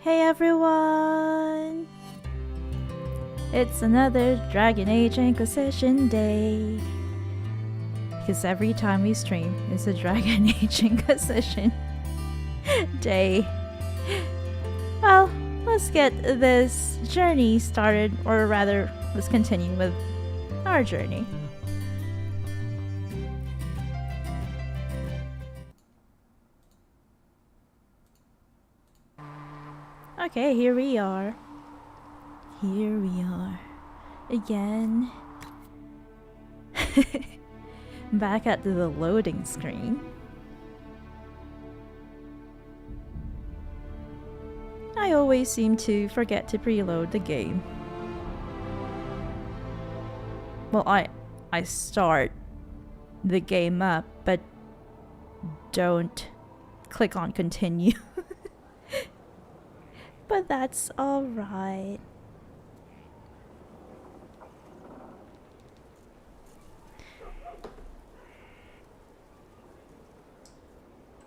Hey everyone! It's another Dragon Age Inquisition day. Because every time we stream, it's a Dragon Age Inquisition day. Well, let's get this journey started, or rather, let's continue with our journey. Okay, here we are. Here we are. Again. Back at the loading screen. I always seem to forget to preload the game. Well, I start the game up, but don't click on continue. But that's alright.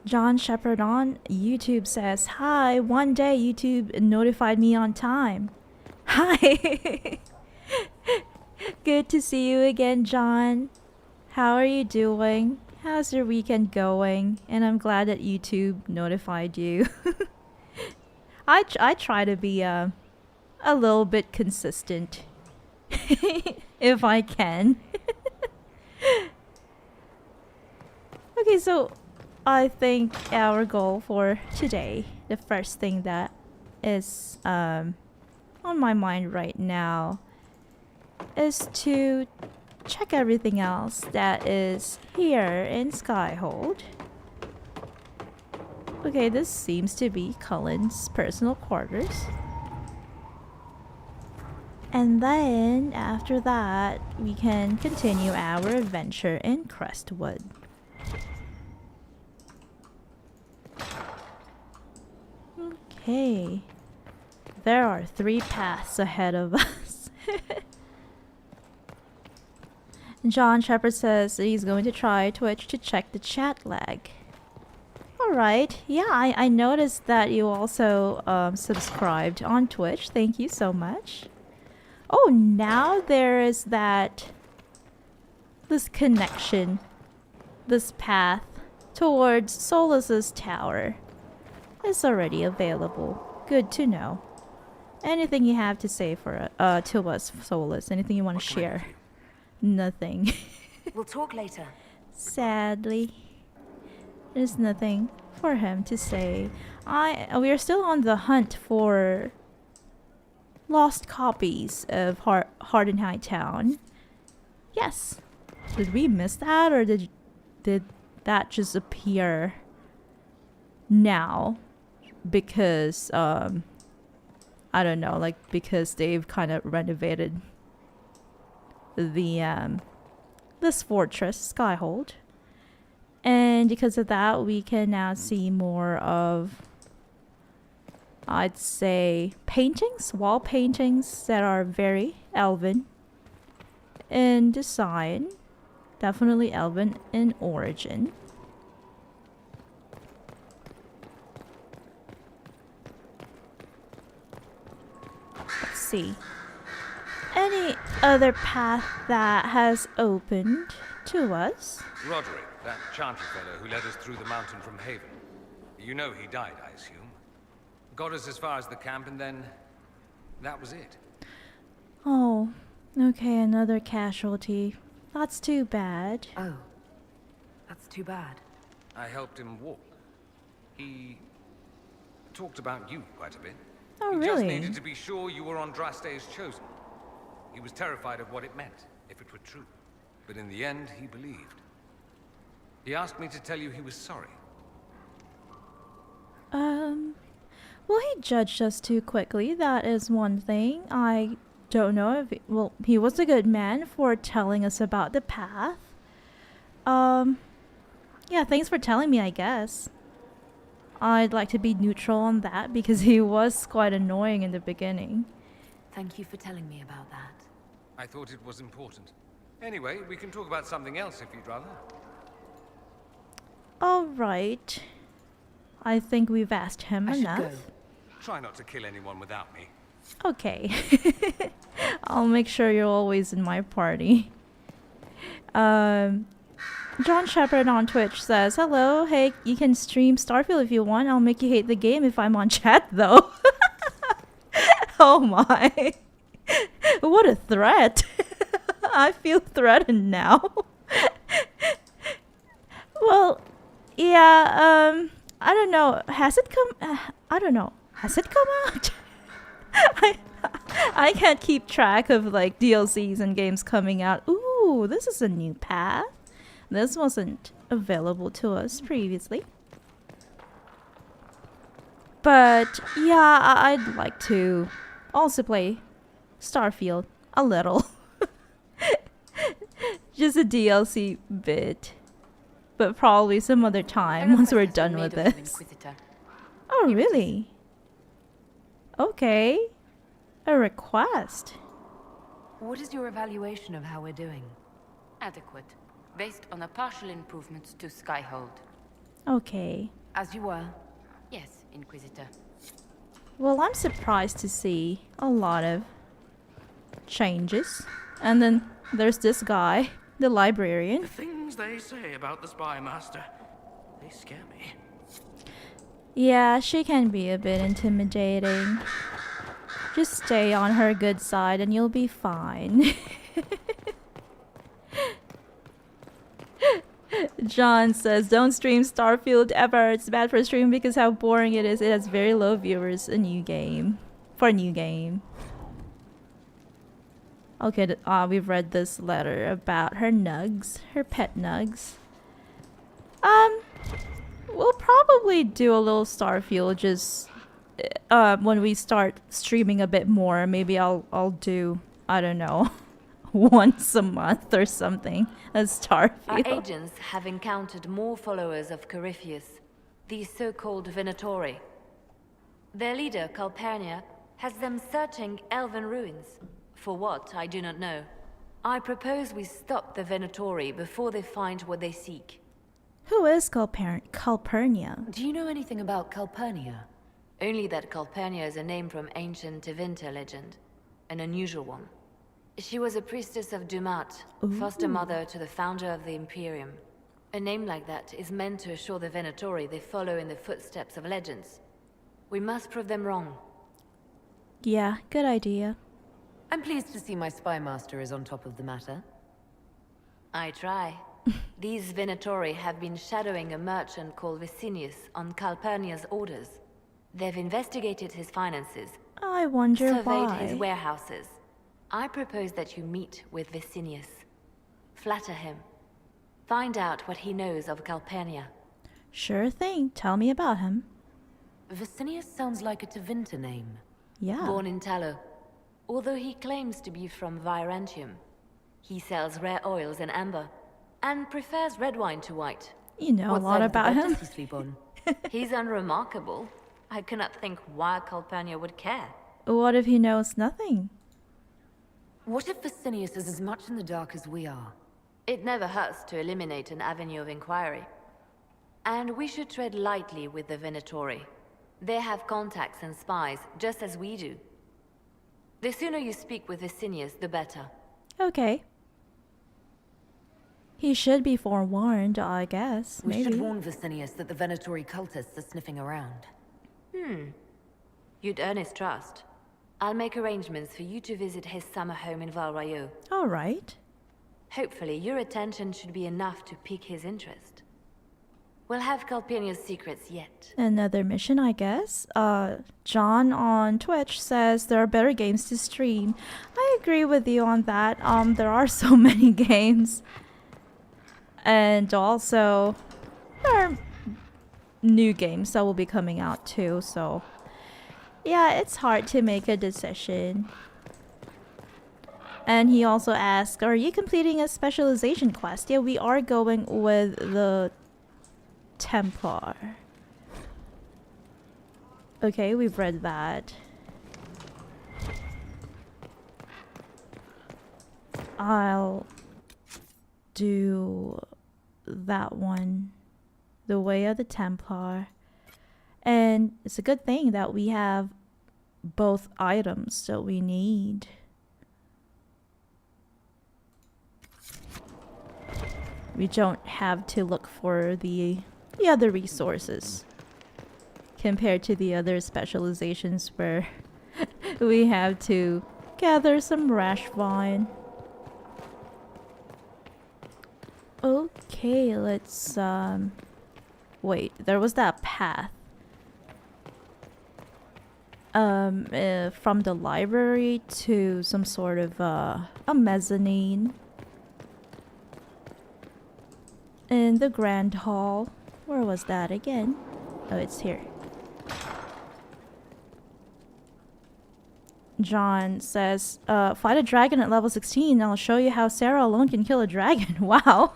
John Shepherd on YouTube says, "Hi, one day YouTube notified me on time." Hi! Good to see you again, John. How are you doing? How's your weekend going? And I'm glad that YouTube notified you. I try to be a little bit consistent if I can. Okay, so I think our goal for today, the first thing that is on my mind right now, is to check everything else that is here in Skyhold. Okay, this seems to be Cullen's personal quarters. And then, after that, we can continue our adventure in Crestwood. Okay. There are 3 paths ahead of us. John Shepard says that he's going to try Twitch to check the chat lag. Alright, yeah, I noticed that you also subscribed on Twitch. Thank you so much. Oh, now there is this connection, this path towards Solus's tower is already available. Good to know. Anything you have to say for to us, Solus? Anything you want to share? Nothing. We'll talk later. Sadly, there's nothing for him to say. We are still on the hunt for lost copies of Harden High Town. Yes. Did we miss that, or did that just appear now? Because I don't know, like because they've kind of renovated the this fortress, Skyhold. And because of that, we can now see more of, I'd say, paintings, wall paintings that are very elven in design. Definitely elven in origin. Let's see. Any other path that has opened to us? Roderick, that chanter fellow who led us through the mountain from Haven. You know he died, I assume. Got us as far as the camp, and then that was it. Oh, okay, another casualty. That's too bad. Oh, that's too bad. I helped him walk. He talked about you quite a bit. Oh, he really? Just needed to be sure you were Andraste's chosen. He was terrified of what it meant, if it were true. But in the end, he believed. He asked me to tell you he was sorry. Well, he judged us too quickly. That is one thing. I don't know if he was a good man for telling us about the path. Yeah, thanks for telling me, I guess. I'd like to be neutral on that because he was quite annoying in the beginning. Thank you for telling me about that. I thought it was important. Anyway, we can talk about something else if you'd rather. Alright. I think we've asked him I enough. should go. Try not to kill anyone without me. Okay. I'll make sure you're always in my party. John Shepard on Twitch says, hello, hey, you can stream Starfield if you want. I'll make you hate the game if I'm on chat though. Oh my. What a threat. I feel threatened now. Well, yeah, I don't know. Has it come? I don't know. Has it come out? I can't keep track of like DLCs and games coming out. Ooh, this is a new path. This wasn't available to us previously. But yeah, I'd like to also play Starfield a little. Just a DLC bit. But probably some other time once we're done with this. Oh, really? Okay. A request. What is your evaluation of how we're doing? Adequate, based on the partial improvements to Skyhold. Okay. As you were. Yes, Inquisitor. Well, I'm surprised to see a lot of changes. And then there's this guy, the librarian. The things they say about the spy master, they scare me. Yeah, she can be a bit intimidating. Just stay on her good side and you'll be fine. John says, don't stream Starfield ever. It's bad for streaming because how boring it is. It has very low viewers. For a new game. Okay, we've read this letter about her nugs. Her pet nugs. We'll probably do a little Starfield just when we start streaming a bit more. Maybe I'll do, I don't know, once a month or something as Starfield. Our agents have encountered more followers of Corypheus, the so-called Venatori. Their leader, Calpurnia, has them searching elven ruins. For what, I do not know. I propose we stop the Venatori before they find what they seek. Who is Calpurnia? Do you know anything about Calpurnia? Only that Calpurnia is a name from ancient Tevinter legend. An unusual one. She was a priestess of Dumat, foster mother to the founder of the Imperium. A name like that is meant to assure the Venatori they follow in the footsteps of legends. We must prove them wrong. Yeah, good idea. I'm pleased to see my spy master is on top of the matter. I try. These Venatori have been shadowing a merchant called Vicinius on Calpurnia's orders. They've investigated his finances, I wonder surveyed why. his warehouses. I propose that you meet with Vicinius. Flatter him. Find out what he knows of Calpurnia. Sure thing. Tell me about him. Vicinius sounds like a Tevinter name. Yeah. Born in Tallow. Although he claims to be from Virantium. He sells rare oils and amber, and prefers red wine to white. You know What a lot side of the about bed him. does he sleep on? He's unremarkable. I cannot think why Calpurnia would care. What if he knows nothing? What if Vicinius is as much in the dark as we are? It never hurts to eliminate an avenue of inquiry. And we should tread lightly with the Venatori. They have contacts and spies, just as we do. The sooner you speak with Vicinius, the better. Okay. He should be forewarned, I guess. We Maybe. should warn Vicinius that the Venatori cultists are sniffing around. You'd earn his trust. I'll make arrangements for you to visit his summer home in Val Royeaux. All right. Hopefully, your attention should be enough to pique his interest. We'll have Calpurnia's secrets yet. Another mission, I guess. John on Twitch says there are better games to stream. I agree with you on that. There are so many games. And also, there are new games that will be coming out too, so yeah, it's hard to make a decision. And he also asked, are you completing a specialization quest? Yeah, we are going with the Templar. Okay, we've read that. I'll do that one. The Way of the Templar. And it's a good thing that we have both items that we need. We don't have to look for the other resources compared to the other specializations where we have to gather some rash vine. Okay, let's wait, there was that path from the library to some sort of a mezzanine in the grand hall. Where was that again? Oh, it's here. John says, fight a dragon at level 16 and I'll show you how Sarah alone can kill a dragon. Wow.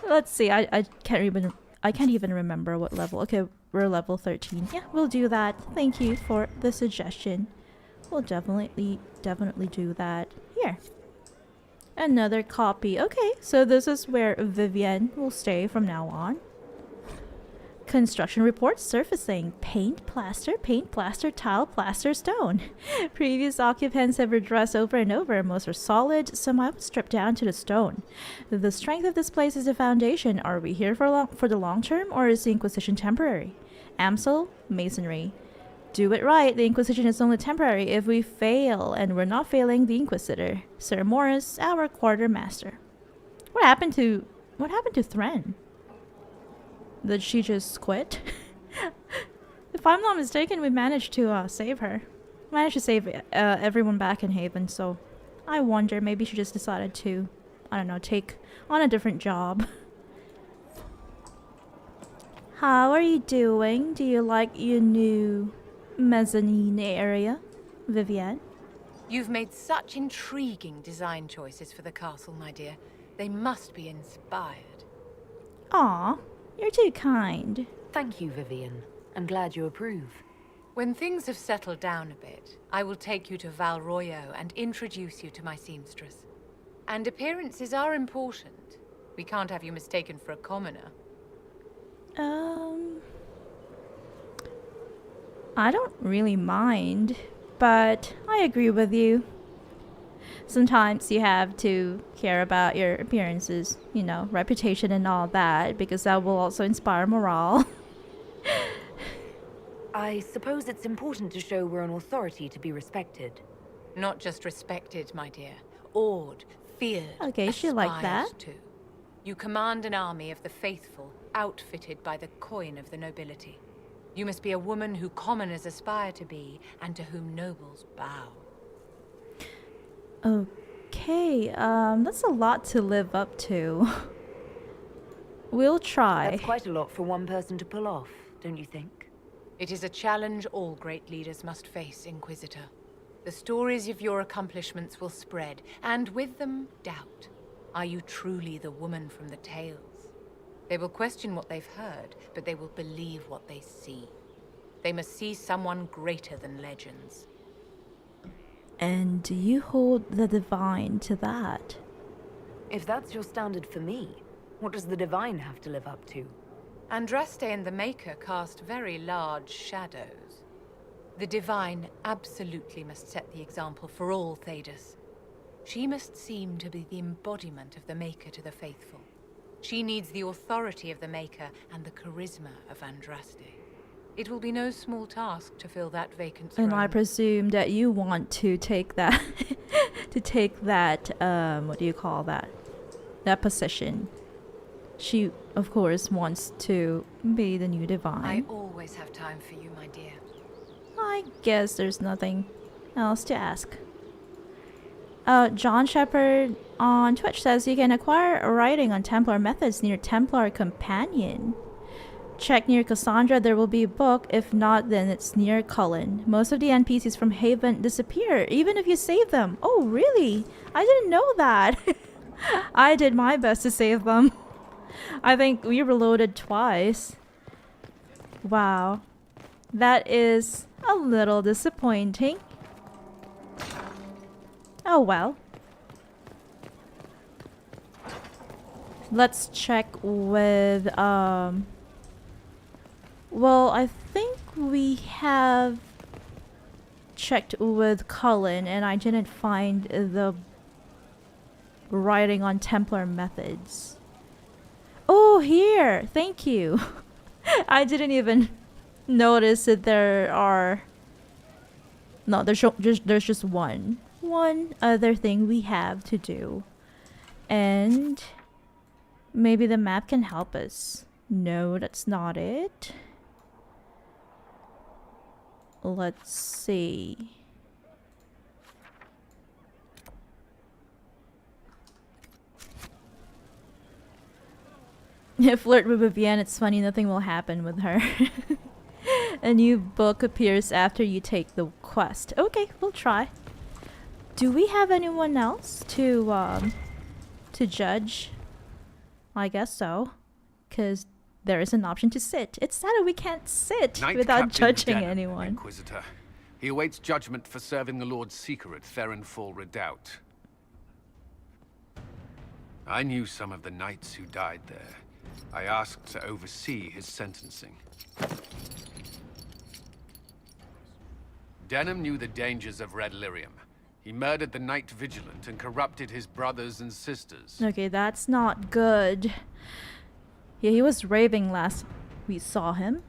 Let's see, I can't even remember what level. Okay, we're level 13. Yeah, we'll do that. Thank you for the suggestion. We'll definitely do that. Here. Another copy. Okay, so this is where Vivienne will stay from now on. Construction reports surfacing. Paint, plaster, tile, plaster, stone. Previous occupants have redressed over and over. Most are solid, some have stripped down to the stone. The strength of this place is the foundation. Are we here for the long term, or is the Inquisition temporary? Amsel, masonry. Do it right. The Inquisition is only temporary if we fail, and we're not failing the Inquisitor. Sir Morris, our quartermaster. What happened to Thren? Did she just quit? If I'm not mistaken, we managed to save her. Managed to save everyone back in Haven, so I wonder, maybe she just decided to, I don't know, take on a different job. How are you doing? Do you like your new mezzanine area, Vivienne? You've made such intriguing design choices for the castle, my dear. They must be inspired. Aw, you're too kind. Thank you, Vivian. I'm glad you approve. When things have settled down a bit, I will take you to Val Royo and introduce you to my seamstress. And appearances are important. We can't have you mistaken for a commoner. I don't really mind, but I agree with you. Sometimes you have to care about your appearances, you know, reputation and all that, because that will also inspire morale. I suppose it's important to show we're an authority to be respected. Not just respected, my dear. Awed, feared, Okay, she like that. aspired to. You command an army of the faithful, outfitted by the coin of the nobility. You must be a woman who commoners aspire to be, and to whom nobles bow. Okay, that's a lot to live up to. We'll try. That's quite a lot for one person to pull off, don't you think? It is a challenge all great leaders must face, Inquisitor. The stories of your accomplishments will spread, and with them, doubt. Are you truly the woman from the tales? They will question what they've heard, but they will believe what they see. They must see someone greater than legends. And do you hold the divine to that? If that's your standard for me, what does the divine have to live up to? Andraste and the Maker cast very large shadows. The divine absolutely must set the example for all Thedas. She must seem to be the embodiment of the Maker to the faithful. She needs the authority of the Maker and the charisma of Andraste. It will be no small task to fill that vacant throne. And I presume that you want to take that, what do you call that? That position. She, of course, wants to be the new divine. I always have time for you, my dear. I guess there's nothing else to ask. John Shepherd on Twitch says you can acquire a writing on Templar methods near Templar Companion. Check near Cassandra, there will be a book. If not, then it's near Cullen. Most of the NPCs from Haven disappear, even if you save them. Oh, really? I didn't know that. I did my best to save them. I think we reloaded twice. Wow. That is a little disappointing. Oh well. Let's check with Well, I think we have checked with Cullen and I didn't find the writing on Templar methods. Oh, here! Thank you! I didn't even notice that there are... No, there's just one other thing we have to do. And maybe the map can help us. No, that's not it. Let's see. Flirt with Vivienne, it's funny, nothing will happen with her. A new book appears after you take the quest. Okay, we'll try. Do we have anyone else to judge? I guess so. Because there is an option to sit. It's sad that we can't sit Knight without Captain judging Denham, anyone. Inquisitor. He awaits judgment for serving the Lord Seeker at Therenfall Redoubt. I knew some of the knights who died there. I asked to oversee his sentencing. Denham knew the dangers of Red Lyrium. He murdered the Knight Vigilant and corrupted his brothers and sisters. Okay, that's not good. Yeah, he was raving last we saw him.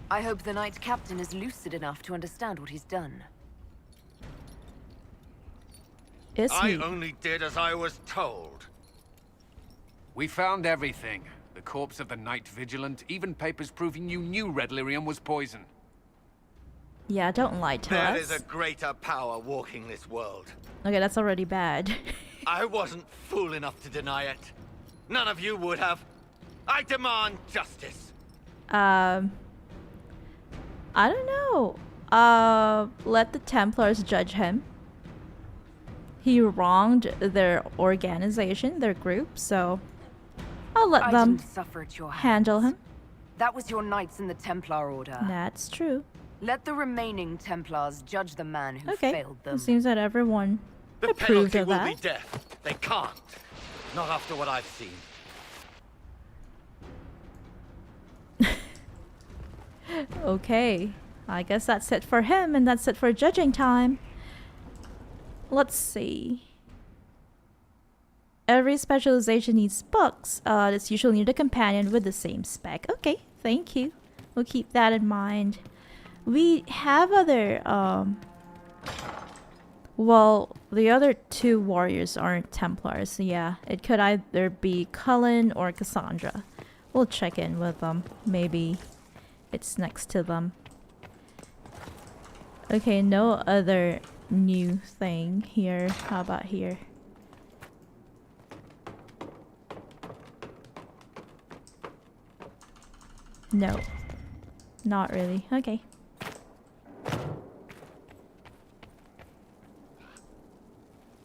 I hope the Knight Captain is lucid enough to understand what he's done. Is I he? only did as I was told. We found everything. The corpse of the Knight Vigilant, even papers proving you knew Red Lyrium was poison. Yeah, don't lie to There us. is a greater power walking this world. Okay, that's already bad. I wasn't fool enough to deny it. None of you would have. I demand justice. I don't know. Let the Templars judge him. He wronged their organization, their group, so I'll let I them didn't suffer at your hands. handle him. That was your knights in the Templar Order. That's true. Let the remaining Templars judge the man who Okay. failed them. It seems that everyone The approved penalty of will be that. death. They can't. Not after what I've seen. Okay. I guess that's it for him, and that's it for judging time. Let's see. Every specialization needs books. That's usually need a companion with the same spec. Okay, thank you. We'll keep that in mind. We have other, well, the other two warriors aren't Templars. So yeah, it could either be Cullen or Cassandra. We'll check in with them. Maybe it's next to them. Okay, no other new thing here. How about here? No. Not really. Okay.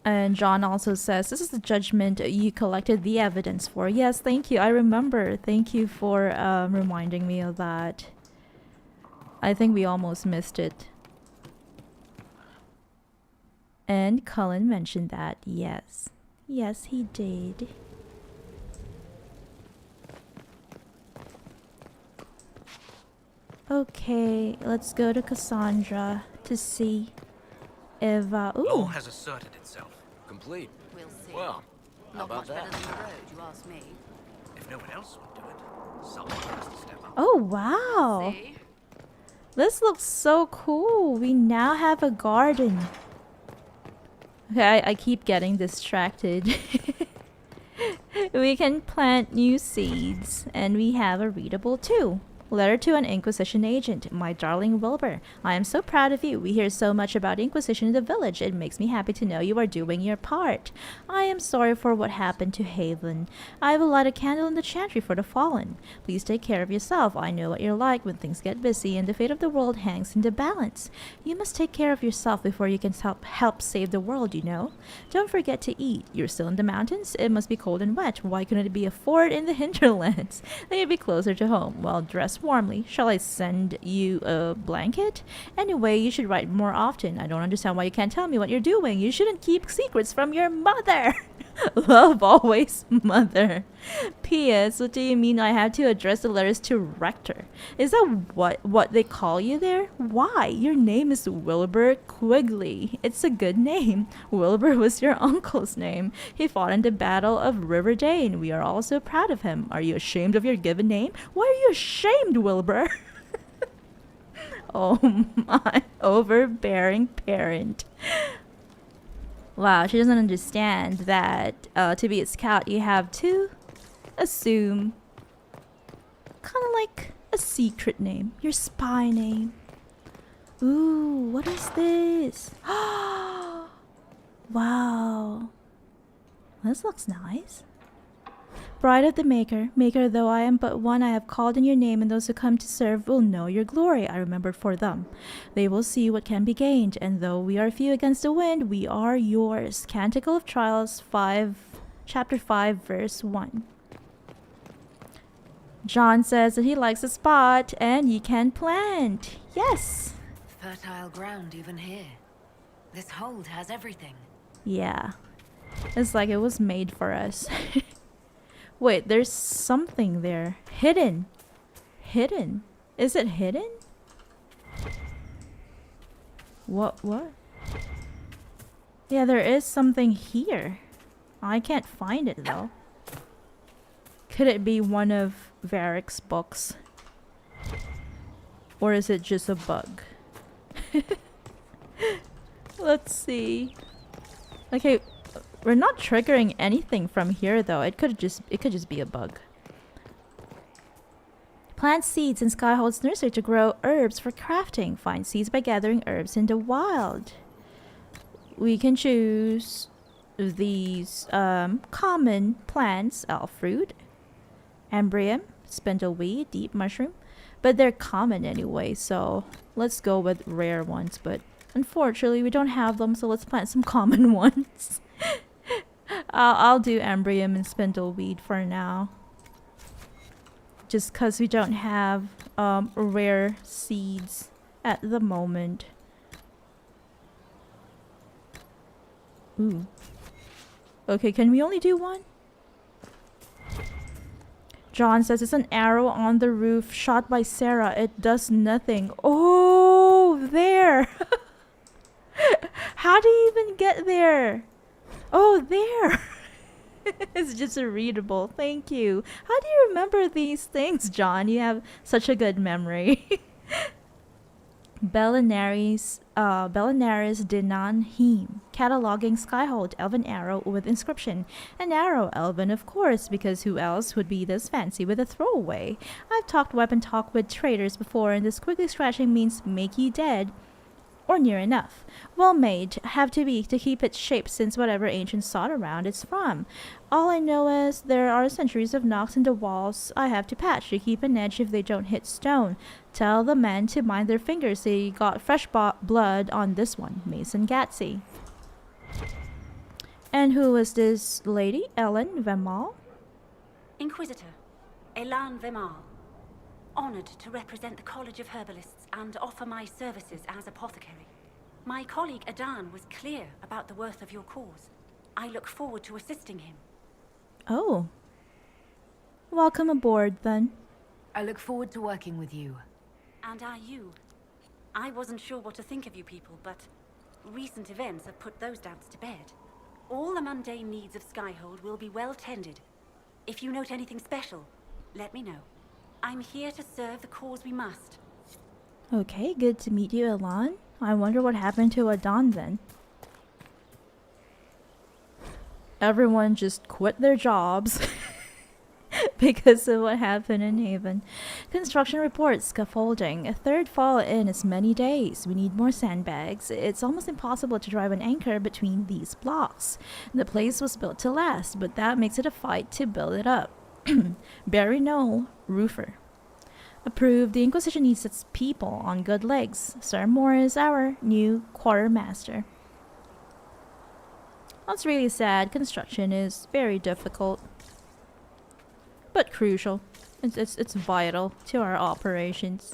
And John also says, this is the judgment you collected the evidence for. Yes, thank you. I remember. Thank you for reminding me of that. I think we almost missed it. And Cullen mentioned that. Yes. Yes, he did. Okay, let's go to Cassandra to see if Law ooh, has asserted itself. Complete. We'll see. Well, how Not about much better that? than the road, you ask me. If no one else would do it, someone has to step up. oh wow. See? This looks so cool. We now have a garden. Okay, I keep getting distracted. We can plant new seeds, and we have a readable too. Letter to an Inquisition agent. My darling Wilbur, I am so proud of you. We hear so much about Inquisition in the village. It makes me happy to know you are doing your part. I am sorry for what happened to Haven. I will light a candle in the chantry for the fallen. Please take care of yourself. I know what you're like when things get busy and the fate of the world hangs in the balance. You must take care of yourself before you can help save the world, you know. Don't forget to eat. You're still in the mountains? It must be cold and wet. Why couldn't it be a fort in the hinterlands? Then you'd be closer to home. Well, dress warmly. Shall I send you a blanket? Anyway, you should write more often. I don't understand why you can't tell me what you're doing. You shouldn't keep secrets from your mother. Love always, Mother. P.S. What do you mean I have to address the letters to Rector? Is that what they call you there? Why? Your name is Wilbur Quigley. It's a good name. Wilbur was your uncle's name. He fought in the Battle of Riverdane. We are all so proud of him. Are you ashamed of your given name? Why are you ashamed, Wilbur? Oh my overbearing parent. Wow, she doesn't understand that to be a scout you have to assume kind of like a secret name, your spy name. Ooh, what is this? Wow, this looks nice. Bride of the Maker, Maker though I am but one, I have called in your name, and those who come to serve will know your glory. I remembered for them. They will see what can be gained, and though we are few against the wind, we are yours. Canticle of Trials 5, chapter 5, verse 1. John says that he likes a spot, and you can plant. Yes! Fertile ground even here. This hold has everything. Yeah. It's like it was made for us. Wait, there's something there. Hidden. Hidden. Is it hidden? What? Yeah, there is something here. I can't find it though. Could it be one of Varric's books? Or is it just a bug? Let's see. Okay. We're not triggering anything from here though. It could just be a bug. Plant seeds in Skyhold's nursery to grow herbs for crafting. Find seeds by gathering herbs in the wild. We can choose these common plants: elfroot, embryum, spindleweed, deep mushroom. But they're common anyway, so let's go with rare ones. But unfortunately, we don't have them, so let's plant some common ones. I'll do embryum and spindleweed for now. Just because we don't have rare seeds at the moment. Ooh. Okay, can we only do one? John says it's an arrow on the roof shot by Sarah. It does nothing. Oh, there! How do you even get there? Oh, there! It's just a readable. Thank you. How do you remember these things, John? You have such a good memory. Belinaris Dinanhim. Cataloging Skyhold elven arrow with inscription. An arrow elven, of course, because who else would be this fancy with a throwaway? I've talked weapon talk with traders before, and this quickly scratching means make you dead. Or near enough. Well made, have to be to keep its shape since whatever ancient sought around it's from. All I know is there are centuries of knocks in the walls I have to patch to keep an edge if they don't hit stone. Tell the men to mind their fingers, they got fresh blood on this one. Mason Gatsy. And who is this lady? Ellen Vemal? Inquisitor, Elan Vemal. Honored to represent the College of Herbalists and offer my services as apothecary. My colleague Adan was clear about the worth of your cause. I look forward to assisting him. Oh. Welcome aboard, then. I look forward to working with you. And are you? I wasn't sure what to think of you people, but recent events have put those doubts to bed. All the mundane needs of Skyhold will be well tended. If you note anything special, let me know. I'm here to serve the cause we must. Okay, good to meet you, Elan. I wonder what happened to Adan then. Everyone just quit their jobs because of what happened in Haven. Construction reports, scaffolding. A third fall in as many days. We need more sandbags. It's almost impossible to drive an anchor between these blocks. The place was built to last, but that makes it a fight to build it up. Barry Knoll, roofer. Approved. The Inquisition needs its people on good legs. Sir Moore is our new quartermaster. That's really sad. Construction is very difficult, but crucial. It's vital to our operations.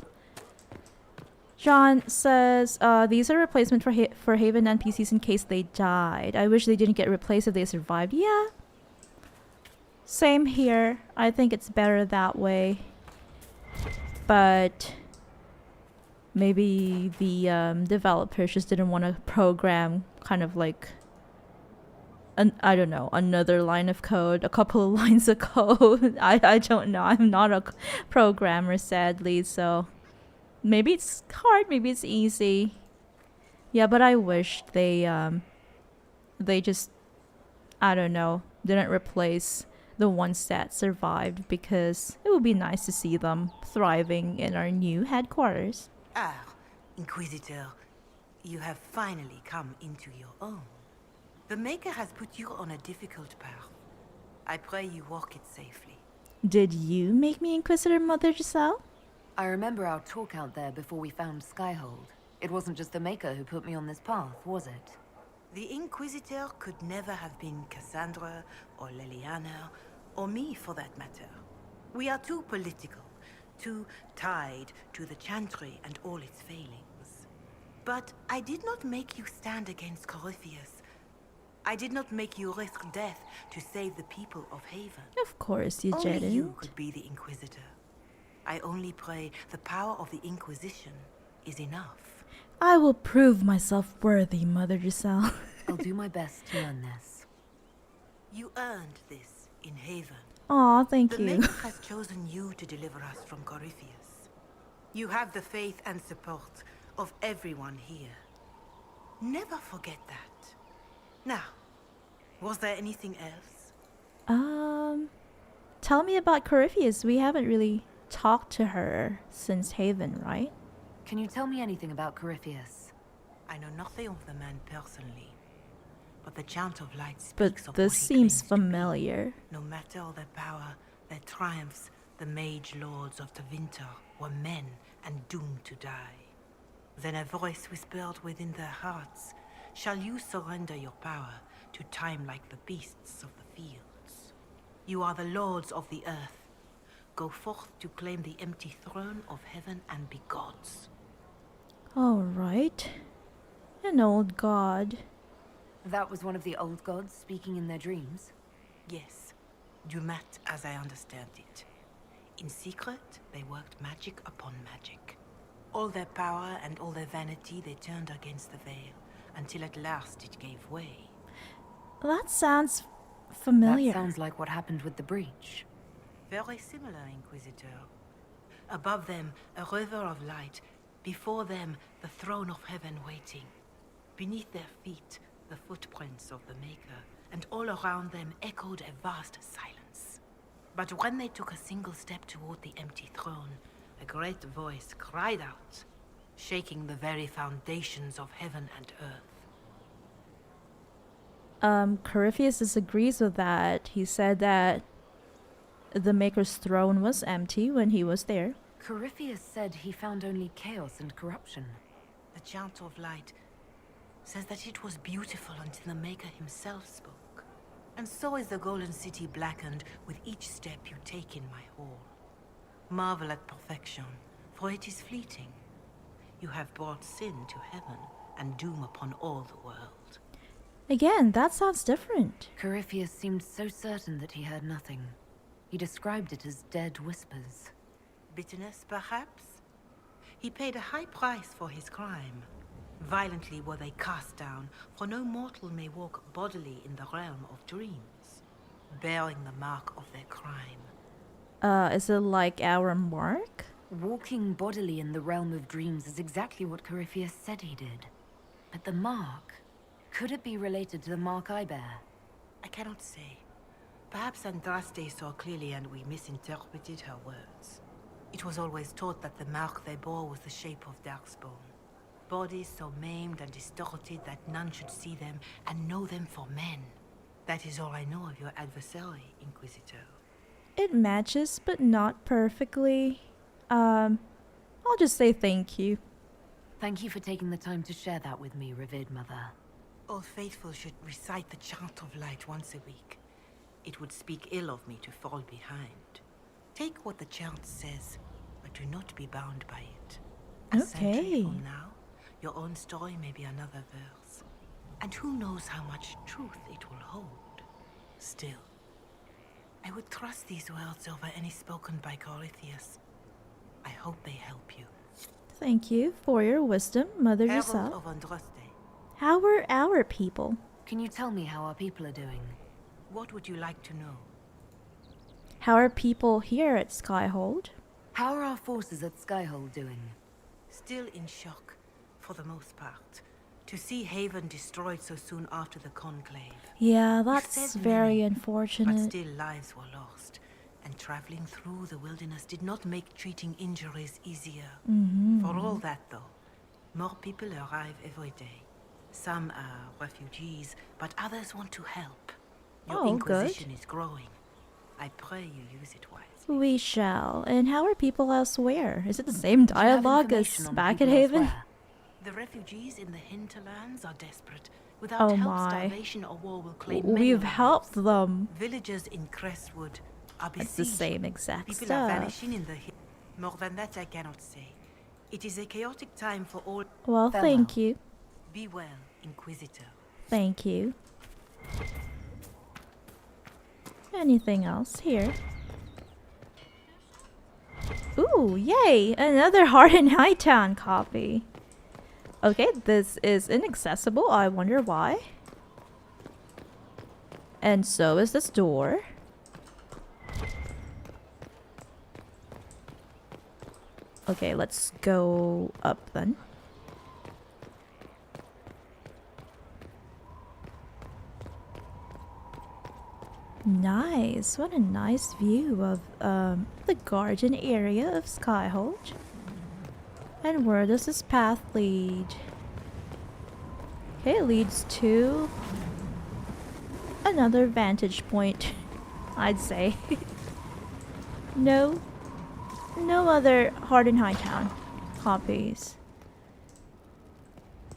John says, these are replacement for Haven NPCs in case they died. I wish they didn't get replaced if they survived. Yeah. Same here. I think it's better that way. But maybe the developers just didn't want to program kind of like I don't know, another line of code, a couple of lines of code. I don't know. I'm not a programmer, sadly, so maybe it's hard, maybe it's easy. Yeah, but I wish they just, I don't know, didn't replace the ones that survived, because it would be nice to see them thriving in our new headquarters. Ah, Inquisitor, you have finally come into your own. The Maker has put you on a difficult path. I pray you walk it safely. Did you make me Inquisitor, Mother Giselle? I remember our talk out there before we found Skyhold. It wasn't just the Maker who put me on this path, was it? The Inquisitor could never have been Cassandra, or Liliana, or me for that matter. We are too political, too tied to the Chantry and all its failings. But I did not make you stand against Corypheus. I did not make you risk death to save the people of Haven. Of course you Only didn't. you could be the Inquisitor. I only pray the power of the Inquisition is enough. I will prove myself worthy, Mother Giselle. I'll do my best to earn this. You earned this in Haven. Aw, thank The you. Maker has chosen you to deliver us from Corypheus. You have the faith and support of everyone here. Never forget that. Now, was there anything else? Tell me about Corypheus. We haven't really talked to her since Haven, right? Can you tell me anything about Corypheus? I know nothing of the man personally, but the Chant of Light But speaks of this what he seems claims to be. familiar. No matter all their power, their triumphs, the mage lords of Tevinter were men and doomed to die. Then a voice whispered within their hearts, "Shall you surrender your power to time like the beasts of the fields? You are the lords of the earth. Go forth to claim the empty throne of heaven and be gods." Alright. An old god. That was one of the old gods speaking in their dreams? Yes, Dumat as I understand it. In secret, they worked magic upon magic. All their power and all their vanity they turned against the veil, until at last it gave way. That sounds familiar. That sounds like what happened with the breach. Very similar, Inquisitor. Above them, a river of light. Before them, the throne of heaven waiting. Beneath their feet, the footprints of the Maker, and all around them echoed a vast silence. But when they took a single step toward the empty throne, a great voice cried out, shaking the very foundations of heaven and earth. Corypheus disagrees with that. He said that the Maker's throne was empty when he was there. Corypheus said he found only chaos and corruption. The Chant of Light says that it was beautiful until the Maker himself spoke. And so is the Golden City blackened with each step you take in my hall. Marvel at perfection, for it is fleeting. You have brought sin to heaven and doom upon all the world. Again, that sounds different. Corypheus seemed so certain that he heard nothing. He described it as dead whispers. Bitterness, perhaps? He paid a high price for his crime. Violently were they cast down, for no mortal may walk bodily in the realm of dreams, bearing the mark of their crime. Is it like our mark? Walking bodily in the realm of dreams is exactly what Corypheus said he did. But the mark... could it be related to the mark I bear? I cannot say. Perhaps Andraste saw clearly and we misinterpreted her words. It was always taught that the mark they bore was the shape of Darkspawn. Bodies so maimed and distorted that none should see them and know them for men. That is all I know of your adversary, Inquisitor. It matches, but not perfectly. I'll just say thank you. Thank you for taking the time to share that with me, revered mother. All faithful should recite the Chant of Light once a week. It would speak ill of me to fall behind. Take what the chant says, but do not be bound by it. A century Okay. from now, your own story may be another verse. And who knows how much truth it will hold. Still, I would trust these words over any spoken by Corypheus. I hope they help you. Thank you for your wisdom, Mother Herald Giselle. of Andraste, How are our people? Can you tell me how our people are doing? what would you like to know? How are people here at Skyhold? How are our forces at Skyhold doing? Still in shock, for the most part. To see Haven destroyed so soon after the Conclave. Yeah, that's said very many, But unfortunate. still lives were lost. And traveling through the wilderness did not make treating injuries easier. For all that though, more people arrive every day. Some are refugees, but others want to help. Your Oh, good. Inquisition is growing. I pray you use it wisely. We shall. And how are people elsewhere? Is it the same Do you have dialogue information as on back at people Haven? elsewhere? The refugees in the hinterlands are desperate. Without Oh help, my. starvation or war will claim many We've lives. helped them. Villagers in Crestwood are besieged. It's the same exact People are stuff. vanishing in the More than that, I cannot say. It is a chaotic time for all. Well, Farewell. thank you. Be well, Inquisitor. Thank you. Anything else here? Ooh, yay! Another Heart in Hightown copy. Okay, this is inaccessible. I wonder why. And so is this door. Okay, let's go up then. Nice. What a nice view of the garden area of Skyhold. And where does this path lead? Okay, it leads to another vantage point, I'd say. No other Heart in Hightown copies.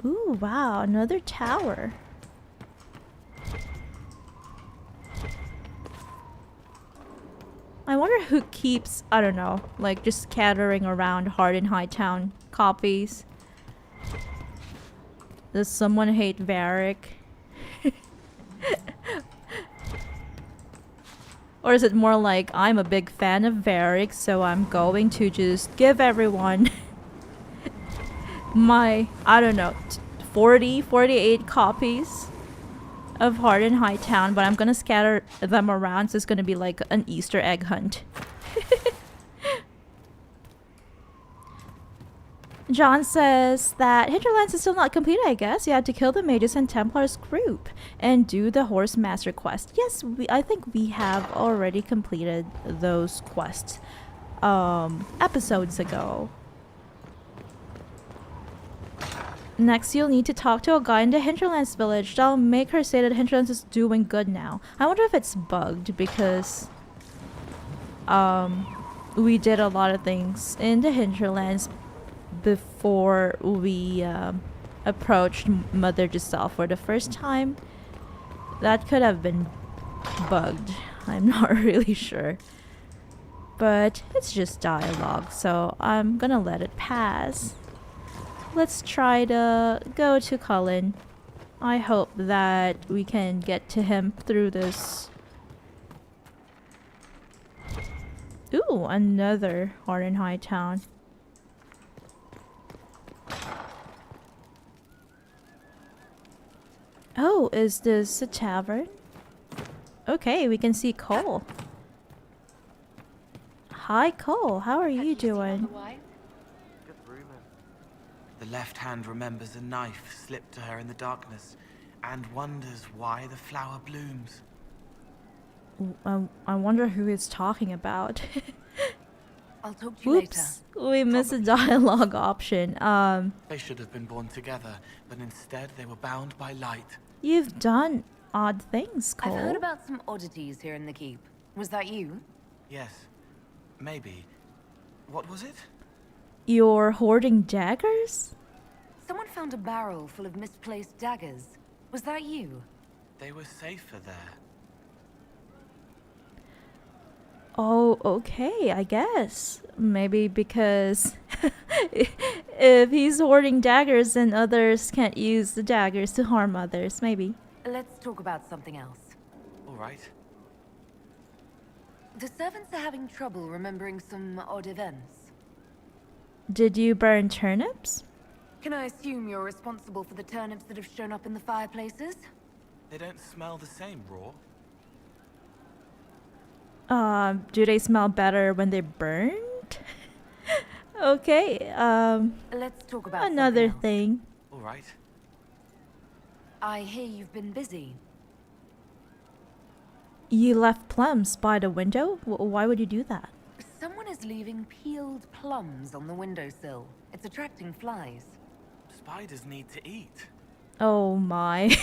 Ooh, wow, another tower. I wonder who keeps, I don't know, like just scattering around Heart in Hightown copies. Does someone hate Varric? Or is it more like, I'm a big fan of Varric, so I'm going to just give everyone my, I don't know, 48 copies of Heart in Hightown, but I'm gonna scatter them around, so it's gonna be like an Easter egg hunt. John says that Hinterlands is still not complete, I guess. You had to kill the Mages and Templars group and do the Horse Master quest. Yes, I think we have already completed those quests episodes ago. Next, you'll need to talk to a guy in the Hinterlands village. That'll make her say that Hinterlands is doing good now. I wonder if it's bugged because we did a lot of things in the Hinterlands before we approached Mother Giselle for the first time. That could have been bugged. I'm not really sure. But it's just dialogue, so I'm gonna let it pass. Let's try to go to Cullen. I hope that we can get to him through this. Ooh, another Heart in Hightown. Oh, is this a tavern? Okay, we can see Cole. Hi, Cole. How are you doing? The left hand remembers a knife slipped to her in the darkness and wonders why the flower blooms. I wonder who he's talking about. I'll talk to you later. Oops, we missed a dialogue option. They should have been born together, but instead they were bound by light. You've done odd things, Cole. I've heard about some oddities here in the keep. Was that you? Yes, maybe. What was it? You're hoarding daggers? Someone found a barrel full of misplaced daggers. Was that you? They were safer there. Oh, okay, I guess. Maybe because if he's hoarding daggers, then others can't use the daggers to harm others, maybe. Let's talk about something else. All right. The servants are having trouble remembering some odd events. Did you burn turnips? Can I assume you're responsible for the turnips that have shown up in the fireplaces? They don't smell the same raw. Do they smell better when they're burned? Okay, Let's talk about another something else. thing. All right. I hear you've been busy. You left plums by the window? Why would you do that? Someone is leaving peeled plums on the windowsill. It's attracting flies. Spiders need to eat. Oh my.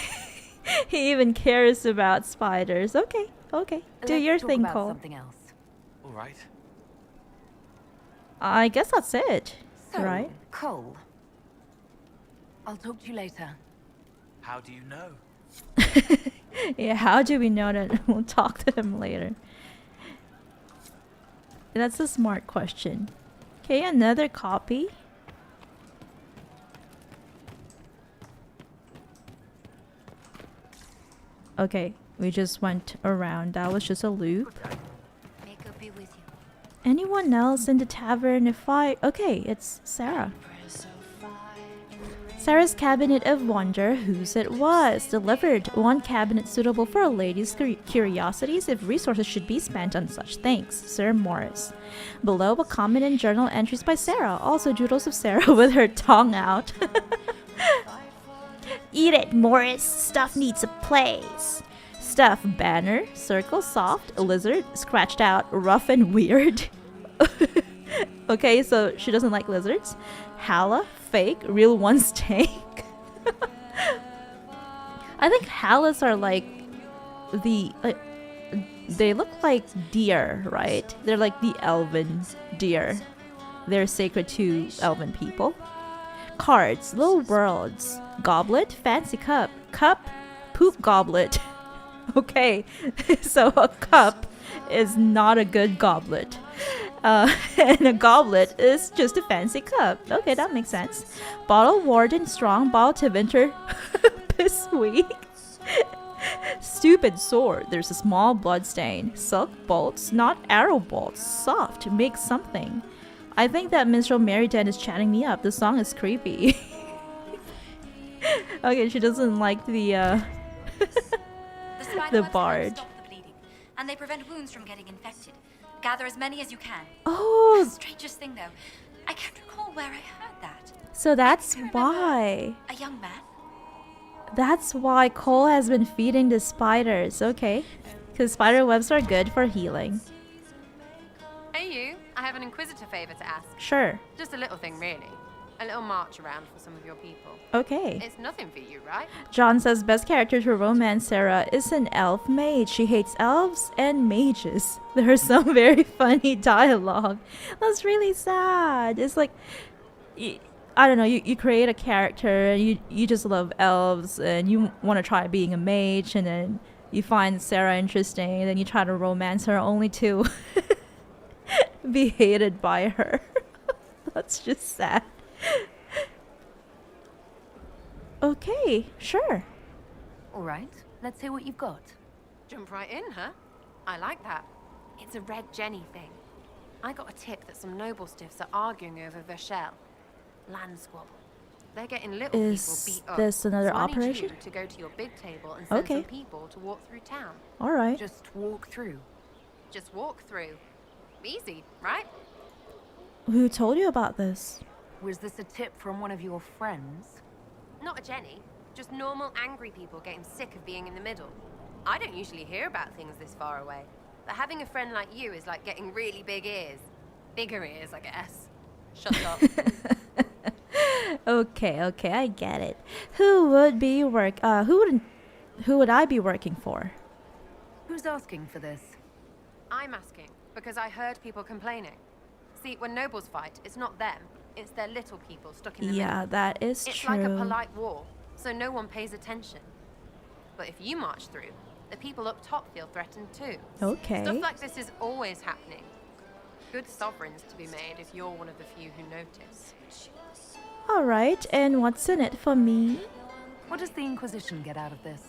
He even cares about spiders. Okay, okay. Do Let's your talk thing, about Cole. something else. All right. I guess that's it, So, right? Cole. I'll talk to you later. How do you know? Yeah, how do we know that we'll talk to him later? That's a smart question. Okay, another copy. Okay, we just went around. That was just a loop. Makeup be with you. Anyone else in the tavern? If I... Okay, it's Sarah. Sarah's Cabinet of Wonder, whose it was. Delivered. One cabinet suitable for a lady's curiosities if resources should be spent on such things. Sir Morris. Below, a comment and journal entries by Sarah. Also doodles of Sarah with her tongue out. Eat it, Morris. Stuff needs a place. Stuff banner, circle soft, lizard, scratched out, rough and weird. Okay, so she doesn't like lizards. Hala, fake, real ones tank. I think halas are like the they look like deer, right? They're like the elven deer. They're sacred to elven people. Cards, little worlds, goblet, fancy cup, poop goblet. Okay, so a cup is not a good goblet. And a goblet is just a fancy cup. Okay, that makes sense. Bottle warden, strong bottle to winter. Pissweak. Stupid sword. There's a small blood stain. Silk bolts, not arrow bolts. Soft, make something. I think that minstrel Meriden is chatting me up. The song is creepy. Okay, she doesn't like the the bard. Stop the bleeding, and they prevent wounds from getting infected. Gather as many as you can. Oh, The strangest thing, though, I can't recall where I heard that. so that's I remember why. A young man. That's why Cole has been feeding the spiders. Okay, because spider webs are good for healing. Hey you, I have an Inquisitor favor to ask. Sure. Just a little thing, really. A little march around for some of your people. Okay. It's nothing for you, right? John says best character to romance Sarah is an elf mage. She hates elves and mages. There's some very funny dialogue. That's really sad. It's like, I don't know, you create a character and you just love elves and you want to try being a mage, and then you find Sarah interesting and then you try to romance her only to be hated by her. That's just sad. Okay, sure. All right, let's hear what you've got. Jump right in, huh? I like that. It's a Red Jenny thing. I got a tip that some noble stiffs are arguing over Verschel. Land squabble. They're getting little Is people beat up. this another so I need operation? you to go to your big table and send Okay. some people to walk through town. All right. Just walk through. Just walk through. Easy, right? Who told you about this? Was this a tip from one of your friends? Not a Jenny. Just normal angry people getting sick of being in the middle. I don't usually hear about things this far away. But having a friend like you is like getting really big ears. Bigger ears, I guess. Shut up. Okay, I get it. Who would I be working for? Who's asking for this? I'm asking because I heard people complaining. See, when nobles fight, it's not them. It's their little people stuck in the middle. Yeah, that is It's true. like a polite war, so no one pays attention. But if you march through, the people up top feel threatened too. Okay. Stuff like this is always happening. Good sovereigns to be made if you're one of the few who notice. Alright, and what's in it for me? What does the Inquisition get out of this?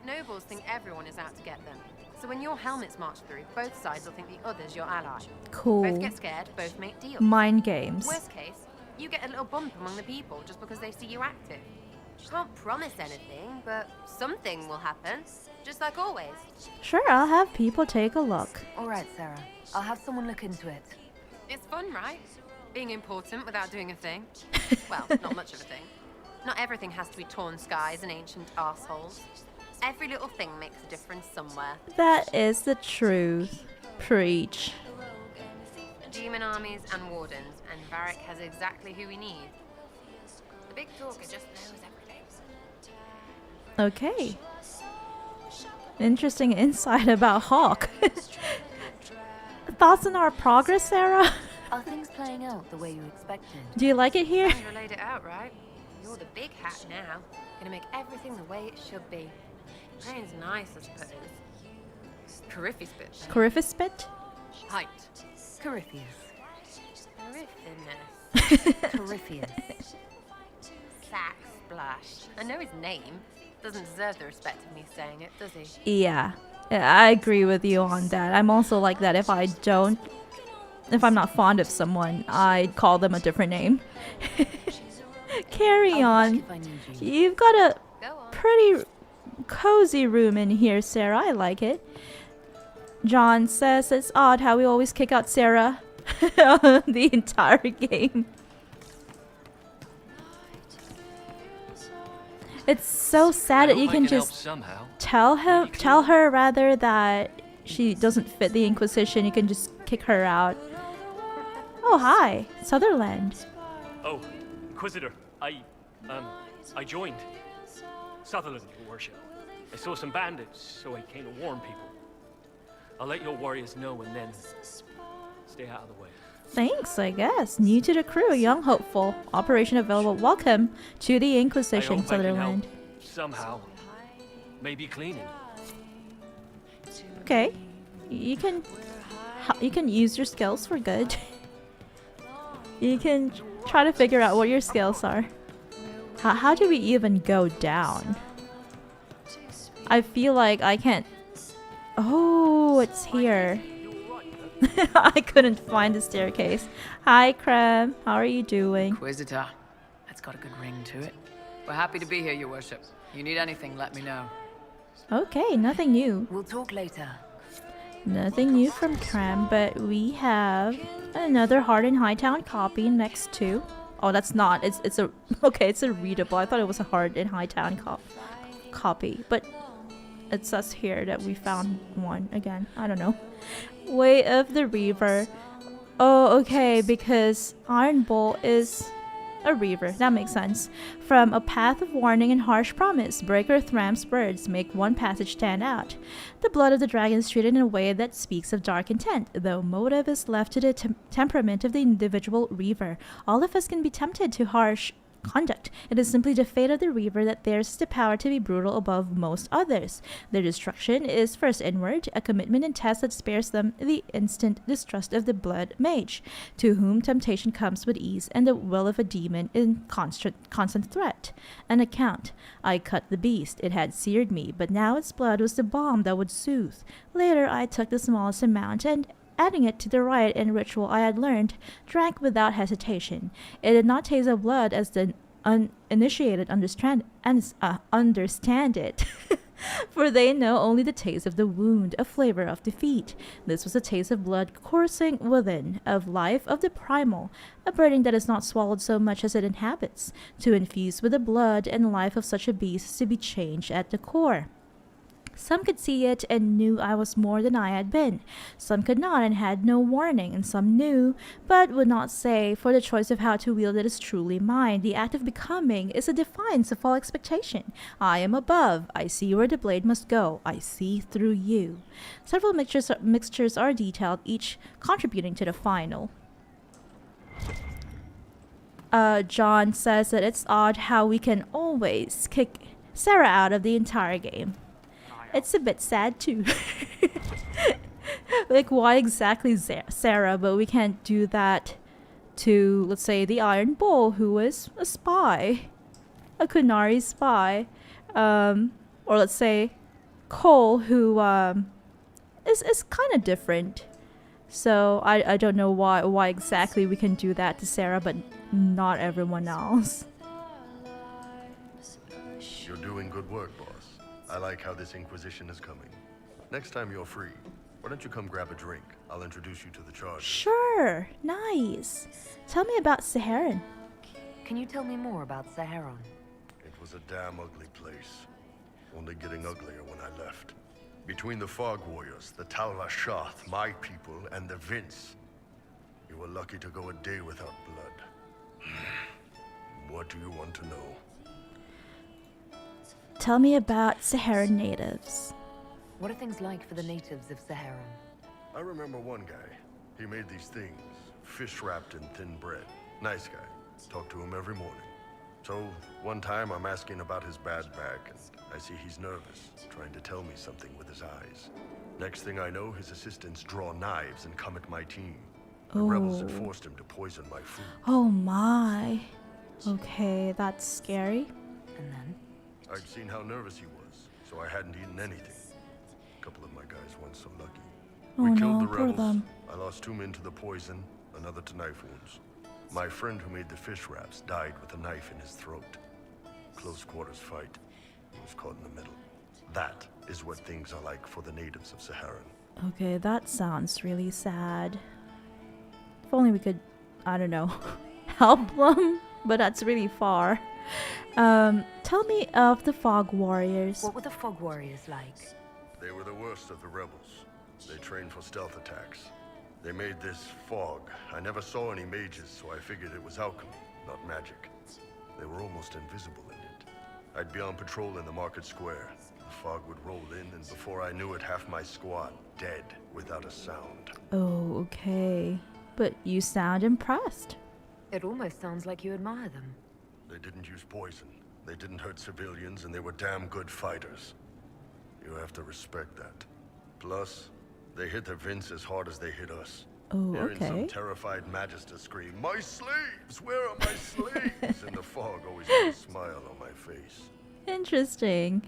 Nobles think everyone is out to get them. So when your helmets march through, both sides will think the other's your ally. Cool. Both get scared, both make deals. Mind games. Worst case, you get a little bump among the people just because they see you active. Can't promise anything, but something will happen. Just like always. Sure, I'll have people take a look. All right, Sarah. I'll have someone look into it. It's fun, right? Being important without doing a thing. Well, not much of a thing. Not everything has to be torn skies and ancient arseholes. Every little thing makes a difference somewhere. That is the truth. Preach. Demon armies and wardens, and Varric has exactly who we need. The big talker just knows everything. Okay. Interesting insight about Hawk. Thoughts on our progress, Sarah? Are things playing out the way you expected? Do you like it here? You laid it out right. You're the big hat now. Gonna make everything the way it should be. Brain's nice, I suppose. Corypheus bit. Corypheus spit? Height. Corypheus. Corypheus. Corypheus. Sack Splash. I know his name. Doesn't deserve the respect of me saying it, does he? Yeah. I agree with you on that. I'm also like that. If I'm not fond of someone, I'd call them a different name. Carry on. You've got a pretty cozy room in here, Sarah. I like it. John says it's odd how we always kick out Sarah the entire game. It's so sad that you can just tell her rather that she doesn't fit the Inquisition. You can just kick her out. Oh, hi, Sutherland. Oh, Inquisitor, I joined. Sutherland, your worship. I saw some bandits, so I came to warn people. I'll let your warriors know and then stay out of the way. Thanks, I guess. New to the crew, young hopeful. Operation available. Welcome to the Inquisition, I hope I can Sutherland. help somehow. Maybe cleaning. Okay, you can use your skills for good. You can try to figure out what your skills are. How do we even go down? I feel like I can't. Oh, it's here. I couldn't find the staircase. Hi, Crab. How are you doing? Inquisitor. That's got a good ring to it. We're happy to be here, your worship. You need anything, let me know. Okay, nothing new. We'll talk later. Nothing new from Cram, but we have another Hard in Hightown copy next to. Oh, that's not. It's a okay. It's a readable. I thought it was a Hard in Hightown copy, but it says here that we found one again. I don't know. Way of the Reaver. Oh, okay, because Iron Bull is a Reaver. That makes sense. From a path of warning and harsh promise, Breaker Thram's words make one passage stand out. The blood of the dragon is treated in a way that speaks of dark intent, though motive is left to the temperament of the individual Reaver. All of us can be tempted to harsh conduct. It is simply the fate of the Reaver that theirs is the power to be brutal above most others. Their destruction is first inward, a commitment and test that spares them the instant distrust of the blood mage, to whom temptation comes with ease and the will of a demon in constant threat. An account. I cut the beast. It had seared me, but now its blood was the balm that would soothe. Later I took the smallest amount and, adding it to the rite and ritual I had learned, drank without hesitation. It did not taste of blood as the uninitiated understand it, for they know only the taste of the wound, a flavor of defeat. This was a taste of blood coursing within, of life of the primal, a burden that is not swallowed so much as it inhabits. To infuse with the blood and life of such a beast is to be changed at the core. Some could see it and knew I was more than I had been. Some could not and had no warning, and some knew, but would not say, for the choice of how to wield it is truly mine. The act of becoming is a defiance of all expectation. I am above. I see where the blade must go. I see through you. Several mixtures are detailed, each contributing to the final. John says that it's odd how we can always kick Sarah out of the entire game. It's a bit sad too. Like, why exactly Sarah? But we can't do that to, let's say, the Iron Bull, who was a spy, a Kunari spy, or let's say Cole, who is kind of different. So I don't know why exactly we can do that to Sarah, but not everyone else. You're doing good work, boss. I like how this Inquisition is coming. Next time you're free, why don't you come grab a drink? I'll introduce you to the charge. Sure, nice. Tell me about Saharan. Can you tell me more about Saharan? It was a damn ugly place. Only getting uglier when I left. Between the Fog Warriors, the Tal-Rashath, my people, and the Vince, you were lucky to go a day without blood. What do you want to know? Tell me about Saharan natives. What are things like for the natives of Saharan? I remember one guy. He made these things, fish wrapped in thin bread. Nice guy. Talk to him every morning. So, one time I'm asking about his bad back, and I see he's nervous, trying to tell me something with his eyes. Next thing I know, his assistants draw knives and come at my team. The rebels had forced him to poison my food. Oh my. Okay, that's scary. And then? I'd seen how nervous he was, so I hadn't eaten anything. A couple of my guys weren't so lucky. We killed the rebels. I lost 2 men to the poison, another to knife wounds. My friend who made the fish wraps died with a knife in his throat. Close quarters fight. He was caught in the middle. That is what things are like for the natives of Saharan. Okay, that sounds really sad. If only we could, I don't know, help them, but that's really far. Tell me of the Fog Warriors. What were the Fog Warriors like? They were the worst of the rebels. They trained for stealth attacks. They made this fog. I never saw any mages, so I figured it was alchemy, not magic. They were almost invisible in it. I'd be on patrol in the market square. The fog would roll in, and before I knew it, half my squad dead without a sound. Oh, okay. But you sound impressed. It almost sounds like you admire them. They didn't use poison. They didn't hurt civilians, and they were damn good fighters. You have to respect that. Plus, they hit the Vince as hard as they hit us. Oh, Hearing okay. some terrified Magister scream, "My slaves! Where are my slaves?" in the fog always put a smile on my face. Interesting.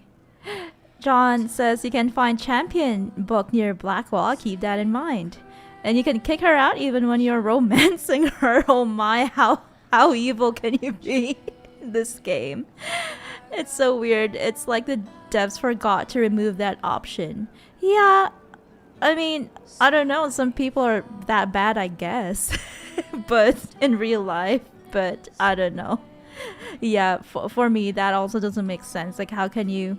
John says you can find Champion book near Blackwall. Keep that in mind. And you can kick her out even when you're romancing her. Oh my, how evil can you be in this game? It's so weird. It's like the devs forgot to remove that option. Yeah, I mean, I don't know. Some people are that bad, I guess. But in real life, but I don't know. Yeah, for me, that also doesn't make sense. Like, how can you,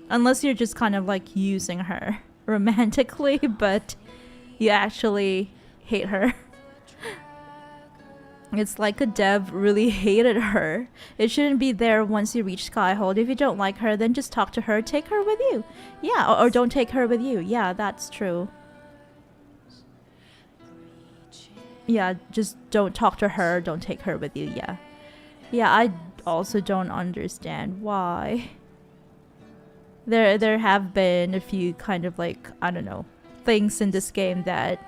unless you're just kind of like using her romantically, but you actually hate her. It's like a dev really hated her. It shouldn't be there once you reach Skyhold. If you don't like her, then just talk to her. Take her with you. Yeah, or don't take her with you. Yeah, that's true. Yeah, just don't talk to her. Don't take her with you. Yeah. Yeah, I also don't understand why. There have been a few kind of like, I don't know, things in this game that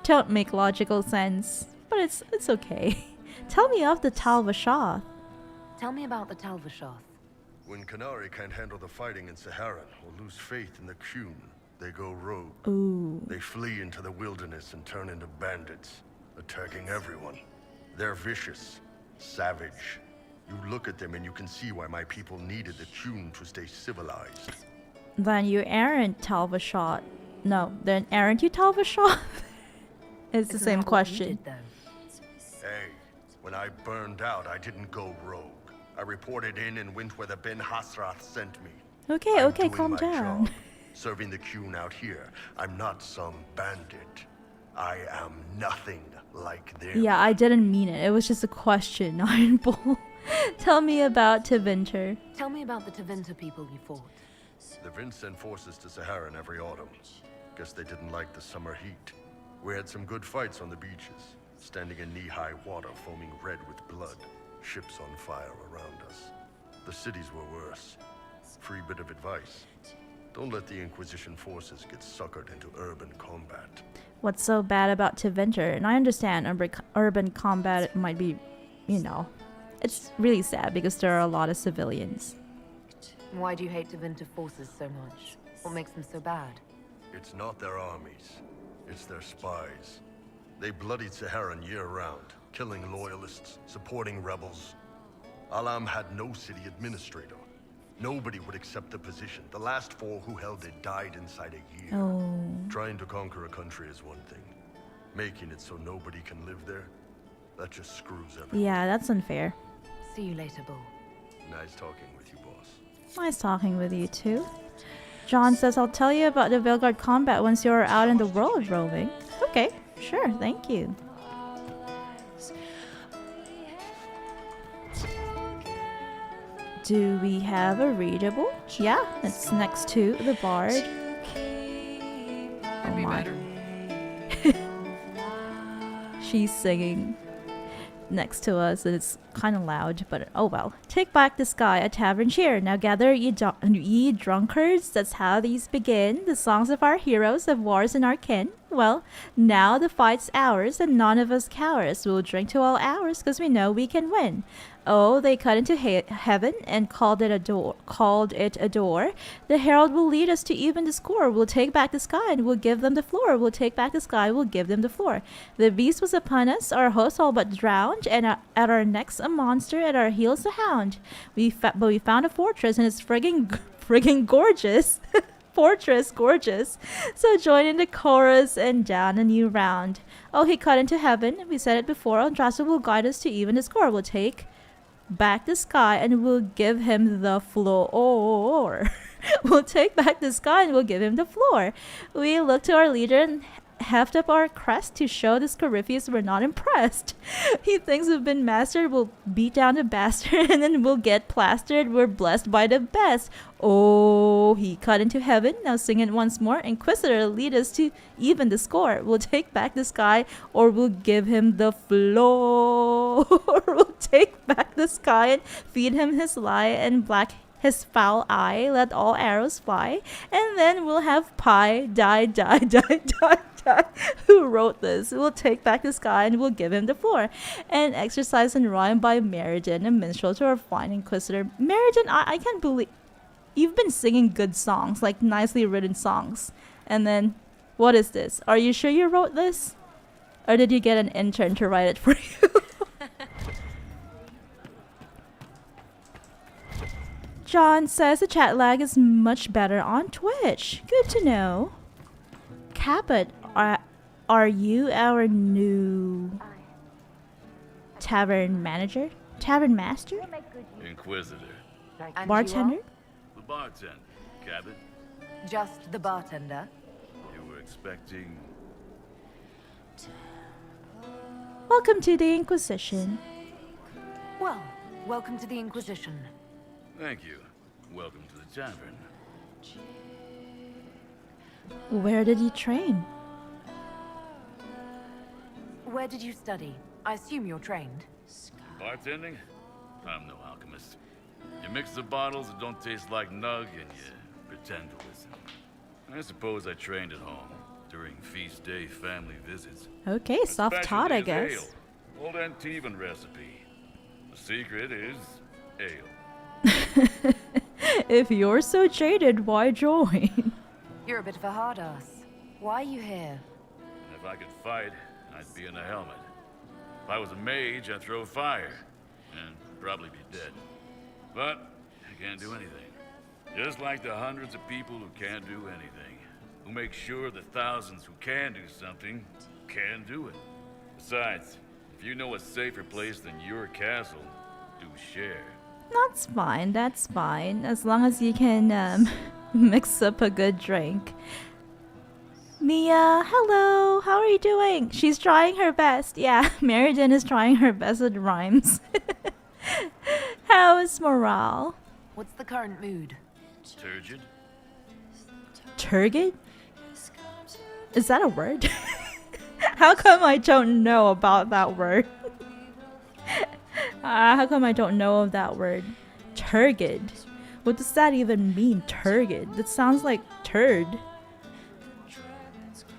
don't make logical sense. But it's okay. Tell me of the Tal-Rashath. Tell me about the Tal-Rashath. When Kunari can't handle the fighting in Saharan or lose faith in the Qun, they go rogue. Ooh. They flee into the wilderness and turn into bandits, attacking everyone. They're vicious, savage. You look at them and you can see why my people needed the Qun to stay civilized. Then you aren't Tal-Rashath. No, then aren't you Tal-Rashath? It's the same question. Hey, when I burned out, I didn't go rogue. I reported in and went where the Ben Hasrath sent me. Okay, I'm okay, doing calm my down. job, serving the Qun out here. I'm not some bandit. I am nothing like them. Yeah, I didn't mean it. It was just a question, Iron Bull. Tell me about Tevinter. Tell me about the Tevinter people you fought. The Vince sent forces to Saharan every autumn. Guess they didn't like the summer heat. We had some good fights on the beaches, standing in knee-high water foaming red with blood, ships on fire around us. The cities were worse. Free bit of advice. Don't let the Inquisition forces get suckered into urban combat. What's so bad about Tevinter? And I understand urban combat might be, you know, it's really sad because there are a lot of civilians. Why do you hate Tevinter forces so much? What makes them so bad? It's not their armies. It's their spies. They bloodied Saharan year-round, killing loyalists, supporting rebels. Alam had no city administrator. Nobody would accept the position. The last 4 who held it died inside a year. Oh. Trying to conquer a country is one thing. Making it so nobody can live there, that just screws everything. Yeah, that's unfair. See you later, Bull. Nice talking with you, boss. Nice talking with you too. John says, I'll tell you about the Veilguard combat once you're out in the world roving. Okay, sure, thank you. Do we have a readable? Yeah, it's next to the bard. Oh my. She's singing next to us and it's kind of loud, but oh well. Take back the sky, a tavern cheer. Now gather ye drunkards, that's how these begin. The songs of our heroes of wars in our kin. Well, now the fight's ours and none of us cowards. We'll drink to all hours cause we know we can win. Oh, they cut into heaven and called it a door. The herald will lead us to even the score. We'll take back the sky and we'll give them the floor. We'll take back the sky, we'll give them the floor. The beast was upon us, our host all but drowned, and at our necks a monster, at our heels a hound. But we found a fortress and it's friggin' gorgeous. Fortress, gorgeous. So join in the chorus and down a new round. Oh, he cut into heaven. We said it before. Andrasta will guide us to even the score. We'll take back the sky and we'll give him the floor. We'll take back the sky and we'll give him the floor. We look to our leader and heft up our crest to show the Scarifius we're not impressed. He thinks we've been mastered, we'll beat down the bastard and then we'll get plastered. We're blessed by the best. Oh, he cut into heaven. Now sing it once more. Inquisitor, lead us to even the score. We'll take back the sky or we'll give him the floor. We'll take back the sky and feed him his lie and black his foul eye. Let all arrows fly. And then we'll have pie. Die, die, die, die. Who wrote this? We'll take back the sky and we'll give him the floor. And exercise and rhyme by Meriden, a minstrel to our fine Inquisitor. Meriden, I can't believe you've been singing good songs, like nicely written songs. And then, what is this? Are you sure you wrote this? Or did you get an intern to write it for you? John says the chat lag is much better on Twitch. Good to know. Cabot, are you our new tavern manager? Tavern master? Inquisitor. And Bartender? The bartender, Cabot. Just the bartender. You were expecting... Welcome to the Inquisition. Well, welcome to the Inquisition. Thank you. Welcome to the tavern. Where did you train? Where did you study? I assume you're trained. Bartending? I'm no alchemist. You mix the bottles that don't taste like nug and you pretend to listen. I suppose I trained at home during feast day family visits. Okay, soft-taught, I guess. Ale. Old Antivan recipe. The secret is ale. If you're so jaded, why join? You're a bit of a hard ass. Why are you here? If I could fight, I'd be in a helmet. If I was a mage, I'd throw fire. And probably be dead. But I can't do anything. Just like the hundreds of people who can't do anything. Who make sure the thousands who can do something can do it. Besides, if you know a safer place than your castle, do share. That's fine, that's fine. As long as you can mix up a good drink. Mia, hello, how are you doing? She's trying her best. Yeah, Meriden is trying her best with rhymes. How is morale? What's the current mood? Turgid? Turgid? Is that a word? How come I don't know about that word? How come I don't know of that word? Turgid. What does that even mean, turgid? That sounds like turd.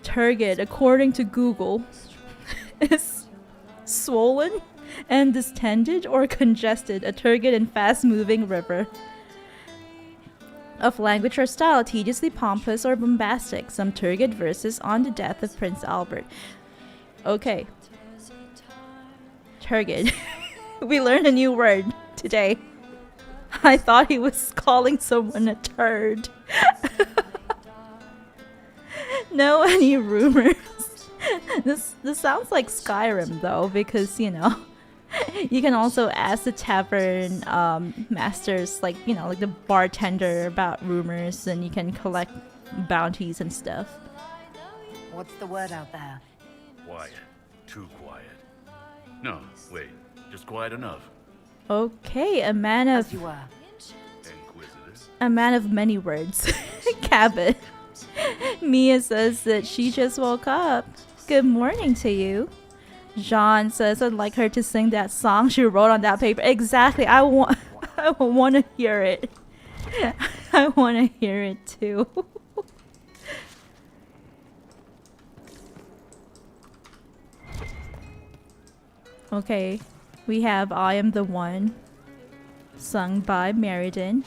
Turgid, according to Google, is swollen and distended or congested, a turgid and fast-moving river of language or style, tediously pompous or bombastic. Some turgid verses on the death of Prince Albert. Okay. Turgid. We learned a new word today. I thought he was calling someone a turd. No any rumors. This sounds like Skyrim though, because you know, you can also ask the tavern masters, like you know, like the bartender about rumors, and you can collect bounties and stuff. What's the word out there? Quiet. Too quiet. No, wait. Just quiet enough. Okay, a man of many words. Cabot. Mia says that she just woke up. Good morning to you. John says I'd like her to sing that song she wrote on that paper. Exactly. I want to hear it. I want to hear it too. Okay. We have I Am the One, sung by Meriden.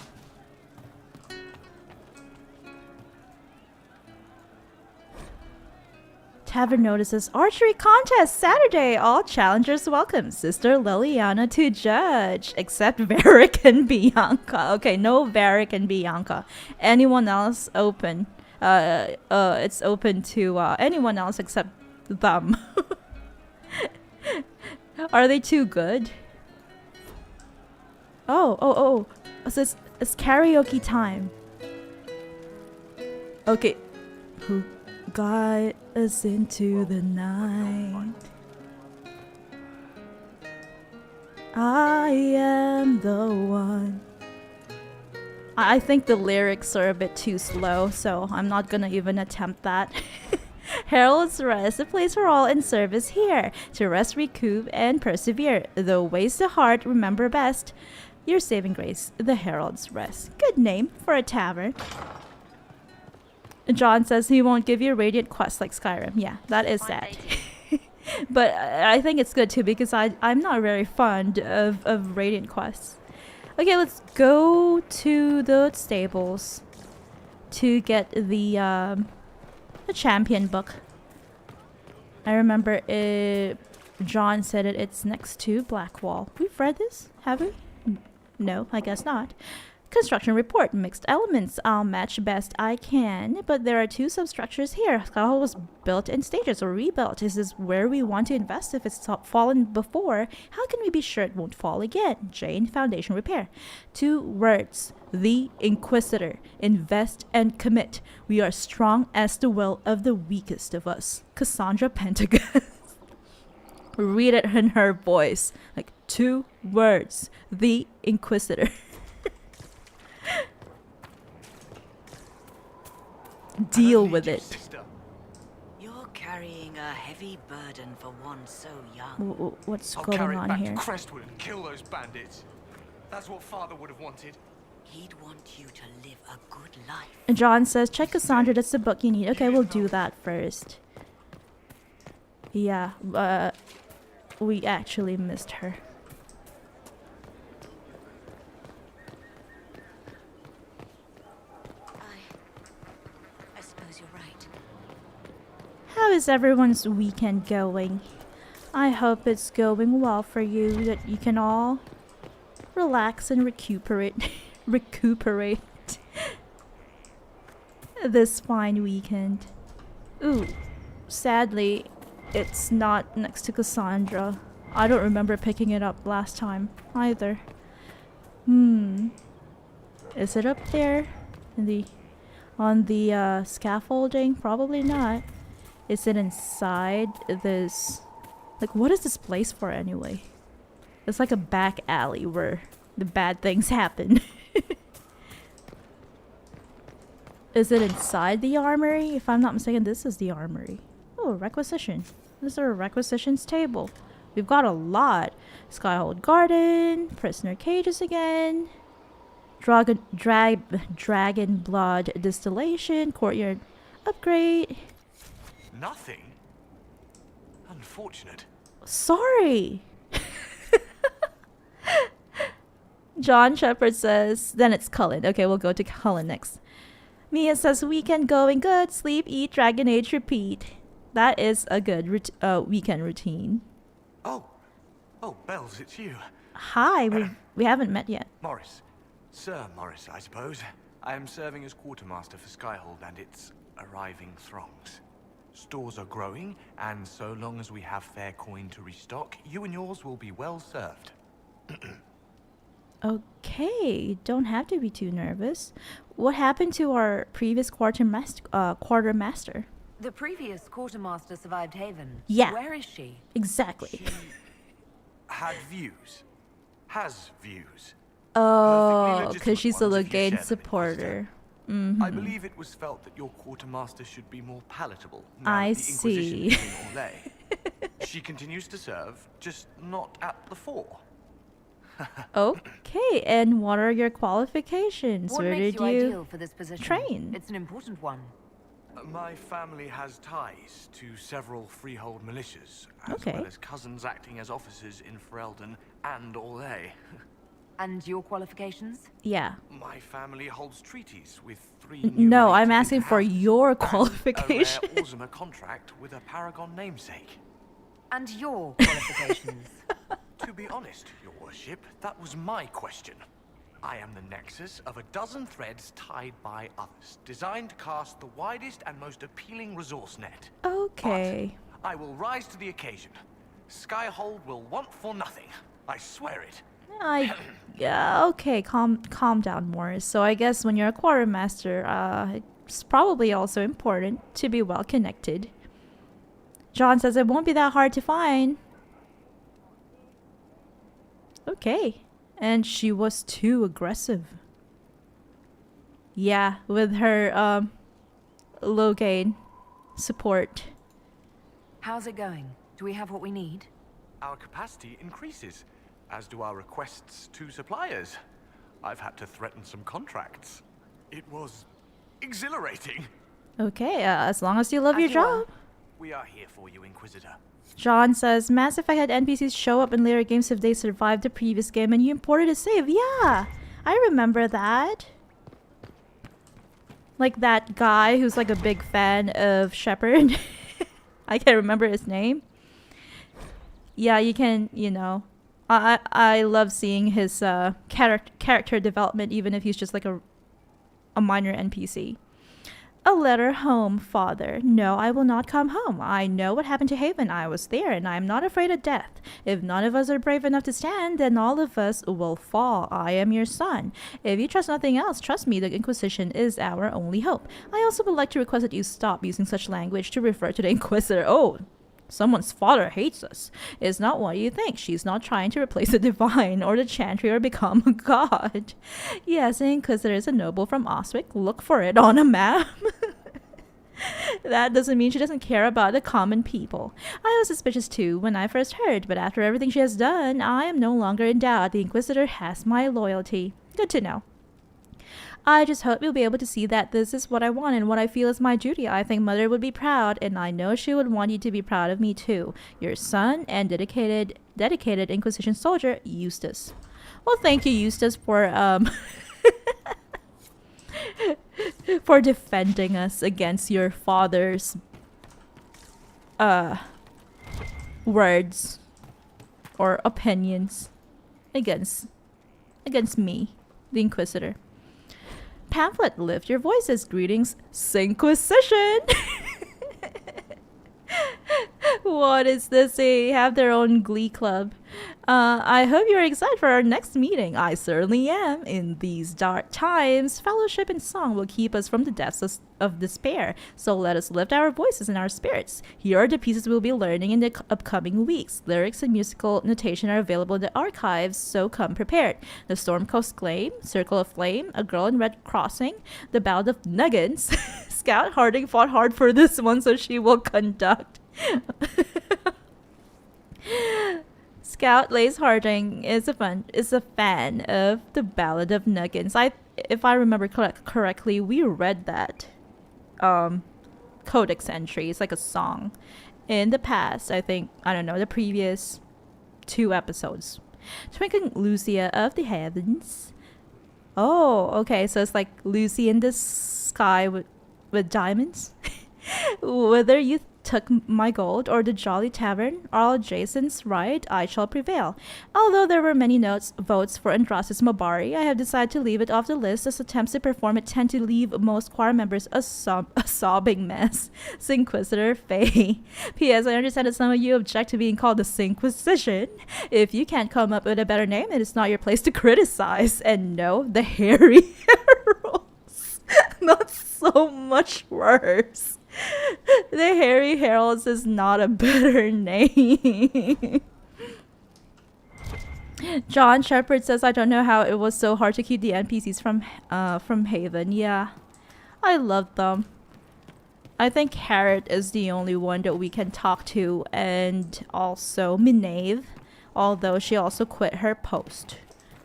Tavern notices archery contest Saturday. All challengers welcome. Sister Liliana to judge, except Varric and Bianca. Okay, no Varric and Bianca. Anyone else open? It's open to anyone else except them. Are they too good? Oh. So it's karaoke time. Okay. Who got us into the night? I am the one. I think the lyrics are a bit too slow, so I'm not gonna even attempt that. Herald's Rest, a place for all in service here, to rest, recoup, and persevere. Though ways to heart remember best, your saving grace, the Herald's Rest. Good name for a tavern. John says he won't give you radiant quests like Skyrim. Yeah, that is sad. But I think it's good too, because I'm not very fond of radiant quests. Okay, let's go to the stables to get the champion book. I remember John said it's next to Blackwall. We've read this, have we? No, I guess not. Construction report, mixed elements. I'll match best I can, but there are 2 substructures here. Skyhold was built in stages or rebuilt. Is this where we want to invest if it's fallen before? How can we be sure it won't fall again? Jane, foundation repair. 2 words. The Inquisitor. Invest and commit. We are strong as the will of the weakest of us. Cassandra Pentagon. Read it in her voice. Like 2 words. The Inquisitor. Deal with it. You're carrying a heavy burden for one so young. What's I'll going carry it on back here? to Crestwood and kill those bandits. That's what Father would have wanted. He'd want you to live a good life. John says, check Cassandra, that's the book you need. Okay, we'll do that first. Yeah, we actually missed her. I suppose you're right. How is everyone's weekend going? I hope it's going well for you, that you can all relax and recuperate this fine weekend. Ooh, sadly, it's not next to Cassandra. I don't remember picking it up last time either. Is it up there on the scaffolding? Probably not. Is it inside this? Like, what is this place for anyway? It's like a back alley where the bad things happen. Is it inside the armory? If I'm not mistaken, this is the armory. Oh, requisition. This is our requisitions table. We've got a lot. Skyhold Garden, prisoner cages again. dragon blood distillation, courtyard upgrade. Nothing? Unfortunate. Sorry. John Shepard says, then it's Cullen. Okay, we'll go to Cullen next. Mia says, weekend going good. Sleep, eat, Dragon Age, repeat. That is a good weekend routine. Oh, Bells, it's you. Hi, we haven't met yet. Morris. Sir Morris, I suppose. I am serving as quartermaster for Skyhold and its arriving throngs. Stores are growing, and so long as we have fair coin to restock, you and yours will be well served. Okay, don't have to be too nervous. What happened to our previous quartermaster? The previous quartermaster survived Haven. Yeah. Where is she? Exactly. She had views. Has views. Oh, because she's a Loghain supporter. I believe it was felt that your quartermaster should be more palatable. Now I that the Inquisition see. is in Orlais. She continues to serve, just not at the fore. Okay, and what are your qualifications? What Where makes did you you ideal for this position? train? It's an important one. My family has ties to several freehold militias, as Okay. well as cousins acting as officers in Ferelden and Orlais. And your qualifications? Yeah. My family holds treaties with 3 new No, I'm related asking for houses your and qualification. a rare Orzuma contract with a Paragon namesake. And your qualifications? To be honest, your worship, that was my question. I am the nexus of a dozen threads tied by others, designed to cast the widest and most appealing resource net. Okay. But I will rise to the occasion. Skyhold will want for nothing. I swear it. Yeah, okay, calm down, Morris. So I guess when you're a quartermaster, it's probably also important to be well connected. John says it won't be that hard to find. Okay. And she was too aggressive. Yeah, with her Loghain support. How's it going? Do we have what we need? Our capacity increases, as do our requests to suppliers. I've had to threaten some contracts. It was exhilarating. Okay, as long as you love your job. We are here for you, Inquisitor. John says, Mass Effect had NPCs show up in later games if they survived the previous game and you imported a save. Yeah, I remember that. Like that guy who's like a big fan of Shepard. I can't remember his name. Yeah, you can, you know. I love seeing his character development, even if he's just like a minor NPC. A letter home, Father. No, I will not come home. I know what happened to Haven. I was there, and I am not afraid of death. If none of us are brave enough to stand, then all of us will fall. I am your son. If you trust nothing else, trust me, the Inquisition is our only hope. I also would like to request that you stop using such language to refer to the Inquisitor. Oh, someone's father hates us. It's not what you think. She's not trying to replace the divine or the chantry or become a god. Yes, the Inquisitor is a noble from Oswick. Look for it on a map. That doesn't mean she doesn't care about the common people. I was suspicious too when I first heard, but after everything she has done, I am no longer in doubt. The Inquisitor has my loyalty. Good to know. I just hope you'll be able to see that this is what I want and what I feel is my duty. I think Mother would be proud, and I know she would want you to be proud of me too. Your son and dedicated Inquisition soldier, Eustace. Well, thank you, Eustace, for for defending us against your father's words or opinions against me, the Inquisitor. Pamphlet, lift your voices. Greetings, Inquisition. What is this? They have their own glee club. I hope you're excited for our next meeting. I certainly am. In these dark times, fellowship and song will keep us from the depths of despair. So let us lift our voices and our spirits. Here are the pieces we'll be learning in the upcoming weeks. Lyrics and musical notation are available in the archives, so come prepared. The Storm Coast Claim, Circle of Flame, A Girl in Red Crossing, The Ballad of Nuggins. Scout Harding fought hard for this one, so she will conduct. Scout Lace Harding is a fan of the Ballad of Nuggins. If I remember correctly, we read that codex entry. It's like a song in the past. I think, I don't know, the previous 2 episodes. Twinkling Lucia of the Heavens. Oh, okay, so it's like Lucy in the sky with diamonds. Whether you took my gold or the Jolly Tavern, all Jason's right, I shall prevail. Although there were many votes for Andras's Mabari, I have decided to leave it off the list as attempts to perform it tend to leave most choir members a sobbing mess. Inquisitor Faye. P.S. I understand that some of you object to being called the Inquisition. If you can't come up with a better name, it is not your place to criticize. And no, the Hairy Heralds. Not so much worse. The Hairy Heralds is not a better name. John Shepard says, I don't know how it was so hard to keep the NPCs from Haven. Yeah, I love them. I think Harriet is the only one that we can talk to, and also Minave, although she also quit her post,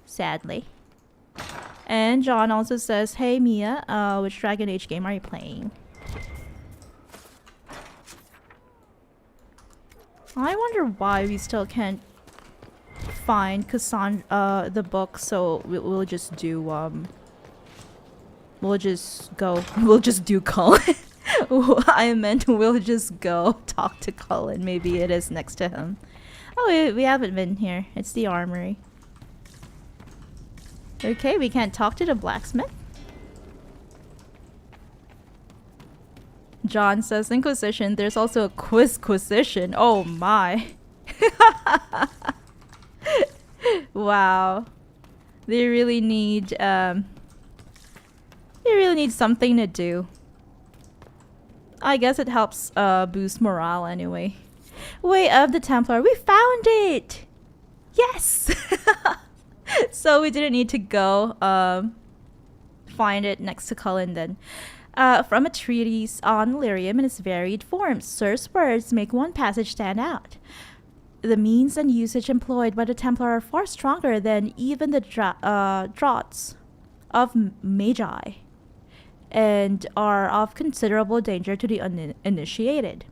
sadly. And John also says, hey Mia, which Dragon Age game are you playing? I wonder why we still can't find Cassandra, the book, so we'll just do, we'll just do Cullen. I meant we'll just go talk to Cullen. Maybe it is next to him. Oh, we haven't been here. It's the armory. Okay, we can't talk to the blacksmith. John says, Inquisition, there's also a Quizquisition. Oh my. Wow. They really need something to do. I guess it helps boost morale anyway. Way of the Templar. We found it! Yes! So we didn't need to go find it next to Cullen then. From a treatise on lyrium in its varied forms, Sir's words make one passage stand out. The means and usage employed by the Templar are far stronger than even the draughts of Magi, and are of considerable danger to the uninitiated.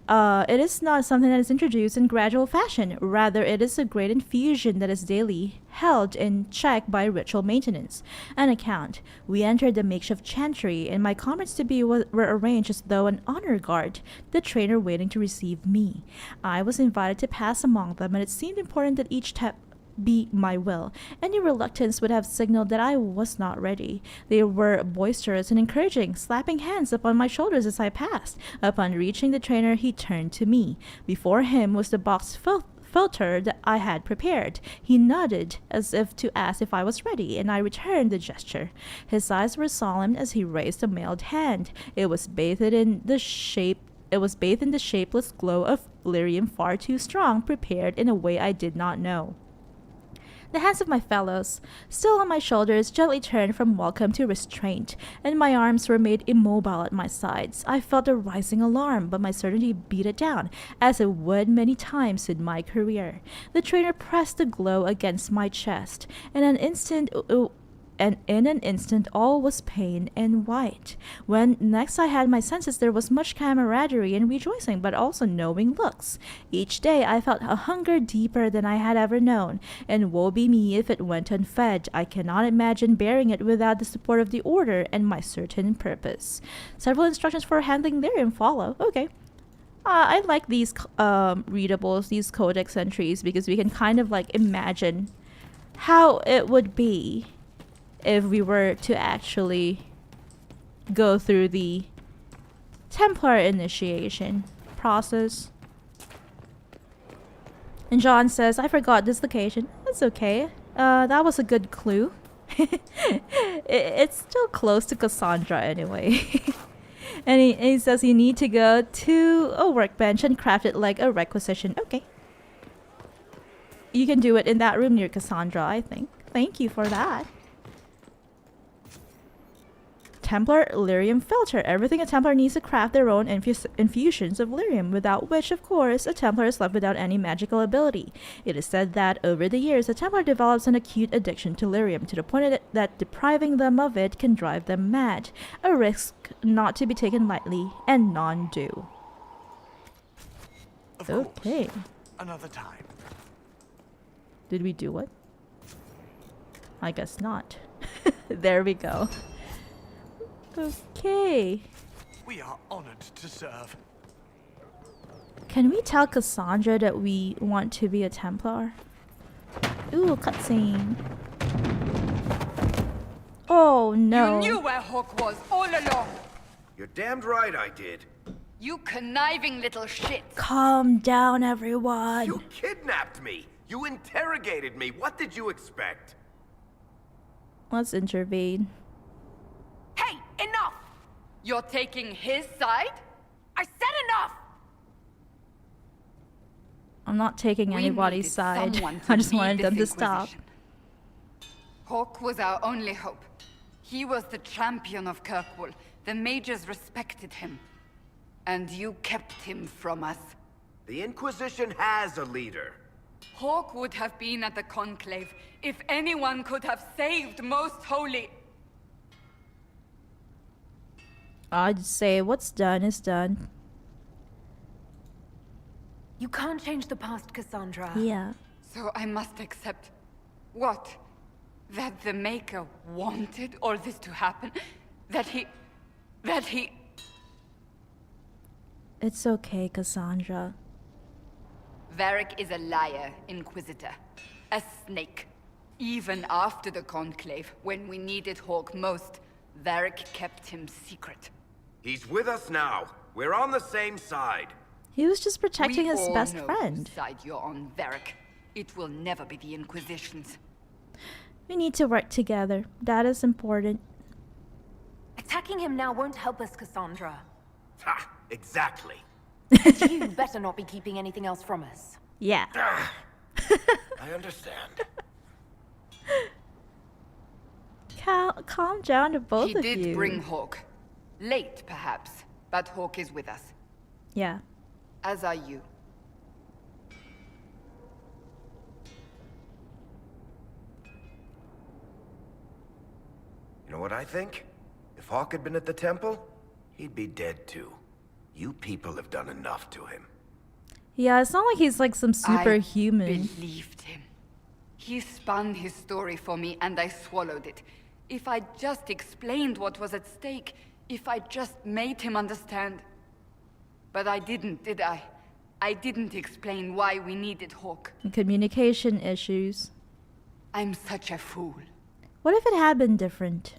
It is not something that is introduced in gradual fashion. Rather, it is a great infusion that is daily held in check by ritual maintenance. An account. We entered the makeshift chantry, and my comrades-to-be were arranged as though an honor guard, the trainer waiting to receive me. I was invited to pass among them, and it seemed important that each be my will. Any reluctance would have signaled that I was not ready. They were boisterous and encouraging, slapping hands upon my shoulders as I passed. Upon reaching the trainer, he turned to me. Before him was the box filter that I had prepared. He nodded as if to ask if I was ready, and I returned the gesture. His eyes were solemn as he raised a mailed hand. It was bathed in the shapeless glow of lyrium far too strong, prepared in a way I did not know. The hands of my fellows, still on my shoulders, gently turned from welcome to restraint, and my arms were made immobile at my sides. I felt a rising alarm, but my certainty beat it down, as it would many times in my career. The trainer pressed the glow against my chest, and in an instant all was pain and white. When next I had my senses, there was much camaraderie and rejoicing, but also knowing looks. Each day I felt a hunger deeper than I had ever known, and woe be me if it went unfed. I cannot imagine bearing it without the support of the order and my certain purpose. Several instructions for handling lyrium follow. Okay. I like these readables, these codex entries, because we can kind of like imagine how it would be if we were to actually go through the Templar initiation process. And John says, I forgot this location. That's okay. That was a good clue. It's still close to Cassandra anyway. And he says you need to go to a workbench and craft it like a requisition. Okay. You can do it in that room near Cassandra, I think. Thank you for that. Templar lyrium filter. Everything a Templar needs to craft their own infusions of lyrium, without which, of course, a Templar is left without any magical ability. It is said that, over the years, a Templar develops an acute addiction to lyrium, to the point that depriving them of it can drive them mad. A risk not to be taken lightly, and none do. Okay. Another time. Did we do it? I guess not. There we go. Okay. We are honored to serve. Can we tell Cassandra that we want to be a Templar? Ooh, cutscene. Oh no. You knew where Hawk was all along. You're damned right I did. You conniving little shit. Calm down, everyone. You kidnapped me. You interrogated me. What did you expect? Let's intervene. Hey, enough! You're taking his side? I said enough! I'm not taking anybody's side. I just wanted them to stop. Hawk was our only hope. He was the champion of Kirkwall. The mages respected him. And you kept him from us. The Inquisition has a leader. Hawk would have been at the Conclave if anyone could have saved Most Holy. I'd say what's done is done. You can't change the past, Cassandra. Yeah. So I must accept... what? That the Maker wanted all this to happen? That he... It's okay, Cassandra. Varric is a liar, Inquisitor. A snake. Even after the Conclave, when we needed Hawk most, Varric kept him secret. He's with us now. We're on the same side. He was just protecting his best friend. Whose side you're on, Varric. It will never be the Inquisition's. We need to work together. That is important. Attacking him now won't help us, Cassandra. Ha! Exactly. And you better not be keeping anything else from us. Yeah. I understand. Calm down to both of you. He did bring Hawk. Late, perhaps, but Hawk is with us. Yeah. As are you. You know what I think? If Hawk had been at the temple, he'd be dead too. You people have done enough to him. Yeah, it's not like he's like some superhuman. I believed him. He spun his story for me and I swallowed it. If I just explained what was at stake, if I just made him understand. But I didn't, did I? I didn't explain why we needed Hawk. Communication issues. I'm such a fool. What if it had been different?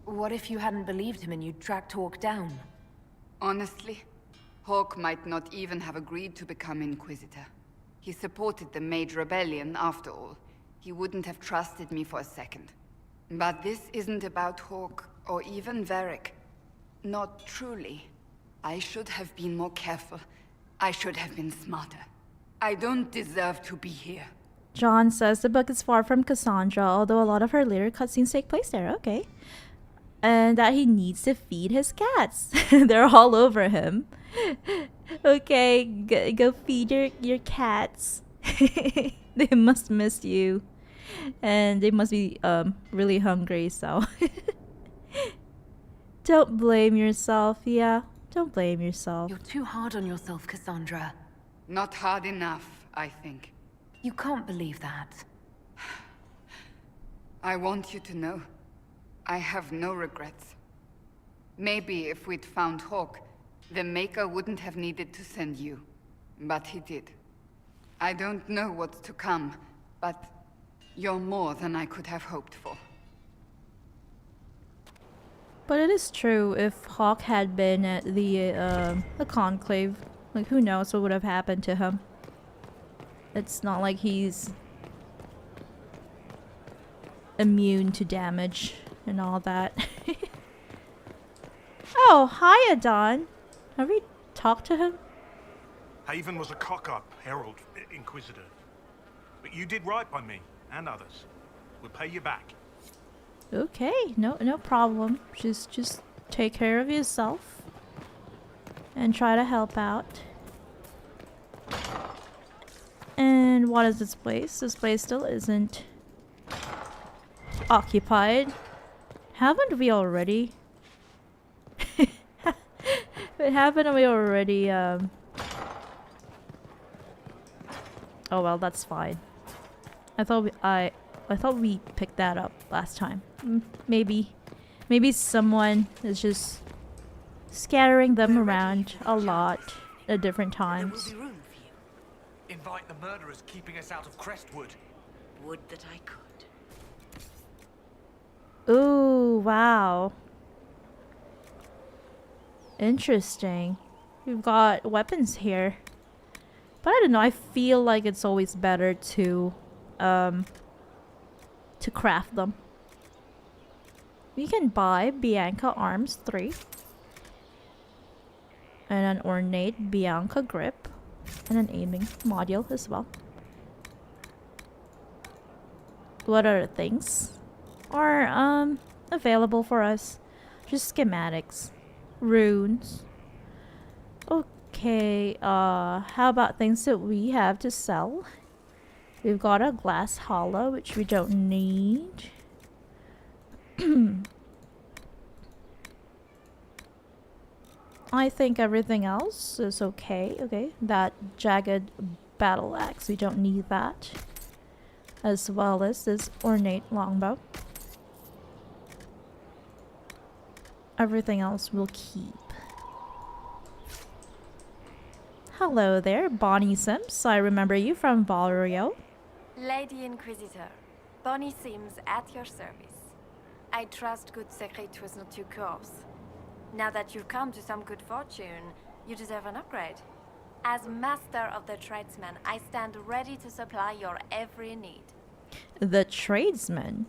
What if you hadn't believed him and you'd tracked Hawk down? Honestly, Hawk might not even have agreed to become Inquisitor. He supported the Mage Rebellion, after all. He wouldn't have trusted me for a second. But this isn't about Hawk, or even Varric. Not truly. I should have been more careful. I should have been smarter. I don't deserve to be here. John says the book is far from Cassandra, although a lot of her later cutscenes take place there. Okay. And that he needs to feed his cats. They're all over him. Okay, go feed your cats. They must miss you. And they must be really hungry, so... Don't blame yourself, yeah. Don't blame yourself. You're too hard on yourself, Cassandra. Not hard enough, I think. You can't believe that. I want you to know, I have no regrets. Maybe if we'd found Hawk, the Maker wouldn't have needed to send you. But he did. I don't know what's to come, but you're more than I could have hoped for. But it is true, if Hawk had been at the Conclave, like who knows what would have happened to him. It's not like he's immune to damage and all that. Oh, hi, Adon. Have we talked to him? Haven was a cock-up, Herald, Inquisitor. But you did right by me, and others. We'll pay you back. Okay, no problem. Just take care of yourself and try to help out. And what is this place? This place still isn't occupied. Haven't we already? Haven't we already oh well, that's fine. I thought we picked that up last time. Maybe someone is just scattering them around a lot at different times. There will be room for you. Invite the murderers keeping us out of Crestwood. Would that I could. Ooh, wow. Interesting. We've got weapons here. But I don't know, I feel like it's always better to craft them. We can buy Bianca Arms 3. And an ornate Bianca grip. And an aiming module as well. What other things are available for us? Just schematics. Runes. Okay, how about things that we have to sell? We've got a glass hollow, which we don't need. I think everything else is okay. Okay, that jagged battle axe, we don't need that. As well as this ornate longbow. Everything else we'll keep. Hello there, Bonnie Sims. I remember you from Valerio. Lady Inquisitor, Bonnie Sims at your service. I trust good secret was not too coarse. Now that you've come to some good fortune, you deserve an upgrade. As master of the tradesman, I stand ready to supply your every need. The tradesman?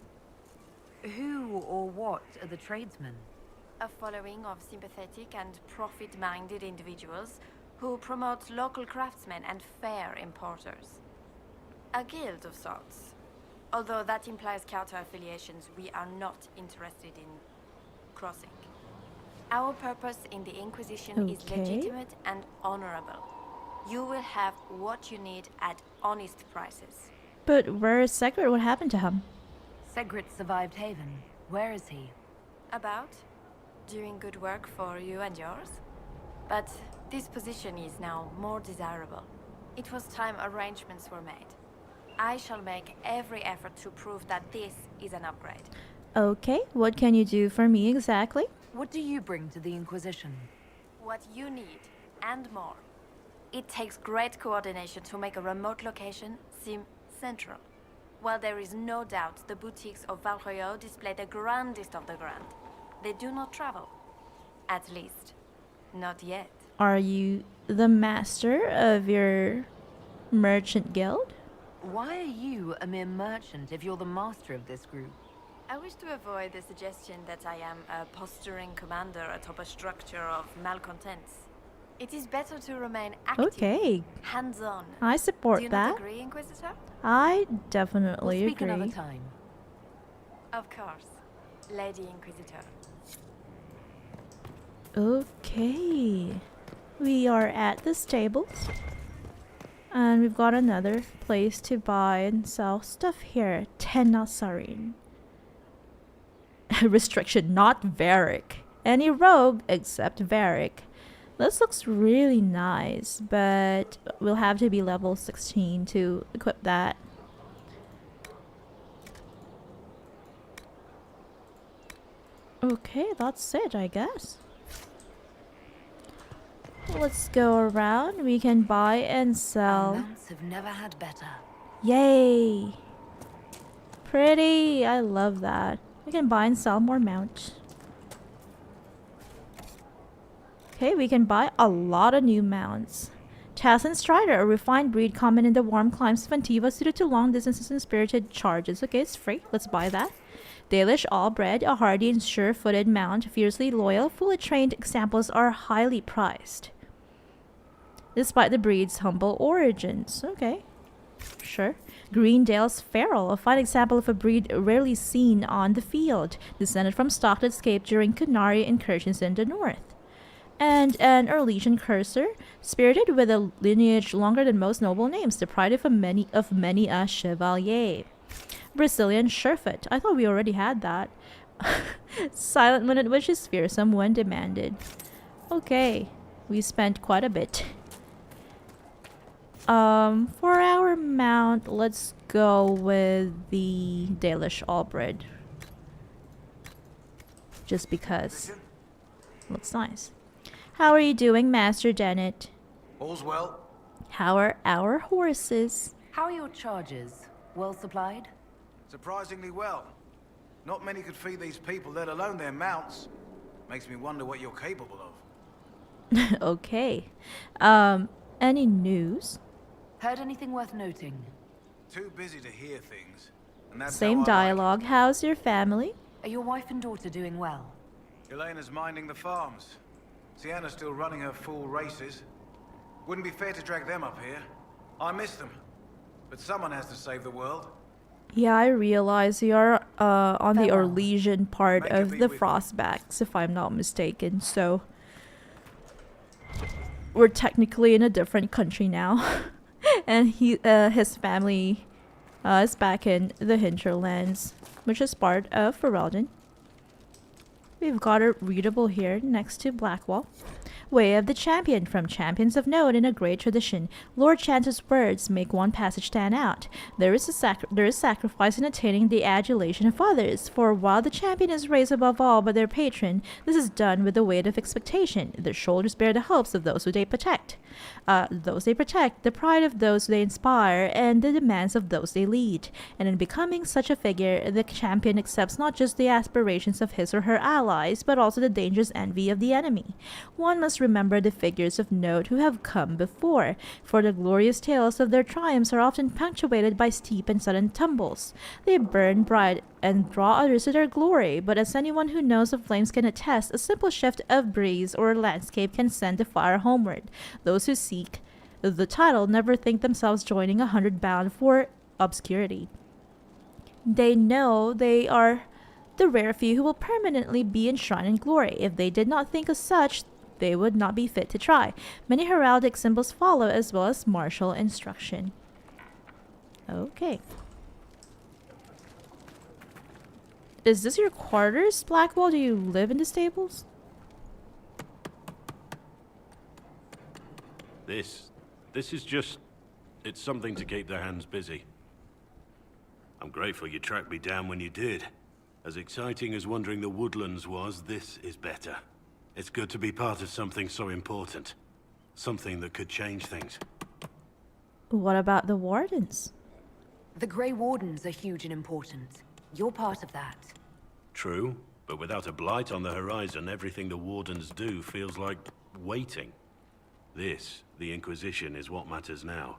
Who or what are the tradesmen? A following of sympathetic and profit-minded individuals who promote local craftsmen and fair importers. A guild of sorts. Although that implies counter-affiliations we are not interested in crossing. Our purpose in the Inquisition is legitimate and honorable. You will have what you need at honest prices. But where is Segret? What happened to him? Segret survived Haven. Where is he? About? Doing good work for you and yours? But this position is now more desirable. It was time arrangements were made. I shall make every effort to prove that this is an upgrade. Okay, what can you do for me exactly? What do you bring to the Inquisition? What you need, and more. It takes great coordination to make a remote location seem central. While there is no doubt the boutiques of Valroyo display the grandest of the grand, they do not travel. At least, not yet. Are you the master of your merchant guild? Why are you a mere merchant if you're the master of this group? I wish to avoid the suggestion that I am a posturing commander atop a structure of malcontents. It is better to remain active, Okay. hands-on. I support Do you that. not agree, Inquisitor? I definitely We'll speak agree. another time. Of course, Lady Inquisitor. Okay. We are at the stables. And we've got another place to buy and sell stuff here. Tenassarin. Restriction, not Varric. Any rogue except Varric. This looks really nice, but we'll have to be level 16 to equip that. Okay, that's it, I guess. Let's go around. We can buy and sell. Mounts have never had better. Yay! Pretty! I love that. We can buy and sell more mounts. Okay, we can buy a lot of new mounts. Tassin Strider, a refined breed common in the warm climes of Antiva, suited to long distances and spirited charges. Okay, it's free. Let's buy that. Dalish Allbred, a hardy and sure-footed mount, fiercely loyal, fully trained examples are highly prized. Despite the breed's humble origins. Okay. Sure. Greendale's Feral, a fine example of a breed rarely seen on the field, descended from stock that escaped during Kunari incursions in the north. And an Orlesian Cursor, spirited with a lineage longer than most noble names, the pride of many a chevalier. Brazilian Surefoot, I thought we already had that. Silent when it wishes, fearsome when demanded. Okay, we spent quite a bit. For our mount, let's go with the Dalish Allbred. Just because. Looks nice. How are you doing, Master Dennett? All's well. How are our horses? How are your charges? Well supplied? Surprisingly well. Not many could feed these people, let alone their mounts. Makes me wonder what you're capable of. Okay. Any news? Heard anything worth noting? Too busy to hear things. And that's Same how I dialogue. How's your family? Are your wife and daughter doing well? Elena's minding the farms. Sienna's still running her full races. Wouldn't be fair to drag them up here. I miss them. But someone has to save the world. Yeah, I realize you're on the Orlesian part of the Frostbacks, if I'm not mistaken, so we're technically in a different country now. And his family is back in the hinterlands, which is part of Ferelden. We've got a readable here next to Blackwall. Way of the Champion, from Champions of Note in a great tradition. Lord Chance's words make one passage stand out. There is sacrifice in attaining the adulation of others, for while the champion is raised above all by their patron, this is done with the weight of expectation. Their shoulders bear the hopes of those who they protect. The pride of those they inspire, and the demands of those they lead. And in becoming such a figure, the champion accepts not just the aspirations of his or her allies, but also the dangerous envy of the enemy. One must remember the figures of note who have come before, for the glorious tales of their triumphs are often punctuated by steep and sudden tumbles. They burn bright and draw others to their glory, but as anyone who knows of flames can attest, a simple shift of breeze or landscape can send the fire homeward. Those who seek the title never think themselves joining 100 bound for obscurity. They know they are the rare few who will permanently be enshrined in glory. If they did not think as such, they would not be fit to try. Many heraldic symbols follow, as well as martial instruction. Okay. Is this your quarters, Blackwall? Do you live in the stables? This is just... it's something to keep their hands busy. I'm grateful you tracked me down when you did. As exciting as wandering the woodlands was, this is better. It's good to be part of something so important. Something that could change things. What about the Wardens? The Grey Wardens are huge and important. You're part of that. True, but without a blight on the horizon, everything the Wardens do feels like waiting. This, the Inquisition, is what matters now.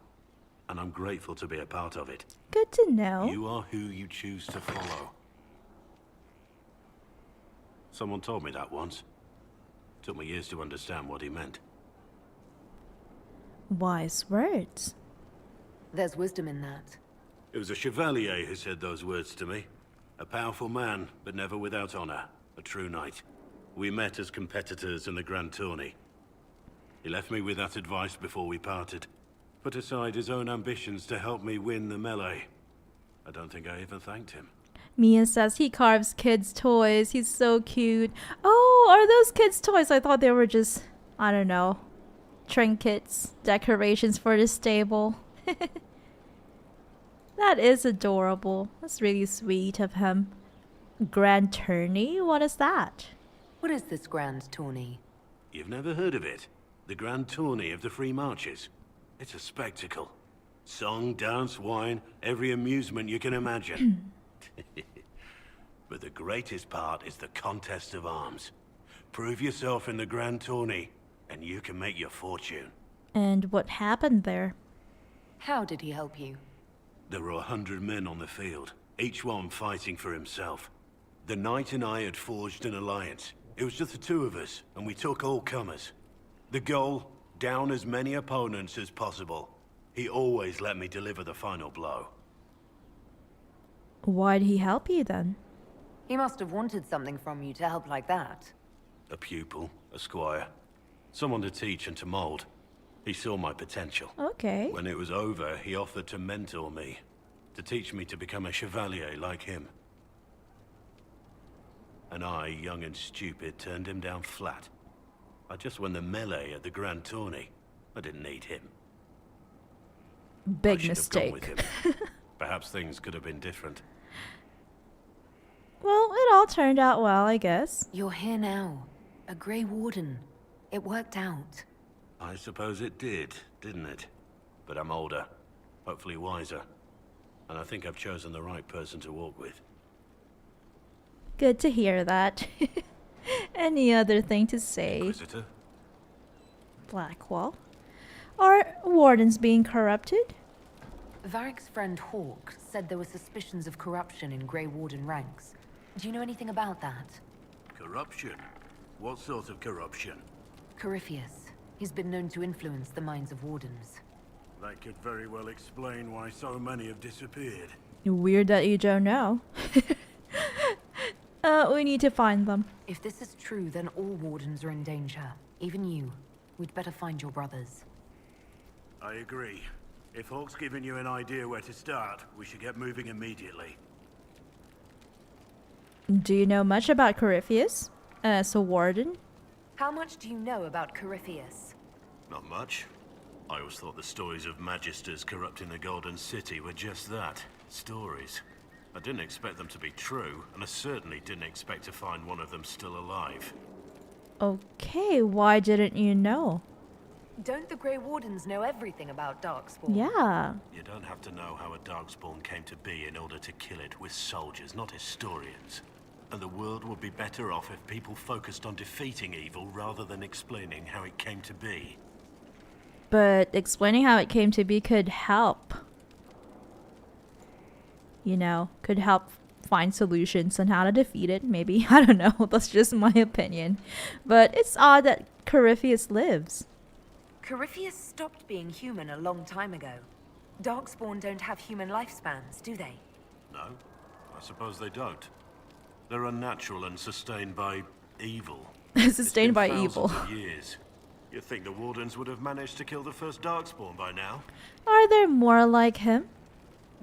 And I'm grateful to be a part of it. Good to know. You are who you choose to follow. Someone told me that once. Took me years to understand what he meant. Wise words. There's wisdom in that. It was a chevalier who said those words to me. A powerful man, but never without honor. A true knight. We met as competitors in the Grand Tourney. He left me with that advice before we parted. Put aside his own ambitions to help me win the melee. I don't think I even thanked him. Mia says he carves kids' toys. He's so cute. Oh, are those kids' toys? I thought they were just, I don't know, trinkets, decorations for the stable. That is adorable. That's really sweet of him. Grand Tourney? What is that? What is this Grand Tourney? You've never heard of it? The Grand Tourney of the Free Marches. It's a spectacle. Song, dance, wine, every amusement you can imagine. But the greatest part is the contest of arms. Prove yourself in the Grand Tourney, and you can make your fortune. And what happened there? How did he help you? There were 100 men on the field, each one fighting for himself. The knight and I had forged an alliance. It was just the two of us, and we took all comers. The goal, down as many opponents as possible. He always let me deliver the final blow. Why'd he help you then? He must have wanted something from you to help like that. A pupil, a squire. Someone to teach and to mold. He saw my potential. Okay. When it was over, he offered to mentor me. To teach me to become a chevalier like him. And I, young and stupid, turned him down flat. I just won the melee at the Grand Tourney. I didn't need him. Big I should mistake. have gone with him. Perhaps things could have been different. Well, it all turned out well, I guess. You're here now. A Grey Warden. It worked out. I suppose it did, didn't it? But I'm older. Hopefully wiser. And I think I've chosen the right person to walk with. Good to hear that. Any other thing to say? Inquisitor? Blackwall? Are wardens being corrupted? Varric's friend Hawk said there were suspicions of corruption in Grey Warden ranks. Do you know anything about that? Corruption? What sort of corruption? Corypheus. He's been known to influence the minds of wardens. That could very well explain why so many have disappeared. Weird that you don't know. We need to find them. If this is true, then all wardens are in danger. Even you. We'd better find your brothers. I agree. If Hawk's given you an idea where to start, we should get moving immediately. Do you know much about Corypheus as a warden? How much do you know about Corypheus? Not much. I always thought the stories of magisters corrupting the Golden City were just that. Stories. I didn't expect them to be true, and I certainly didn't expect to find one of them still alive. Okay, why didn't you know? Don't the Grey Wardens know everything about Darkspawn? Yeah. You don't have to know how a Darkspawn came to be in order to kill it with soldiers, not historians. And the world would be better off if people focused on defeating evil rather than explaining how it came to be. But explaining how it came to be could help. You know, could help find solutions on how to defeat it, maybe. I don't know, that's just my opinion. But it's odd that Corypheus lives. Corypheus stopped being human a long time ago. Darkspawn don't have human lifespans, do they? No, I suppose they don't. They're unnatural and sustained by evil. Sustained by evil. Thousands of years. You'd think the Wardens would have managed to kill the first Darkspawn by now. Are there more like him?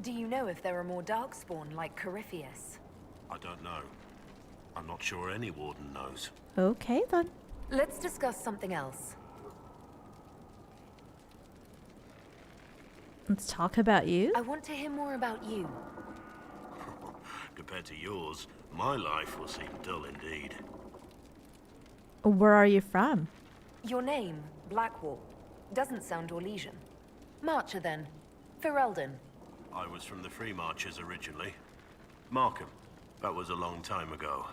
Do you know if there are more Darkspawn like Corypheus? I don't know. I'm not sure any Warden knows. Okay then. Let's discuss something else. Let's talk about you. I want to hear more about you. Compared to yours, my life will seem dull indeed. Where are you from? Your name, Blackwall, doesn't sound Orlesian. Marcher then. Ferelden. I was from the Free Marchers originally. Markham. That was a long time ago.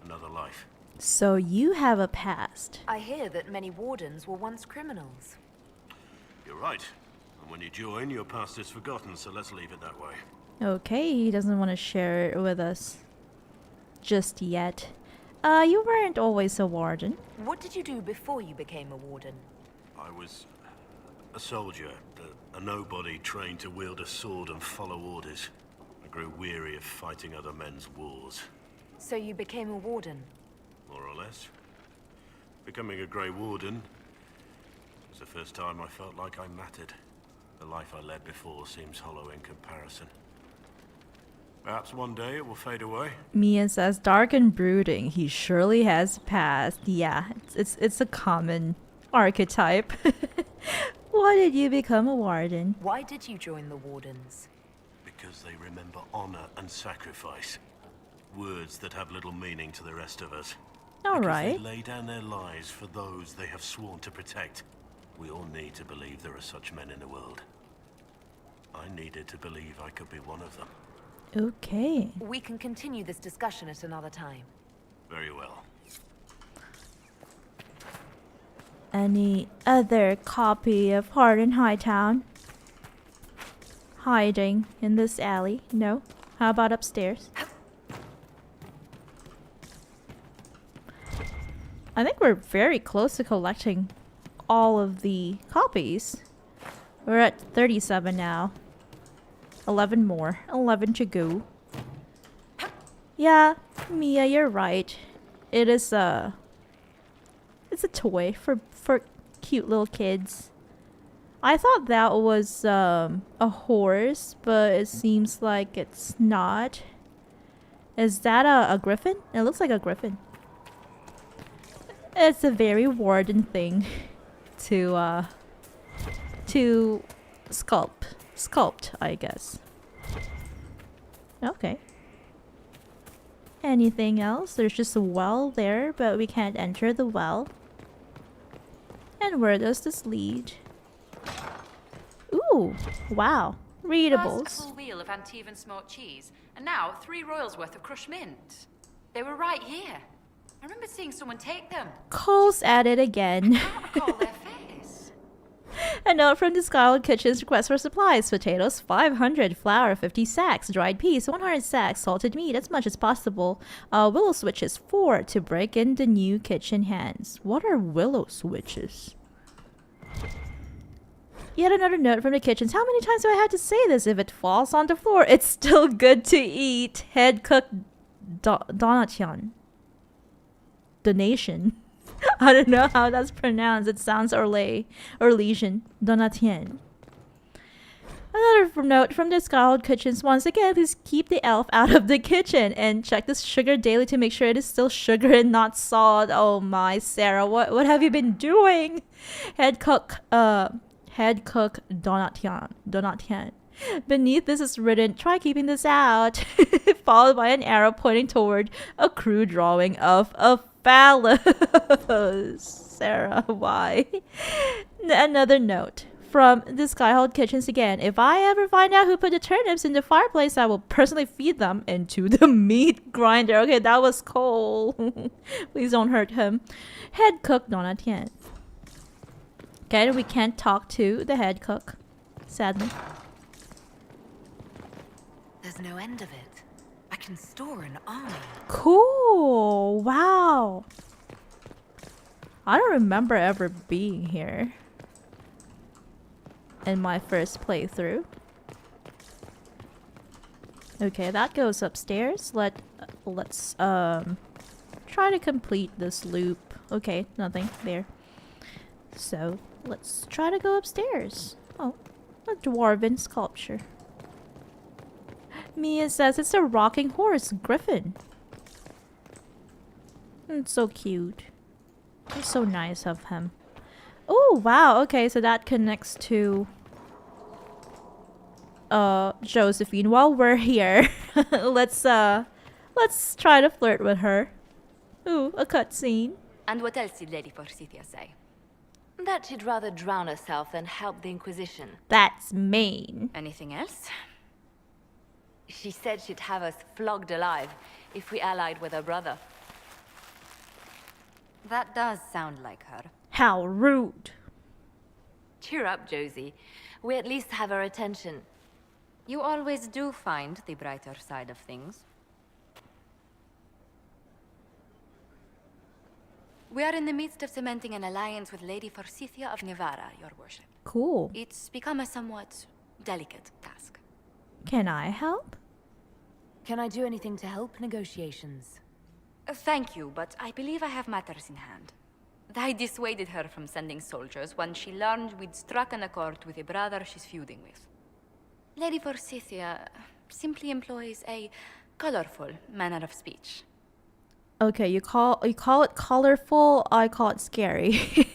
Another life. So you have a past. I hear that many wardens were once criminals. You're right. And when you join, your past is forgotten, so let's leave it that way. Okay, he doesn't want to share it with us just yet. You weren't always a warden. What did you do before you became a warden? I was a soldier, a nobody trained to wield a sword and follow orders. I grew weary of fighting other men's wars. So you became a warden? More or less. Becoming a Grey Warden was the first time I felt like I mattered. The life I led before seems hollow in comparison. Perhaps one day it will fade away. Mia says, dark and brooding. He surely has past. Yeah, it's a common archetype. Why did you become a warden? Why did you join the Wardens? Because they remember honor and sacrifice. Words that have little meaning to the rest of us. All right. They lay down their lives for those they have sworn to protect. We all need to believe there are such men in the world. I needed to believe I could be one of them. Okay. We can continue this discussion at another time. Very well. Any other copy of Heart in Hightown hiding in this alley? No? How about upstairs? I think we're very close to collecting all of the copies. We're at 37 now. 11 more. 11 to go. Yeah, Mia, you're right. It is it's a toy for cute little kids. I thought that was a horse, but it seems like it's not. Is that a griffin? It looks like a griffin. It's a very warden thing to sculpt, I guess. Okay. Anything else? There's just a well there, but we can't enter the well. And where does this lead? Ooh, wow. Readables. First, a full wheel of Antivan smoked cheese, and now 3 royals worth of crushed mint. They were right here. I remember seeing someone take them. Cole's at it again. Recall their face. A note from the Skyhold Kitchen's request for supplies. Potatoes, 500. Flour, 50 sacks. Dried peas, 100 sacks. Salted meat, as much as possible. Willow switches, 4 to break in the new kitchen hands. What are willow switches? Yet another note from the kitchens. How many times do I have to say this? If it falls on the floor, it's still good to eat. Head cook Donation. Donation. I don't know how that's pronounced. It sounds Orlesian. Donatien. Another note from the Skyhold Kitchens. Once again, please keep the elf out of the kitchen and check the sugar daily to make sure it is still sugar and not salt. Oh my, Sarah, what have you been doing? Head cook Donatien. Beneath this is written, try keeping this out, followed by an arrow pointing toward a crude drawing of a phallus. Sarah, why? Another note from the Skyhold Kitchens again. If I ever find out who put the turnips in the fireplace, I will personally feed them into the meat grinder. Okay, that was Cole. Please don't hurt him. Head cook Donatien. Okay, we can't talk to the head cook, sadly. There's no end of it. I can store an army. Cool. Wow. I don't remember ever being here in my first playthrough. Okay, that goes upstairs. Let's try to complete this loop. Okay, nothing there. So let's try to go upstairs. Oh, a dwarven sculpture. Mia says it's a rocking horse, Griffin. It's so cute. It's so nice of him. Oh wow, okay, so that connects to Josephine. While we're here, let's try to flirt with her. Ooh, a cutscene. And what else did Lady Forsythia say? That she'd rather drown herself than help the Inquisition. That's mean. Anything else? She said she'd have us flogged alive if we allied with her brother. That does sound like her. How rude. Cheer up, Josie. We at least have her attention. You always do find the brighter side of things. We are in the midst of cementing an alliance with Lady Forsythia of Navarra, your worship. Cool. It's become a somewhat delicate task. Can I help? Can I do anything to help negotiations? Thank you, but I believe I have matters in hand. I dissuaded her from sending soldiers when she learned we'd struck an accord with a brother she's feuding with. Lady Forsythia simply employs a colorful manner of speech. Okay, you call it colorful, I call it scary.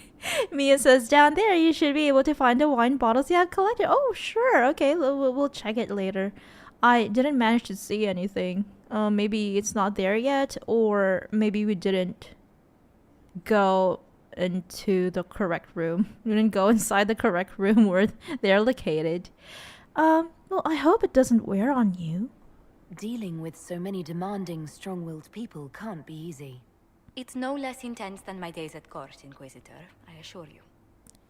Mia says, down there you should be able to find the wine bottles you have collected. Oh, sure. Okay, we'll check it later. I didn't manage to see anything. Maybe it's not there yet, or maybe we didn't go into the correct room. We didn't go inside the correct room where they're located. Well, I hope it doesn't wear on you. Dealing with so many demanding, strong-willed people can't be easy. It's no less intense than my days at court, Inquisitor, I assure you.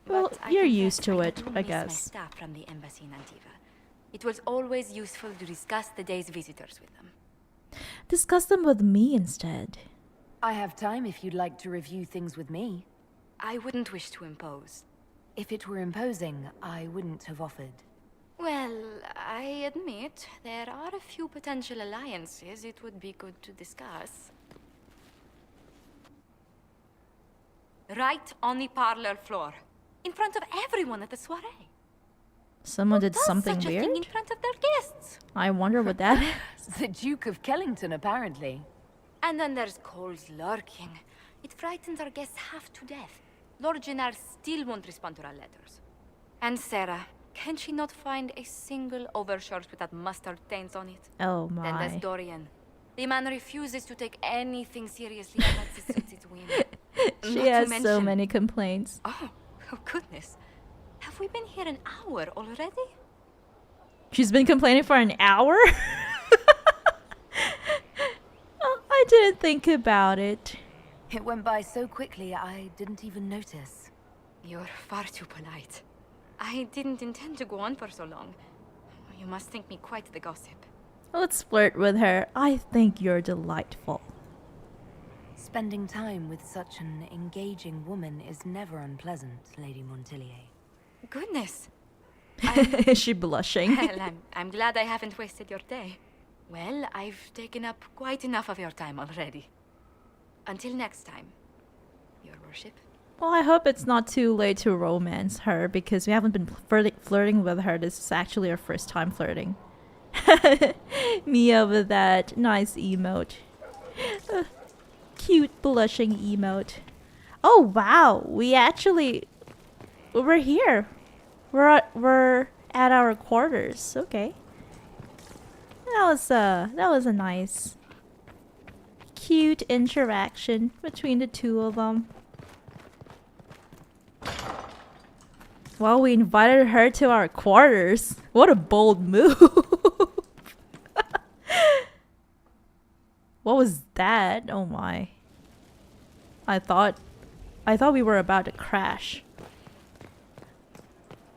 Well, but you're used to it, I miss guess. My staff from the embassy in Antiva. It was always useful to discuss the day's visitors with them. Discuss them with me instead. I have time if you'd like to review things with me. I wouldn't wish to impose. If it were imposing, I wouldn't have offered. Well, I admit there are a few potential alliances it would be good to discuss. Right on the parlor floor, in front of everyone at the soiree. Someone did Who does something such a weird? thing in front of their guests? I wonder what that is. The Duke of Kellington, apparently. And then there's Cole's lurking. It frightens our guests half to death. Lord Gennard still won't respond to our letters. And Sarah, can she not find a single overshirt without mustard stains on it? Oh Then my. there's Dorian. The man refuses to take anything seriously unless it suits his whim. She Not to has so mention- many complaints. Oh goodness. Have we been here an hour already? She's been complaining for an hour? Oh, I didn't think about it. It went by so quickly, I didn't even notice. You're far too polite. I didn't intend to go on for so long. You must think me quite the gossip. Let's flirt with her. I think you're delightful. Spending time with such an engaging woman is never unpleasant, Lady Montillier. Goodness. Is she blushing? Well, I'm glad I haven't wasted your day. Well, I've taken up quite enough of your time already. Until next time, Your Worship. Well, I hope it's not too late to romance her because we haven't been flirting with her. This is actually our first time flirting. Mia with that nice emote. Cute blushing emote. Oh wow, we're here. We're at our quarters. Okay. That was a nice cute interaction between the two of them. Well, we invited her to our quarters. What a bold move. What was that? Oh my. I thought we were about to crash.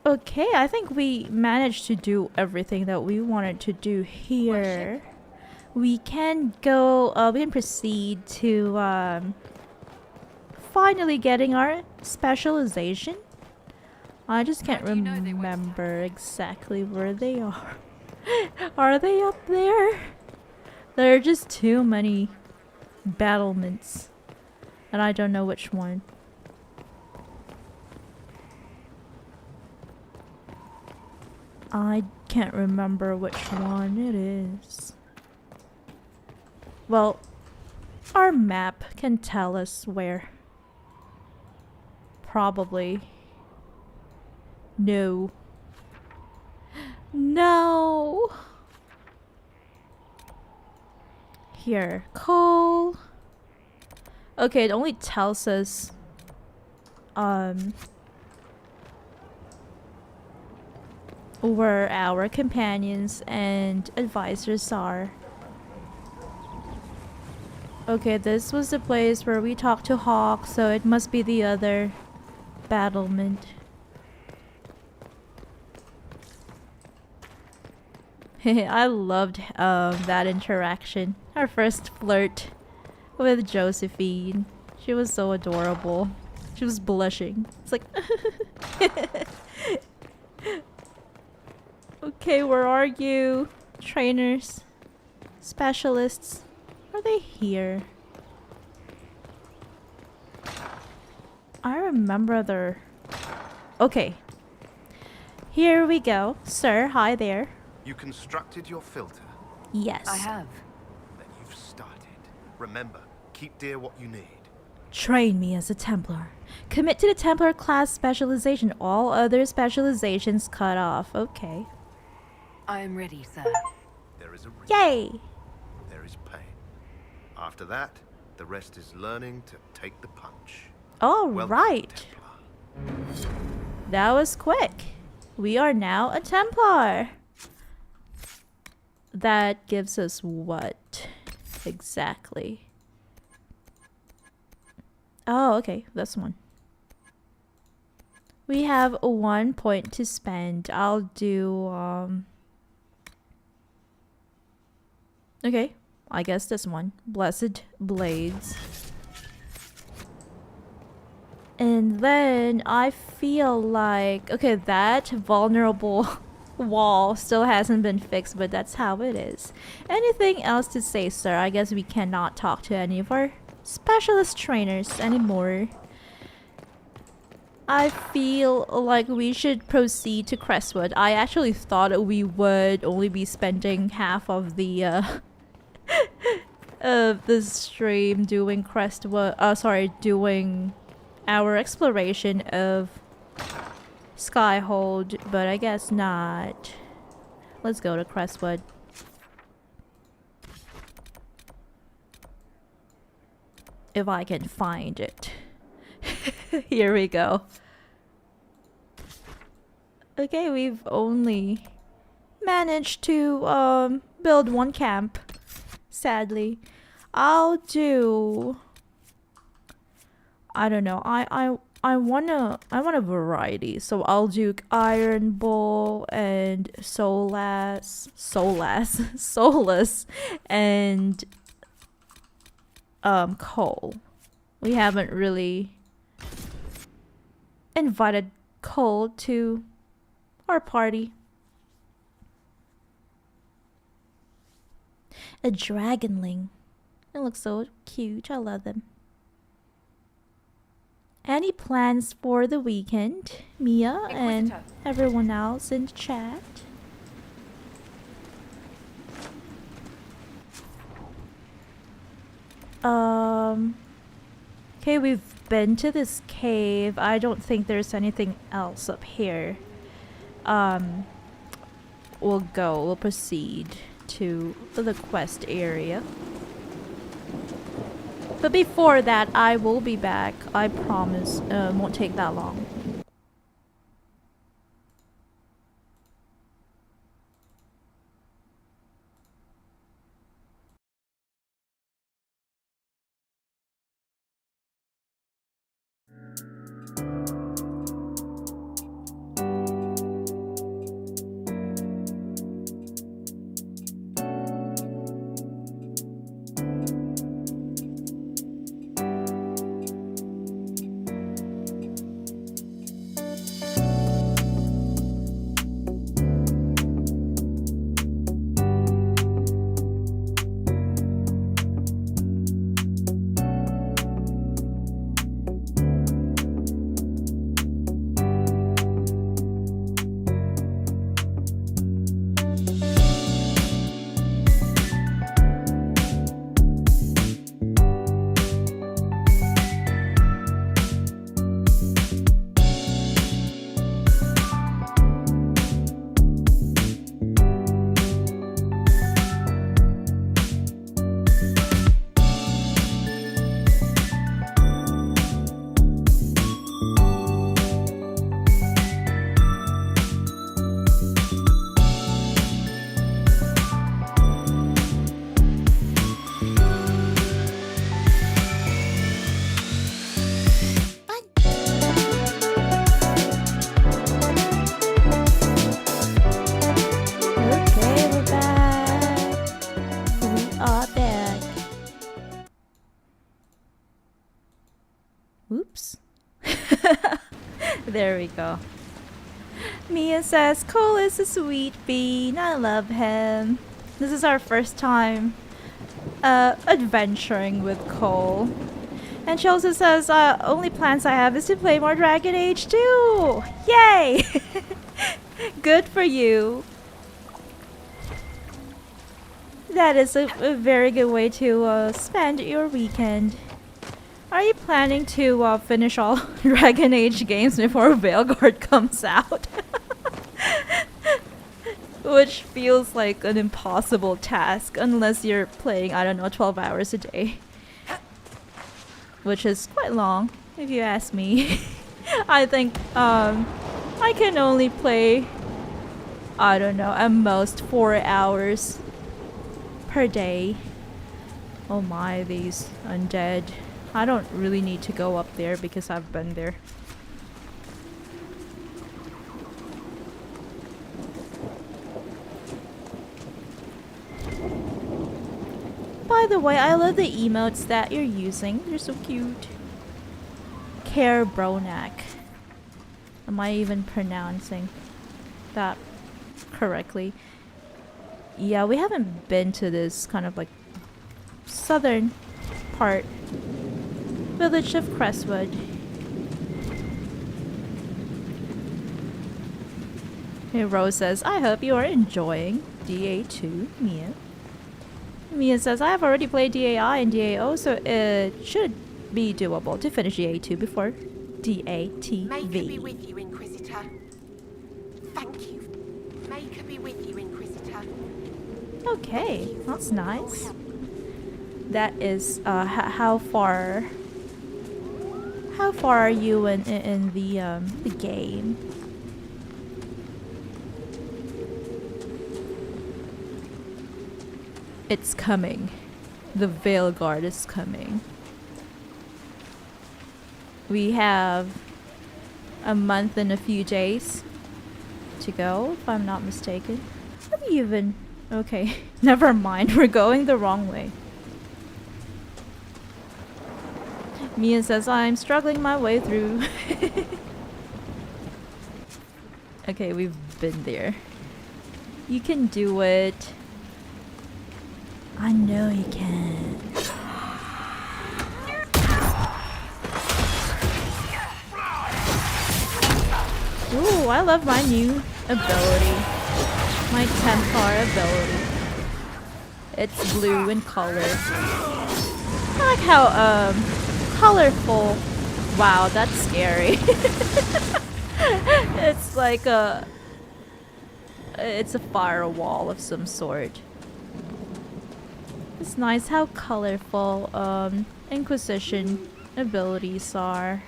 Okay, I think we managed to do everything that we wanted to do here. We can go, we can proceed to finally getting our specialization. I just can't remember exactly where they are. Are they up there? There are just too many battlements, and I don't know which one. I can't remember which one it is. Well, our map can tell us where. Probably. No. No! Here. Cole. Okay, it only tells us where our companions and advisors are. Okay, this was the place where we talked to Hawk, so it must be the other battlement. I loved that interaction. Our first flirt with Josephine. She was so adorable. She was blushing. It's like okay, where are you? Trainers? Specialists? Are they here? I remember their... Okay. Here we go. Sir, hi there. You constructed your filter? Yes. I have. Then you've started. Remember, keep dear what you need. Train me as a Templar. Commit to the Templar class specialization. All other specializations cut off. Okay. I am ready, sir. There is a risk. Yay! There is pain. After that, the rest is learning to take the punch. All Welcome, right. That was quick. We are now a Templar. That gives us what exactly? Oh, okay. This one. We have 1 point to spend. I'll do okay, I guess this one. Blessed Blades. And then I feel like, okay, that vulnerable wall still hasn't been fixed, but that's how it is. Anything else to say, sir? I guess we cannot talk to any of our specialist trainers anymore. I feel like we should proceed to Crestwood. I actually thought we would only be spending half of the of the stream doing Crestwood. Doing our exploration of Skyhold, but I guess not. Let's go to Crestwood. If I can find it. Here we go. Okay, we've only managed to build one camp, sadly. I'll do, I don't know. I want a variety. So I'll do iron bowl and soulless and coal. We haven't really invited Cole to our party. A dragonling. It looks so cute. I love them. Any plans for the weekend, Mia and everyone else in the chat? Okay, we've been to this cave. I don't think there's anything else up here. We'll proceed to the quest area. But before that, I will be back. I promise. Won't take that long. Oops. There we go. Mia says, Cole is a sweet bean. I love him. This is our first time adventuring with Cole. And she also says, only plans I have is to play more Dragon Age 2. Yay! Good for you. That is a very good way to spend your weekend. Are you planning to finish all Dragon Age games before Veilguard comes out? Which feels like an impossible task unless you're playing, I don't know, 12 hours a day. Which is quite long, if you ask me. I think I can only play, I don't know, at most 4 hours per day. Oh my, these undead. I don't really need to go up there because I've been there. By the way, I love the emotes that you're using. They're so cute. Hair Bronak. Am I even pronouncing that correctly? Yeah, we haven't been to this kind of like southern part. Village of Crestwood. Hey, Rose says, I hope you are enjoying DA2, Mia. Mia says, I have already played DAI and DAO, so it should be doable to finish DA2 before DATV. May her be with you, Inquisitor. Thank you. May her be with you, Inquisitor. Okay, that's nice. That is, how far are you in the game? It's coming. The Veil Guard is coming. We have a month and a few days to go, if I'm not mistaken. What do you even... Okay, never mind. We're going the wrong way. Mia says, I'm struggling my way through. Okay, we've been there. You can do it. I know you can. Ooh, I love my new ability. My Templar ability. It's blue in color. I like how, colorful. Wow, that's scary. It's like it's a firewall of some sort. It's nice how colorful Inquisition abilities are.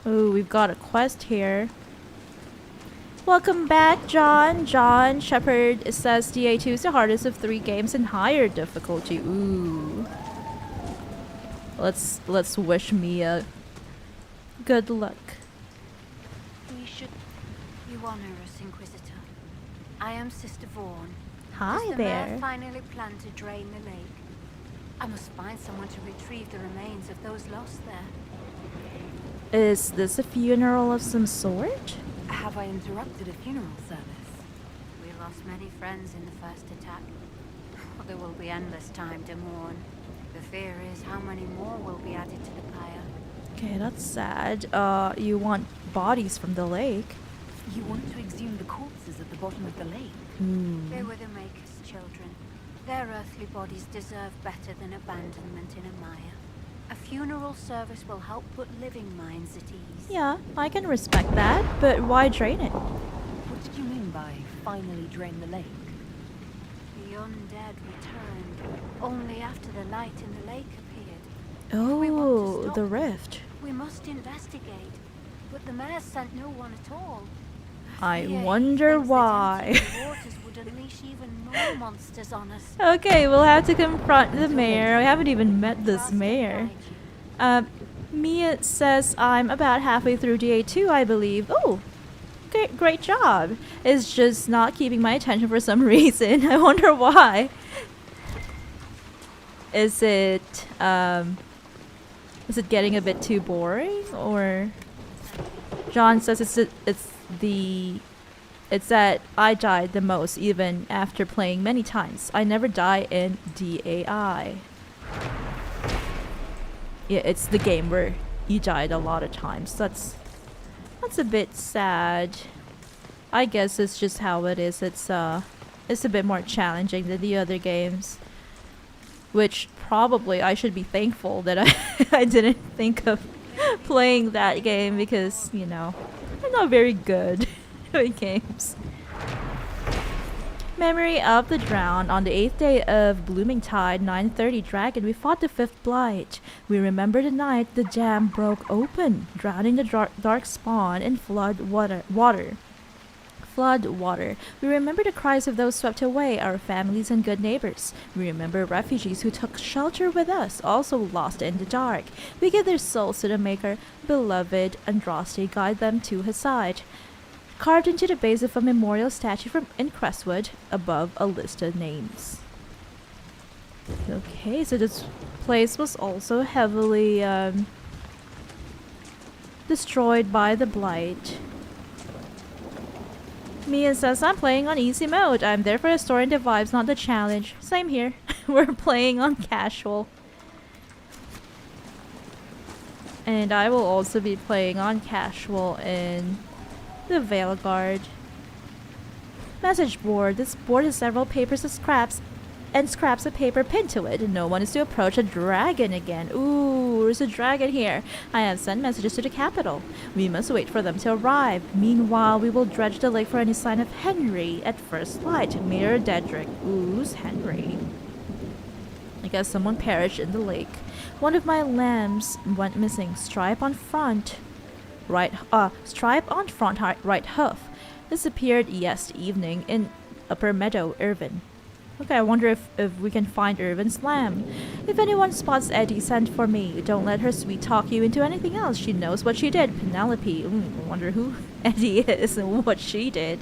Ooh, we've got a quest here. Welcome back, John. John Shepard says DA2 is the hardest of 3 games in higher difficulty. Ooh. Let's wish Mia good luck. You honor us, Inquisitor. I am Sister Vaughn. Hi Does the there. mayor finally plan to drain the lake? I must find someone to retrieve the remains of those lost there. Is this a funeral of some sort? Have I interrupted a funeral service? We lost many friends in the first attack. There will be endless time to mourn. The fear is how many more will be added to the pyre. Okay, that's sad. You want bodies from the lake? You want to exhume the corpses at the bottom of the lake? They were the Maker's children. Their earthly bodies deserve better than abandonment in a mire. A funeral service will help put living minds at ease. Yeah, I can respect that, but why drain it? What did you mean by finally drain the lake? The undead returned only after the light in the lake appeared. Oh, the rift. We must investigate, but the mayor sent no one at all. I wonder why. The waters would unleash even more monsters on us. Okay, we'll have to confront the mayor. I haven't even met this mayor. Mia says I'm about halfway through DA2, I believe. Oh, great job. It's just not keeping my attention for some reason. I wonder why. Is it getting a bit too boring, or? John says it's that I died the most even after playing many times. I never die in DAI. Yeah, it's the game where you died a lot of times. That's a bit sad. I guess it's just how it is. It's a bit more challenging than the other games. Which probably I should be thankful that I didn't think of playing that game, because, you know, I'm not very good at games. Memory of the Drowned. On the 8th day of Blooming Tide, 9:30 Dragon, we fought the 5th Blight. We remember the night the dam broke open, drowning the dark spawn in flood water. We remember the cries of those swept away, our families and good neighbors. We remember refugees who took shelter with us, also lost in the dark. We give their souls to the Maker, beloved Andraste, guide them to his side. Carved into the base of a memorial statue in Crestwood, above a list of names. Okay, so this place was also heavily destroyed by the blight. Mia says, I'm playing on easy mode. I'm there for restoring the vibes, not the challenge. Same here. We're playing on casual. And I will also be playing on casual in the Veilguard. Message board. This board has several papers of scraps and scraps of paper pinned to it. No one is to approach a dragon again. Ooh, there's a dragon here. I have sent messages to the capital. We must wait for them to arrive. Meanwhile, we will dredge the lake for any sign of Henry at first light. Mayor Dedrick. Who's Henry? I guess someone perished in the lake. One of my lambs went missing. Stripe on front right hoof. Disappeared yesterday in Upper Meadow, Irvin. Okay, I wonder if we can find Irvin's lamb. If anyone spots Eddie, send for me. Don't let her sweet talk you into anything else. She knows what she did. Penelope. I wonder who Eddie is and what she did.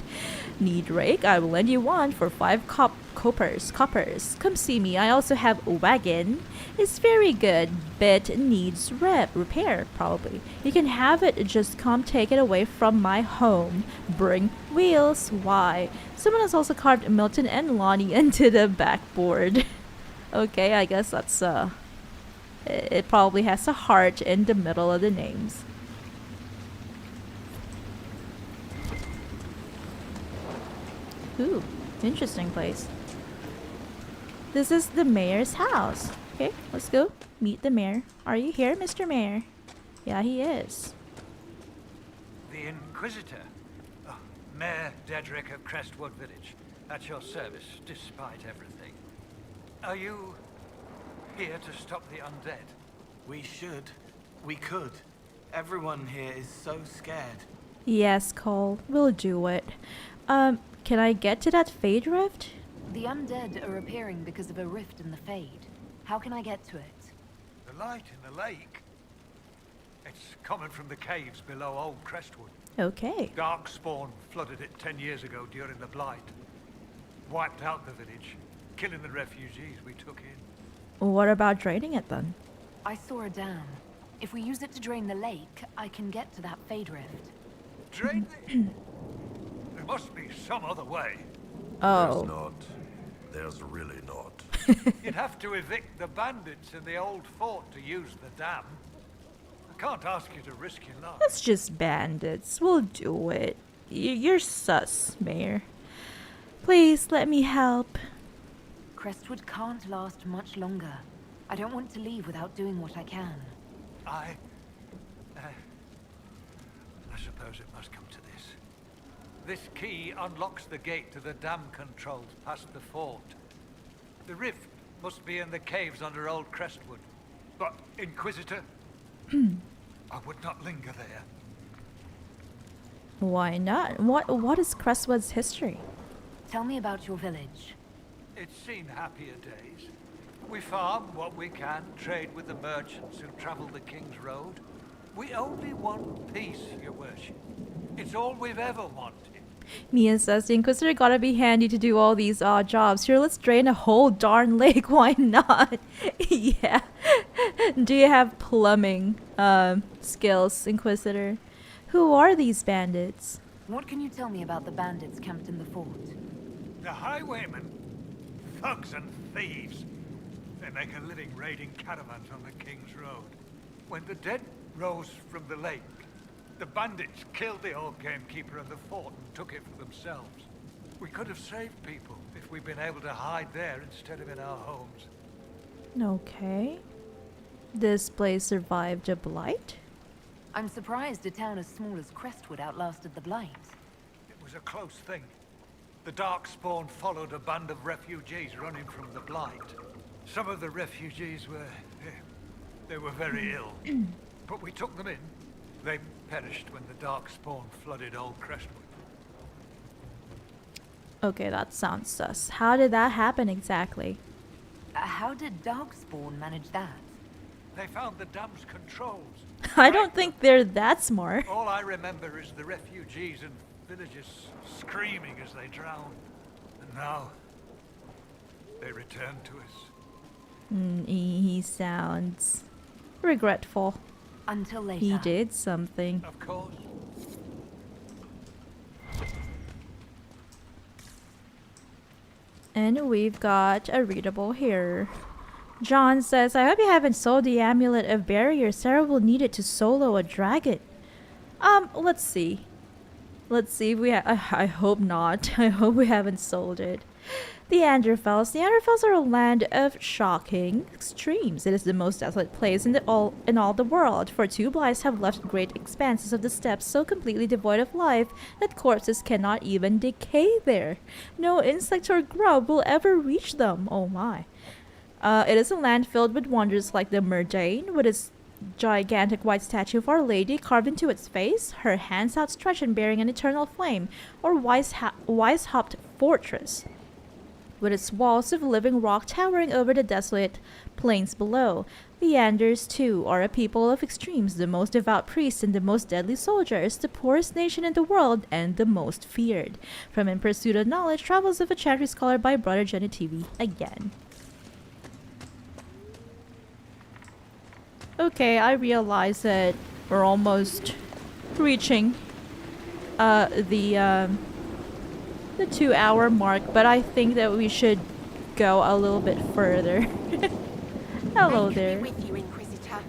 Need rake? I will lend you one for 5 coppers. Come see me. I also have a wagon. It's very good, but needs repair, probably. You can have it, just come take it away from my home. Bring wheels. Why? Someone has also carved Milton and Lonnie into the backboard. Okay, I guess that's it probably has a heart in the middle of the names. Ooh, interesting place. This is the mayor's house. Okay, let's go meet the mayor. Are you here, Mr. Mayor? Yeah, he is. The Inquisitor? Oh, Mayor Dedrick of Crestwood Village. At your service, despite everything. Are you here to stop the undead? We should. We could. Everyone here is so scared. Yes, Cole. We'll do it. Can I get to that Fade Rift? The undead are appearing because of a rift in the Fade. How can I get to it? The light in the lake? It's coming from the caves below Old Crestwood. Okay. Darkspawn flooded it 10 years ago during the Blight. Wiped out the village, killing the refugees we took in. What about draining it then? I saw a dam. If we use it to drain the lake, I can get to that Fade Rift. Drain the... There must be some other way. Oh. There's not. There's really not. You'd have to evict the bandits in the old fort to use the dam. I can't ask you to risk your life. It's just bandits. We'll do it. You're sus, Mayor. Please, let me help. Crestwood can't last much longer. I don't want to leave without doing what I can. I suppose it must come to this. This key unlocks the gate to the dam controls past the fort. The rift must be in the caves under Old Crestwood. But, Inquisitor, I would not linger there. Why not? What is Crestwood's history? Tell me about your village. It's seen happier days. We farm what we can, trade with the merchants who travel the King's Road. We only want peace, your worship. It's all we've ever wanted. Mia says the Inquisitor gotta be handy to do all these odd jobs. Here, let's drain a whole darn lake. Why not? Yeah. Do you have plumbing skills, Inquisitor? Who are these bandits? What can you tell me about the bandits camped in the fort? The highwaymen, thugs and thieves. They make a living raiding caravans on the King's Road. When the dead rose from the lake, the bandits killed the old gamekeeper of the fort and took it for themselves. We could have saved people if we'd been able to hide there instead of in our homes. Okay. This place survived a blight? I'm surprised a town as small as Crestwood outlasted the Blight. It was a close thing. The Darkspawn followed a band of refugees running from the Blight. Some of the refugees were... they were very ill. But we took them in. They perished when the Darkspawn flooded Old Crestwood. Okay, that sounds sus. How did that happen exactly? How did Darkspawn manage that? They found the dam's controls. I don't think they're that smart. All I remember is the refugees and villagers screaming as they drowned. And now, they return to us. He sounds regretful. Until later. He did something. Of course. And we've got a readable here. John says, I hope you haven't sold the amulet of barrier. Sarah will need it to solo a dragon. Let's see. Let's see if we I hope not. I hope we haven't sold it. The Anderfels. The Anderfels are a land of shocking extremes. It is the most desolate place in all the world, for two blights have left great expanses of the steppes so completely devoid of life that corpses cannot even decay there. No insect or grub will ever reach them. Oh my. It is a land filled with wonders like the Murdain, with its gigantic white statue of Our Lady carved into its face, her hands outstretched and bearing an eternal flame, or Weishaupt Fortress, with its walls of living rock towering over the desolate plains below. The Anders, too, are a people of extremes, the most devout priests and the most deadly soldiers, the poorest nation in the world, and the most feared. From In Pursuit of Knowledge, Travels of a Chantry Scholar by Brother Genitivi, again. Okay, I realize that we're almost reaching the 2-hour mark, but I think that we should go a little bit further. Hello there. With you, Inquisitor.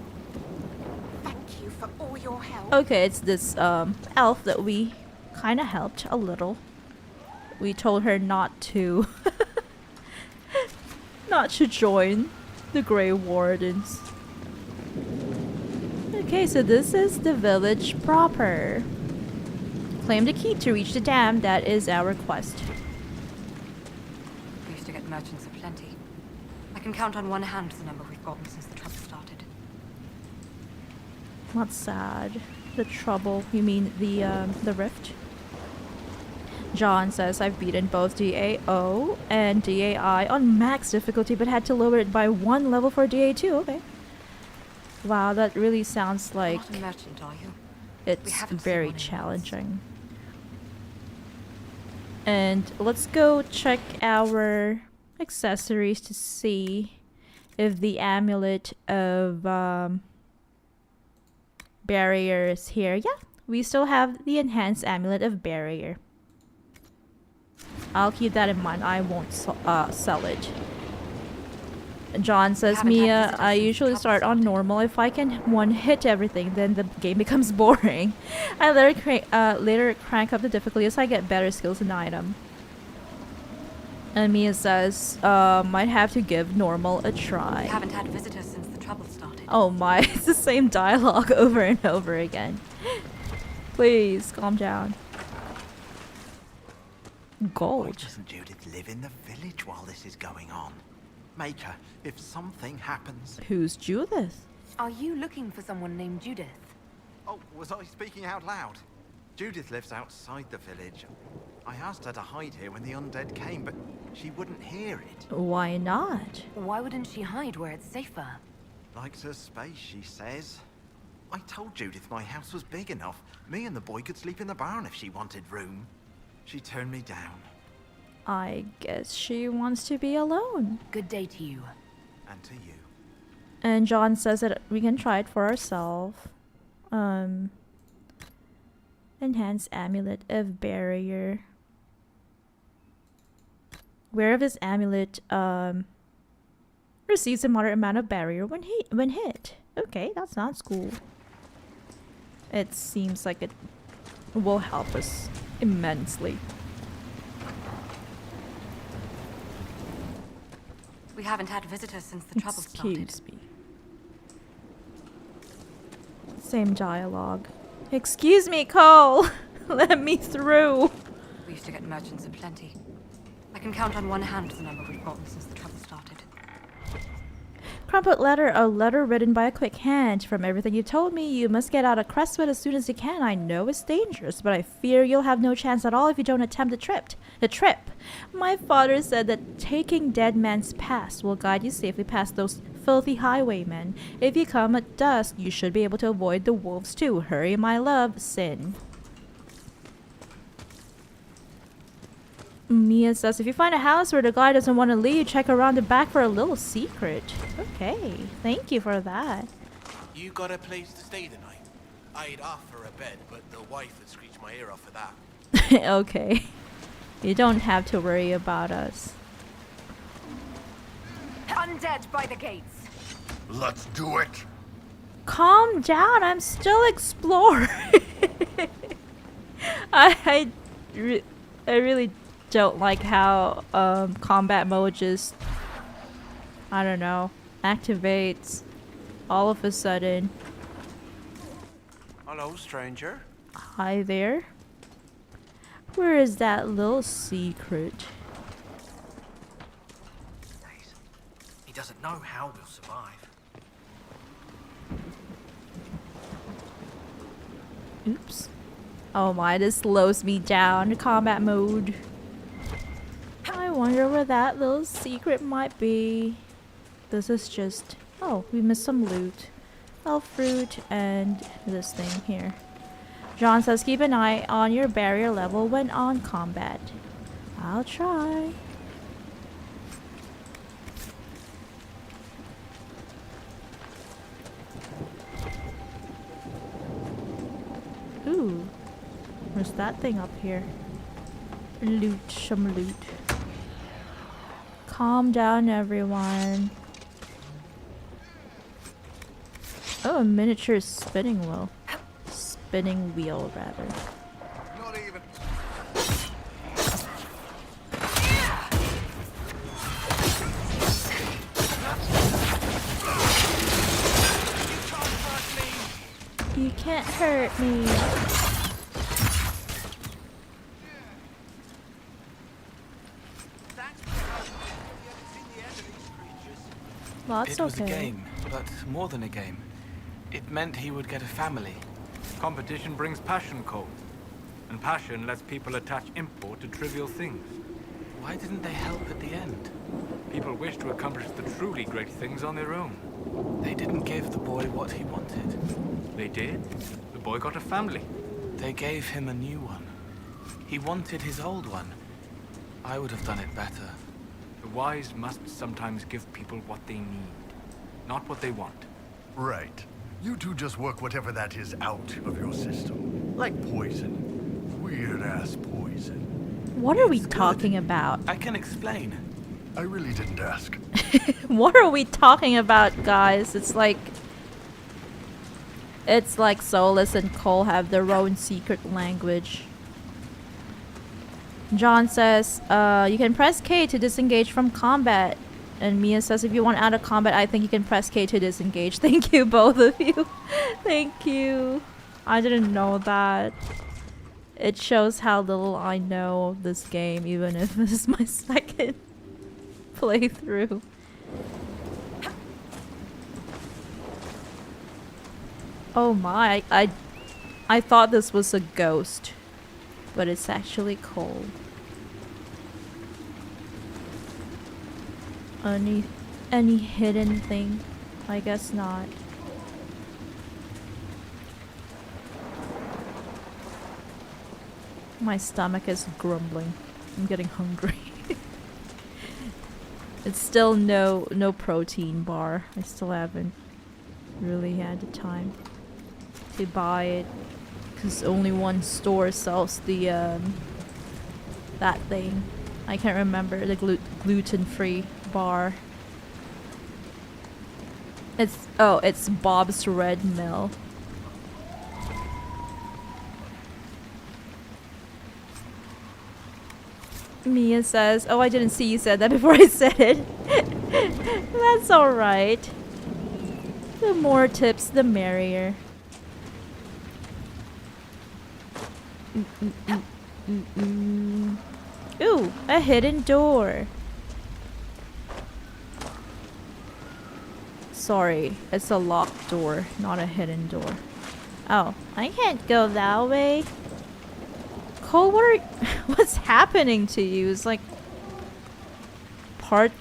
Thank you for all your help. Okay, it's this elf that we kind of helped a little. We told her not to not to join the Grey Wardens. Okay, so this is the village proper. Claim the key to reach the dam. That is our quest. We used to get merchants aplenty. I can count on one hand the number we've gotten since the trouble started. Not sad. The trouble. You mean the rift? John says I've beaten both DAO and DAI on max difficulty, but had to lower it by 1 level for DA2. Okay. Wow, that really sounds like Not a merchant, are you? it's very challenging. And let's go check our accessories to see if the amulet of barrier is here. Yeah, we still have the enhanced amulet of barrier. I'll keep that in mind. I won't sell it. John says, Mia, I usually start on normal. If I can one-hit everything, then the game becomes boring. I later crank up the difficulty as I get better skills in the item. And Mia says, might have to give normal a try. We haven't had visitors since the trouble started. Oh my, it's the same dialogue over and over again. Please, calm down. Gold. Why doesn't Judith live in the village while this is going on? Make her, if something happens. Who's Judith? Are you looking for someone named Judith? Oh, was I speaking out loud? Judith lives outside the village. I asked her to hide here when the undead came, but she wouldn't hear it. Why not? Why wouldn't she hide where it's safer? Likes her space, she says. I told Judith my house was big enough. Me and the boy could sleep in the barn if she wanted room. She turned me down. I guess she wants to be alone. Good day to you. And to you. And John says that we can try it for ourselves. Enhanced amulet of barrier. Wearer of this amulet receives a moderate amount of barrier when hit. Okay, that sounds cool. It seems like it will help us immensely. We haven't had visitors since the trouble started. Excuse me. Same dialogue. Excuse me, Cole. Let me through. We used to get merchants aplenty. I can count on one hand the number we've gotten since the trouble started. Crumpled letter, a letter written by a quick hand. From everything you told me, you must get out of Crestwood as soon as you can. I know it's dangerous, but I fear you'll have no chance at all if you don't attempt the trip. My father said that taking Dead Man's Pass will guide you safely past those filthy highwaymen. If you come at dusk, you should be able to avoid the wolves too. Hurry, my love, Sin. Mia says, if you find a house where the guy doesn't want to leave, check around the back for a little secret. Okay, thank you for that. You got a place to stay tonight? I'd offer a bed, but the wife would screech my ear off for that. Okay. You don't have to worry about us. Undead by the gates. Let's do it. Calm down, I'm still exploring. I really don't like how combat mode just, I don't know, activates all of a sudden. Hello, stranger. Hi there. Where is that little secret? He doesn't know how we'll survive. Oops. Oh my, this slows me down. Combat mode. I wonder where that little secret might be. This is just... Oh, we missed some loot. Elf fruit and this thing here. John says keep an eye on your barrier level when on combat. I'll try. Ooh. Where's that thing up here? Loot, some loot. Calm down, everyone. Oh, a miniature spinning wheel. Spinning wheel, rather. Not even. You can't hurt me. Well, that's It was okay. a game, but more than a game. It meant he would get a family. Competition brings passion, Cole. And passion lets people attach import to trivial things. Why didn't they help at the end? People wish to accomplish the truly great things on their own. They didn't give the boy what he wanted. They did. The boy got a family. They gave him a new one. He wanted his old one. I would have done it better. The wise must sometimes give people what they need, not what they want. Right. You two just work whatever that is out of your system. Like poison. Weird-ass poison. What are we talking about? I can explain. I really didn't ask. What are we talking about, guys? It's like Solus and Cole have their own secret language. John says, you can press K to disengage from combat. And Mia says, if you want out of combat, I think you can press K to disengage. Thank you, both of you. Thank you. I didn't know that. It shows how little I know of this game, even if this is my second playthrough. Oh my, I thought this was a ghost, but it's actually Cole. Any hidden thing? I guess not. My stomach is grumbling. I'm getting hungry. It's still no protein bar. I still haven't really had the time to buy it because only one store sells the that thing. I can't remember the gluten-free bar. It's Bob's Red Mill. Mia says, oh, I didn't see you said that before I said it. That's alright. The more tips, the merrier. Ooh, a hidden door. Sorry, it's a locked door, not a hidden door. Oh, I can't go that way. Cole, what's happening to you? It's like parts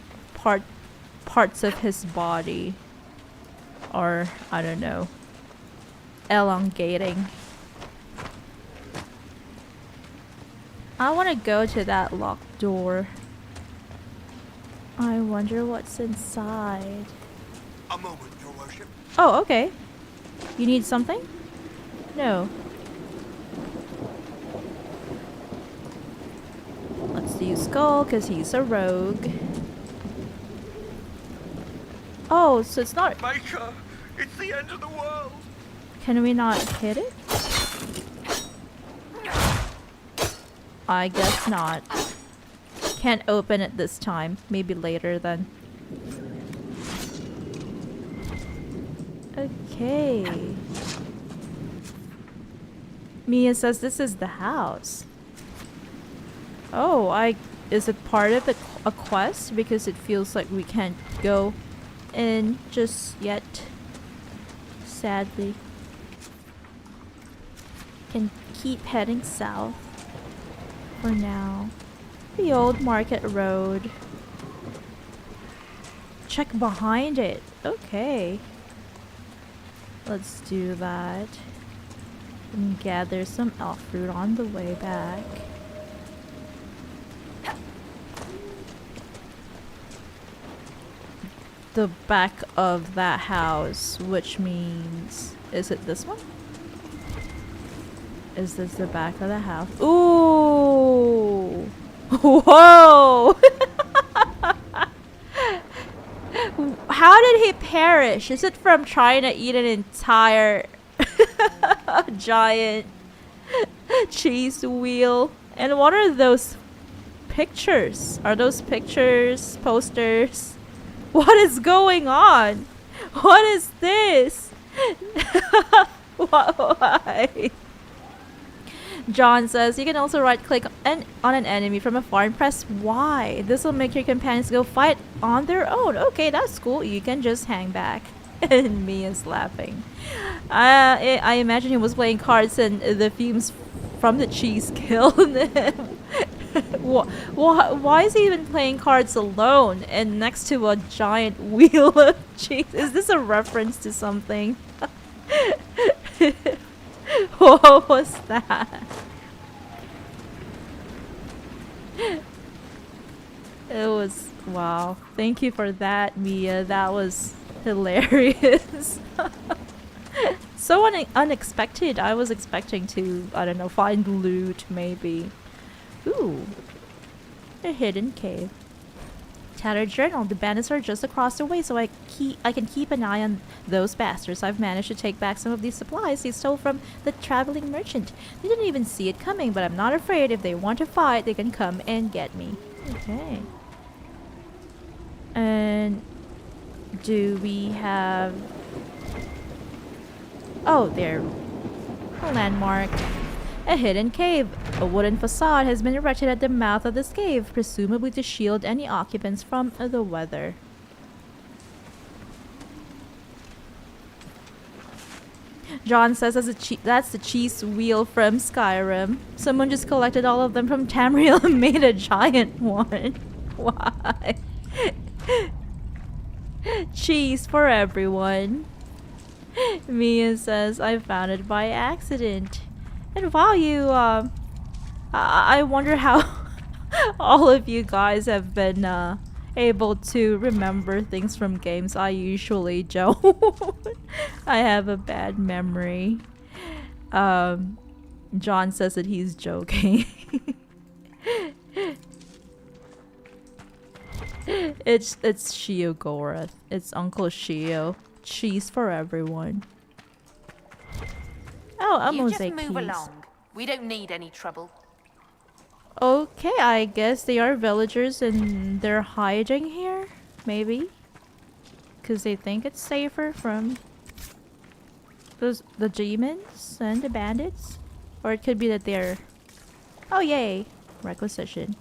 of his body are, I don't know, elongating. I want to go to that locked door. I wonder what's inside. A moment, Your Worship. Oh, okay. You need something? No. Let's use Skull because he's a rogue. Oh, so it's not. Maker, it's the end of the world. Can we not hit it? I guess not. Can't open it this time. Maybe later then. Okay. Mia says this is the house. Oh, is it part of a quest? Because it feels like we can't go in just yet. Sadly. Can keep heading south for now. The old market road. Check behind it. Okay. Let's do that. And gather some elf fruit on the way back. The back of that house, which means... Is it this one? Is this the back of the house? Ooh! Whoa! How did he perish? Is it from trying to eat an entire giant cheese wheel? And what are those pictures? Are those pictures, posters? What is going on? What is this? Why? John says you can also right click on an enemy from afar and press Y. This will make your companions go fight on their own. Okay, that's cool. You can just hang back. And Mia's laughing. I imagine he was playing cards and the fumes from the cheese killed him. Why is he even playing cards alone and next to a giant wheel of cheese? Is this a reference to something? What was that? It was... Wow. Thank you for that, Mia. That was hilarious. So unexpected. I was expecting to, I don't know, find loot maybe. Ooh. A hidden cave. Tattered journal. The bandits are just across the way, so I can keep an eye on those bastards. I've managed to take back some of these supplies they stole from the traveling merchant. They didn't even see it coming, but I'm not afraid. If they want to fight, they can come and get me. Okay. And do we have... Oh, there. A landmark. A hidden cave. A wooden facade has been erected at the mouth of this cave, presumably to shield any occupants from the weather. John says that's the cheese wheel from Skyrim. Someone just collected all of them from Tamriel and made a giant one. Why? Cheese for everyone. Mia says I found it by accident. And while you, I wonder how all of you guys have been able to remember things from games. I usually don't. I have a bad memory. John says that he's joking. It's Shio-Gorath. It's Uncle Shio. Cheese for everyone. Oh, a mosaic You just move piece. along. We don't need any trouble. Okay, I guess they are villagers and they're hiding here, maybe, because they think it's safer from the demons and the bandits, or it could be that they're... Oh yay, requisition.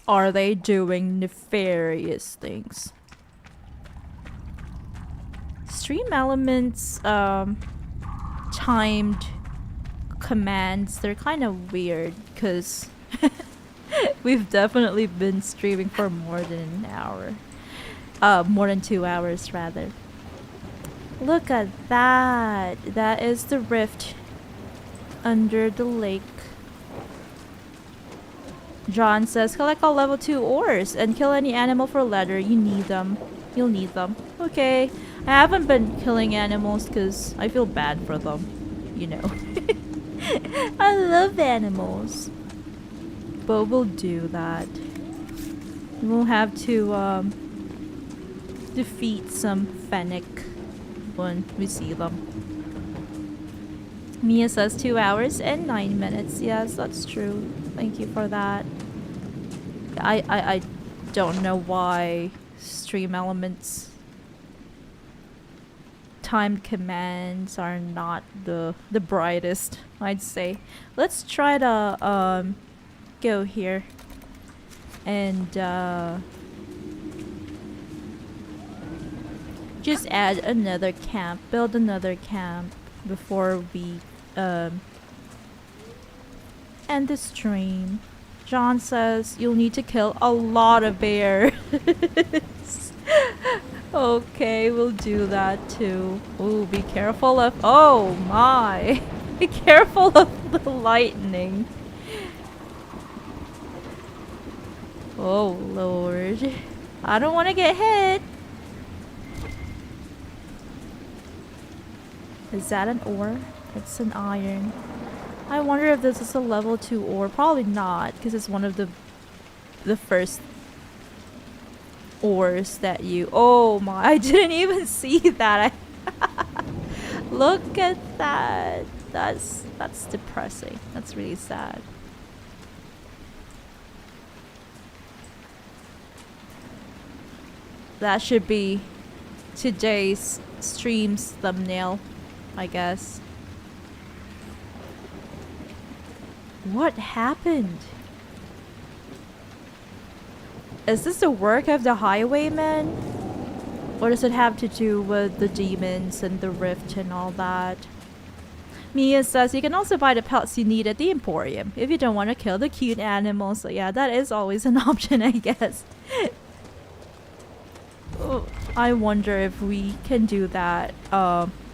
Are they doing nefarious things? Stream elements, timed commands, they're kind of weird because we've definitely been streaming for more than an hour. More than 2 hours rather. Look at that. That is the rift under the lake. John says, collect all level 2 ores and kill any animal for leather. You need them. You'll need them. Okay. I haven't been killing animals because I feel bad for them. You know. I love animals. But we'll do that. We'll have to defeat some Fennec when we see them. Mia says 2 hours and 9 minutes. Yes, that's true. Thank you for that. I don't know why Stream Elements timed commands are not the brightest, I'd say. Let's try to go here and just add another camp, build another camp before we end the stream. John says you'll need to kill a lot of bears. Okay, we'll do that too. Ooh, be careful of— oh my! Be careful of the lightning. Oh lord. I don't want to get hit. Is that an ore? It's an iron. I wonder if this is a level 2 ore. Probably not, because it's one of the first ores that you— oh my, I didn't even see that. Look at that. That's depressing. That's really sad. That should be today's stream's thumbnail, I guess. What happened? Is this the work of the highwaymen? Or does it have to do with the demons and the rift and all that? Mia says you can also buy the pelts you need at the Emporium if you don't want to kill the cute animals. So yeah, that is always an option, I guess. Oh, I wonder if we can do that.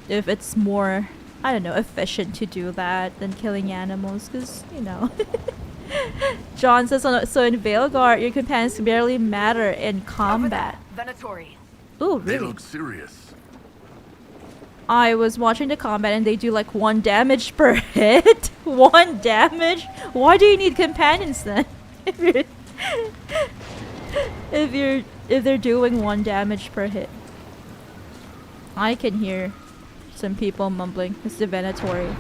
If it's more, I don't know, efficient to do that than killing animals, because, you know. John says, so in Veilguard, your companions barely matter in combat. Venatori. Ooh, really? They look serious. I was watching the combat and they do like 1 damage per hit. 1 damage? Why do you need companions then? If they're doing 1 damage per hit. I can hear some people mumbling. It's the Venatori.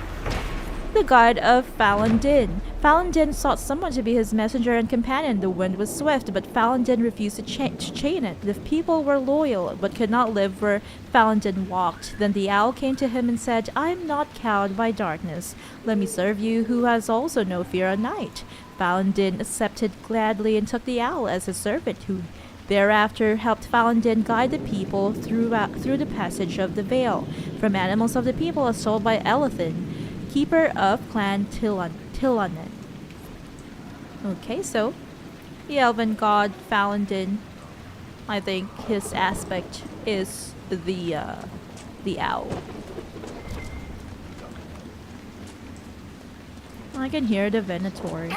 The guide of Falun Din. Falun Din sought someone to be his messenger and companion. The wind was swift, but Falun Din refused to chain it. The people were loyal, but could not live where Falun Din walked. Then the owl came to him and said, I am not cowed by darkness. Let me serve you, who has also no fear of night. Falun Din accepted gladly and took the owl as his servant, who thereafter helped Falun Din guide the people through the passage of the Veil, from animals of the people as told by Elethin, keeper of Clan Tillanen. Okay, so the elven god Falun Din, I think his aspect is the owl. I can hear the Venatori.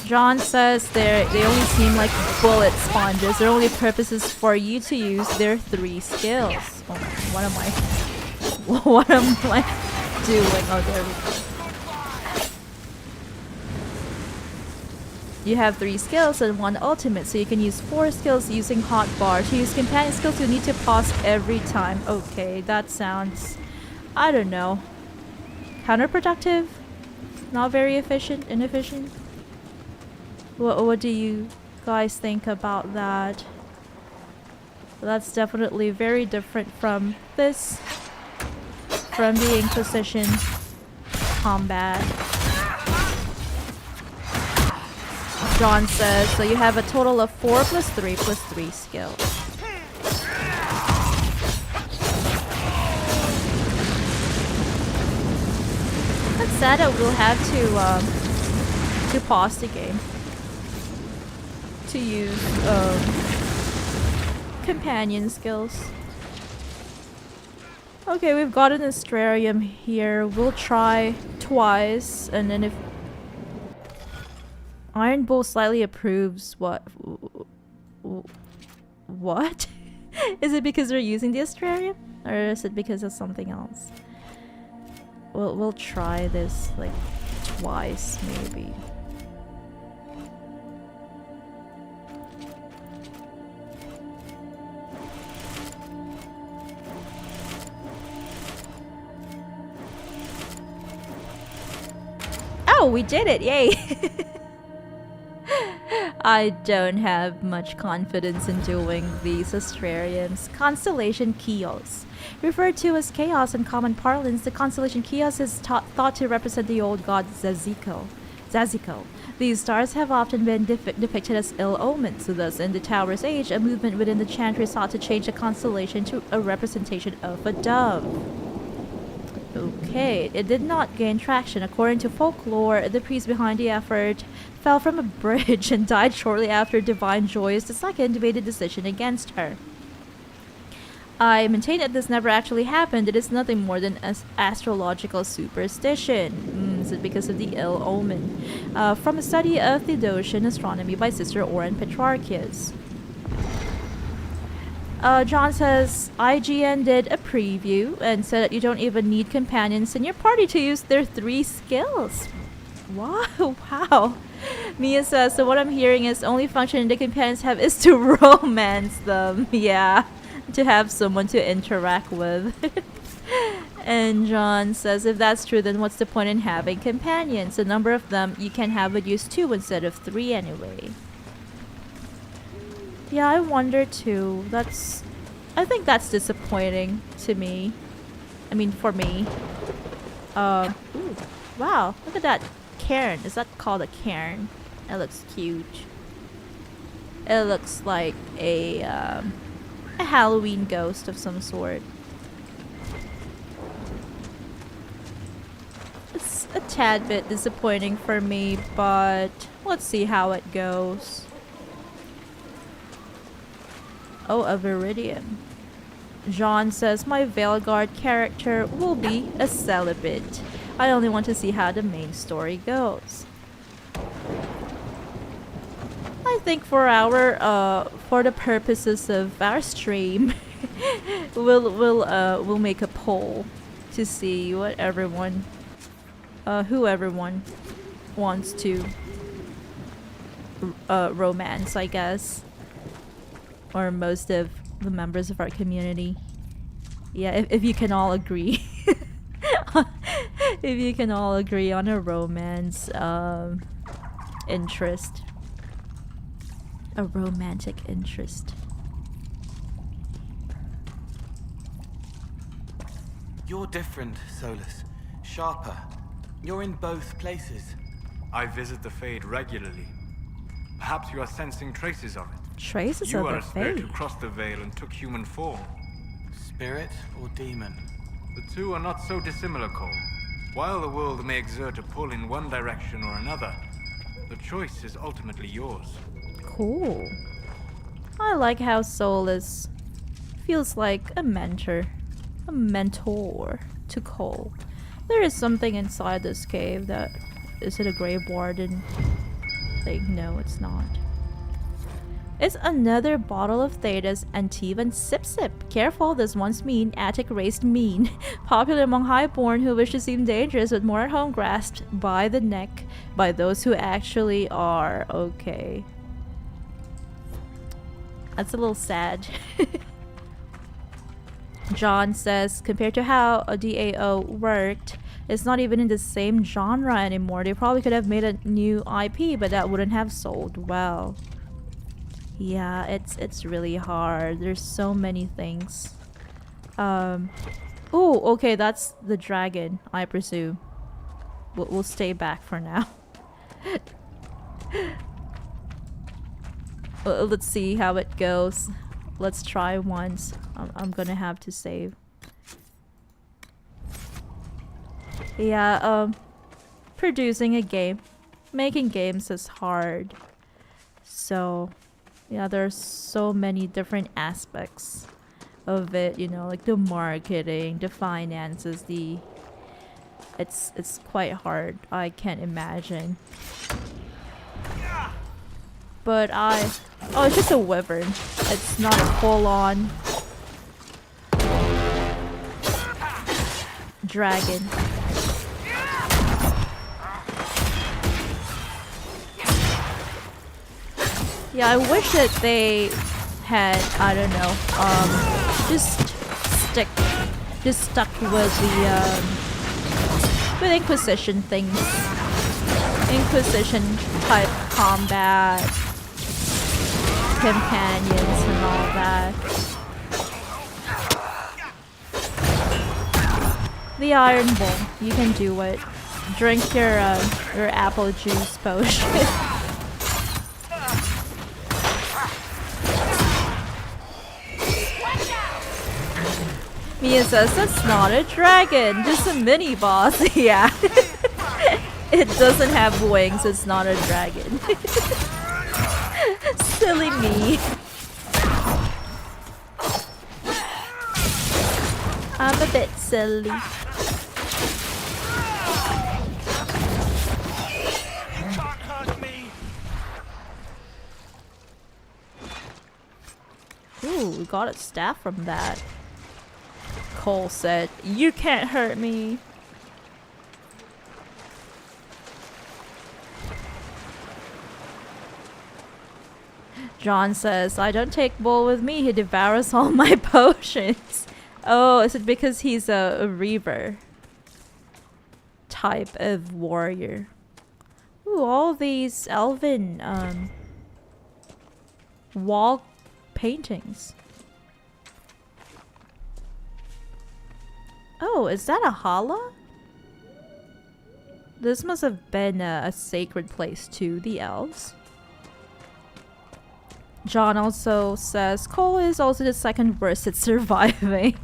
John says they only seem like bullet sponges. Their only purpose is for you to use their 3 skills. Oh, what am I doing? Oh, there we go. You have 3 skills and 1 ultimate, so you can use 4 skills using hotbar. To use companion skills, you need to pause every time. Okay, that sounds, I don't know, counterproductive? Not very inefficient? What do you guys think about that? That's definitely very different from this, from the Inquisition combat. John says, so you have a total of 4 plus 3 plus 3 skills. That's sad that we'll have to pause the game to use companion skills. Okay, we've got an astrarium here. We'll try twice, and then if Iron Bull slightly approves what? What? Is it because they're using the Astrarium? Or is it because of something else? We'll try this like twice maybe. Oh, we did it! Yay! I don't have much confidence in doing these Astrariums. Constellation Chaos. Referred to as Chaos in common parlance, the Constellation Chaos is thought to represent the old god Zazico. These stars have often been depicted as ill omens, so thus in the Tower's Age, a movement within the Chantry sought to change the constellation to a representation of a dove. Okay, it did not gain traction. According to folklore, the priest behind the effort fell from a bridge and died shortly after Divine Joyous II made a decision against her. I maintain that this never actually happened. It is nothing more than an astrological superstition. Is it because of the ill omen? From a study of Theodosian astronomy by Sister Oren Petrarchus. John says, IGN did a preview and said that you don't even need companions in your party to use their 3 skills. Wow, wow. Mia says, so what I'm hearing is the only function the companions have is to romance them. Yeah, to have someone to interact with. And John says, if that's true, then what's the point in having companions? The number of them you can have would use 2 instead of 3 anyway. Yeah, I wonder too. I think that's disappointing to me. I mean, for me. Ooh, wow, look at that cairn. Is that called a cairn? It looks cute. It looks like a Halloween ghost of some sort. It's a tad bit disappointing for me, but let's see how it goes. Oh, a Viridian. Jean says, my Veilguard character will be a celibate. I only want to see how the main story goes. I think for the purposes of our stream, we'll make a poll to see what everyone, who everyone wants to romance, I guess. Or most of the members of our community. Yeah, if you can all agree. If you can all agree on a romance interest. A romantic interest. You're different, Solus. Sharper. You're in both places. I visit the Fade regularly. Perhaps you are sensing traces of it. Traces you of are the a spirit Fade? who crossed the veil and took human form. Spirit or demon? The two are not so dissimilar, Cole. While the world may exert a pull in one direction or another, the choice is ultimately yours. Cool. I like how Solus feels like a mentor to Cole. There is something inside this cave that... Is it a Grave Warden thing? No, it's not. It's another bottle of Theda's Antivan Sip Sip. Careful, this once mean, Attic-raised mean. Popular among highborn who wish to seem dangerous but more at home, grasped by the neck by those who actually are. Okay. That's a little sad. John says, compared to how a DAO worked, it's not even in the same genre anymore. They probably could have made a new IP, but that wouldn't have sold well. Yeah, it's really hard. There's so many things. Oh, okay, that's the dragon, I presume. We'll stay back for now. Let's see how it goes. Let's try once. I'm gonna have to save. Yeah, producing a game, making games is hard. So, yeah, there's so many different aspects of it, you know, like the marketing, the finances, it's quite hard. I can't imagine. But oh, it's just a wyvern. It's not a full-on dragon. Yeah, I wish that they had, I don't know, just stuck with the with Inquisition things. Inquisition type combat, companions and all that. The Iron Bowl, you can do it. Drink your apple juice potion. Mia says that's not a dragon, just a mini boss. Yeah. It doesn't have wings, it's not a dragon. Silly me. I'm a bit silly. Ooh, we got a staff from that. Cole said, "You can't hurt me." John says, "I don't take Bull with me, he devours all my potions." Oh, is it because he's a Reaver type of warrior? Ooh, all these elven wall paintings. Oh, is that a hala? This must have been a sacred place to the elves. John also says Cole is also the second worst at surviving.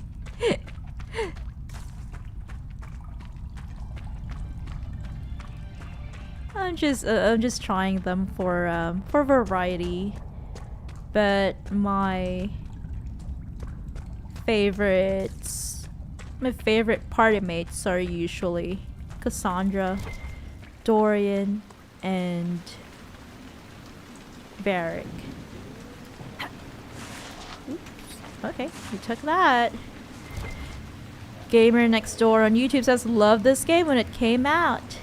I'm just trying them for variety, but my favorite party mates are usually Cassandra, Dorian, and Varric. Oops. Okay, we took that. Gamer next door on YouTube says, "Love this game when it came out."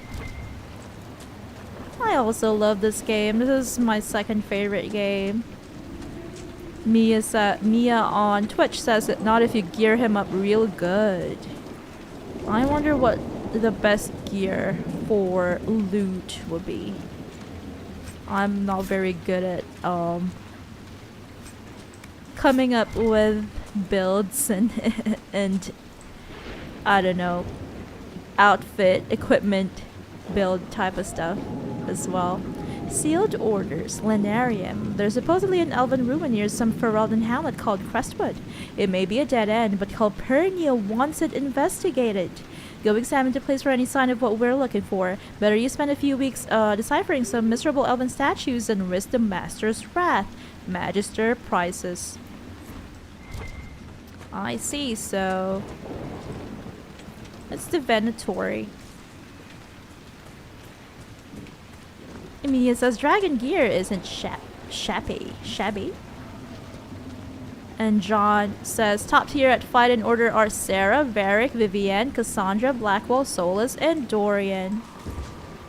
I also love this game. This is my second favorite game. Mia on Twitch says that not if you gear him up real good. I wonder what the best gear for loot would be. I'm not very good at coming up with builds and and I don't know, outfit, equipment, build type of stuff as well. Sealed orders, Lenarium. There's supposedly an elven ruin near some Ferelden hamlet called Crestwood. It may be a dead end, but Calpurnia wants it investigated. Go examine the place for any sign of what we're looking for. Better you spend a few weeks deciphering some miserable elven statues than risk the Master's wrath. Magister prices. I see, so it's divinatory. Emilia says dragon gear isn't shabby. And John says top tier at fight and order are Sarah, Varric, Vivienne, Cassandra, Blackwell, Solus, and Dorian.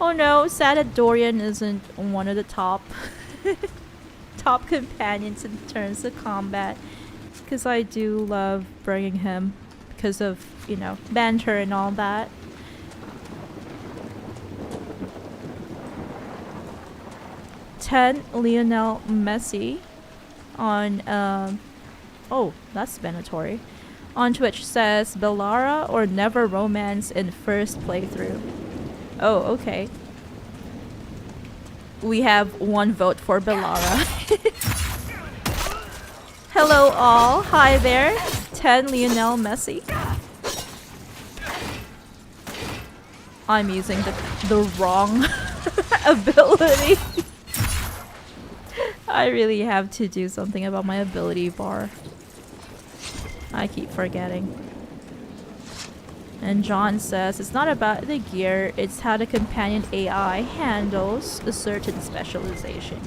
Oh no, sad that Dorian isn't one of the top top companions in terms of combat, because I do love bringing him because of, you know, banter and all that. Lionel Messi on oh, that's Venatori on Twitch says Bellara or never romance in first playthrough. Oh, okay. We have one vote for Bellara. Hello all. Hi there. Lionel Messi. I'm using the wrong ability. I really have to do something about my ability bar. I keep forgetting. And John says it's not about the gear, it's how the companion AI handles a certain specialization.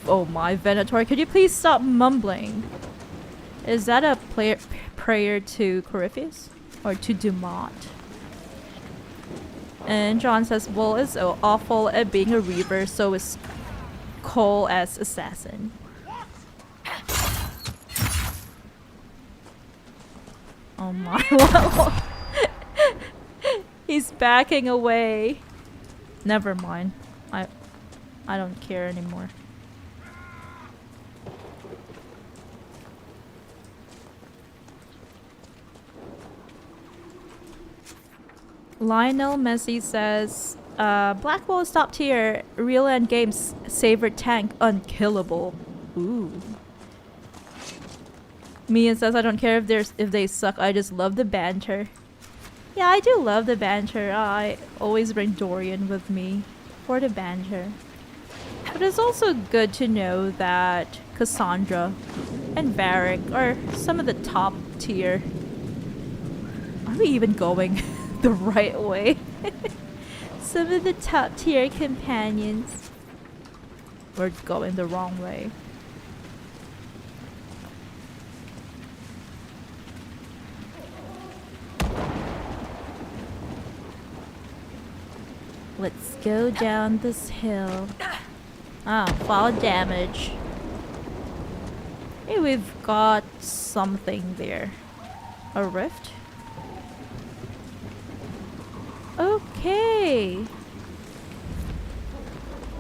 Oh my Venator, could you please stop mumbling? Is that a prayer to Corypheus? Or to Dumont? And John says, Will is awful at being a reaver, so is Cole as assassin. Oh my. He's backing away. Never mind. I don't care anymore. Lionel Messi says, Blackwall is top tier. Real end games favorite tank, unkillable. Ooh. Mia says, I don't care if they suck. I just love the banter. Yeah, I do love the banter. I always bring Dorian with me for the banter. But it's also good to know that Cassandra and Varric are some of the top tier. Are we even going the right way? Some of the top tier companions. We're going the wrong way. Let's go down this hill. Ah, fall damage. Hey, we've got something there. A rift? Okay.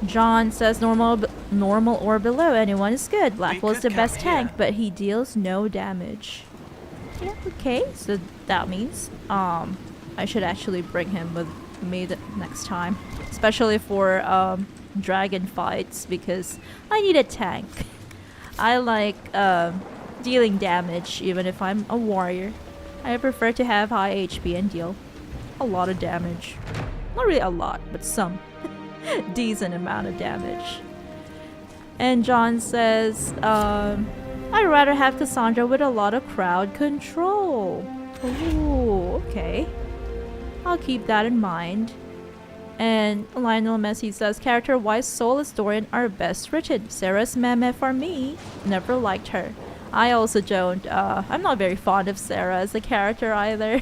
John says normal or below anyone is good. Blackwell is the best tank, but he deals no damage. Yeah, okay. So that means I should actually bring him with me the next time, especially for dragon fights, because I need a tank. I like dealing damage even if I'm a warrior. I prefer to have high HP and deal a lot of damage. Not really a lot, but some decent amount of damage. And John says, I'd rather have Cassandra with a lot of crowd control. Ooh, okay. I'll keep that in mind. And Lionel Messi says, character-wise, Soulless Dorian are best written. Sarah's meme for me. Never liked her. I also don't. I'm not very fond of Sarah as a character either.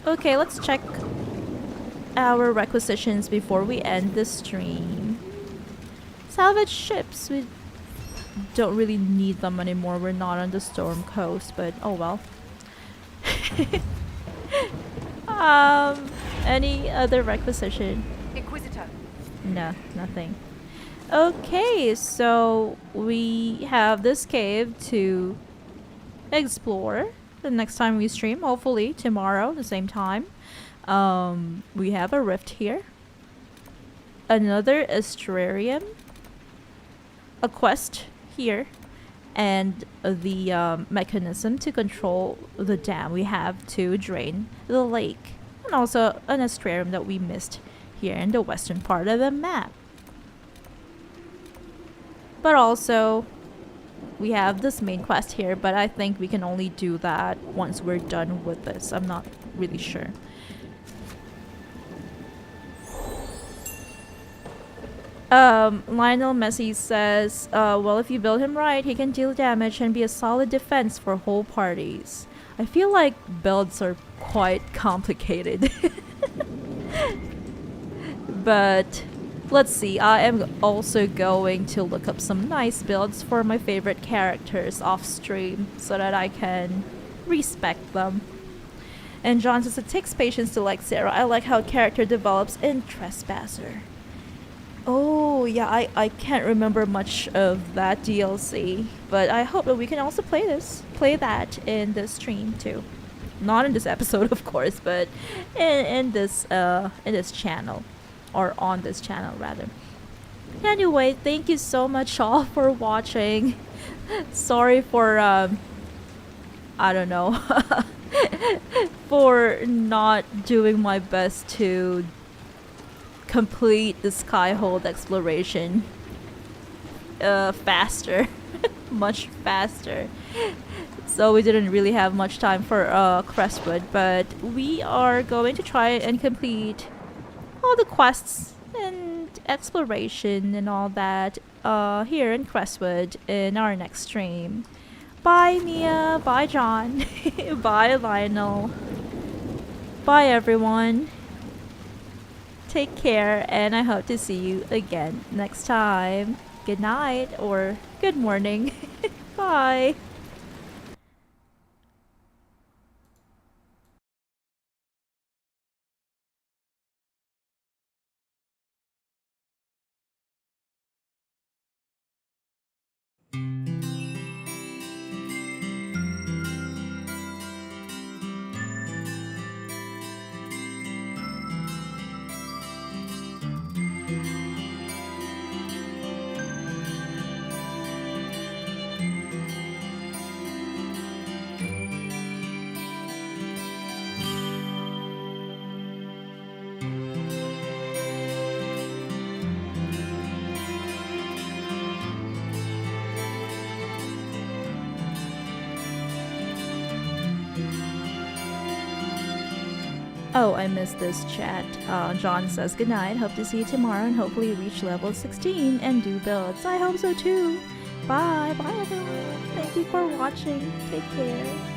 Okay, let's check our requisitions before we end the stream. Salvage ships. We don't really need them anymore. We're not on the Storm Coast, but oh well. Any other requisition? Inquisitor. No, nothing. Okay, so we have this cave to explore the next time we stream, hopefully tomorrow, the same time. We have a rift here. Another astrarium. A quest here. And the mechanism to control the dam we have to drain the lake. And also an astrarium that we missed here in the western part of the map. But also, we have this main quest here, but I think we can only do that once we're done with this. I'm not really sure. Lionel Messi says, well, if you build him right, he can deal damage and be a solid defense for whole parties. I feel like builds are quite complicated. But let's see, I am also going to look up some nice builds for my favorite characters off stream so that I can respect them. And John says, it takes patience to like Sarah. I like how character develops in Trespasser. Oh, yeah, I can't remember much of that DLC, but I hope that we can also play that in the stream too. Not in this episode, of course, but in this channel, or on this channel rather. Anyway, thank you so much all for watching. Sorry for I don't know, for not doing my best to complete the Skyhold exploration faster. Much faster. So we didn't really have much time for Crestwood, but we are going to try and complete all the quests in exploration and all that here in Crestwood in our next stream. Bye Mia, bye John, bye Lionel, bye everyone. Take care, and I hope to see you again next time. Good night or good morning. Bye. Oh, I missed this chat. John says goodnight. Hope to see you tomorrow and hopefully reach level 16 and do builds. I hope so too. Bye. Bye everyone. Thank you for watching. Take care.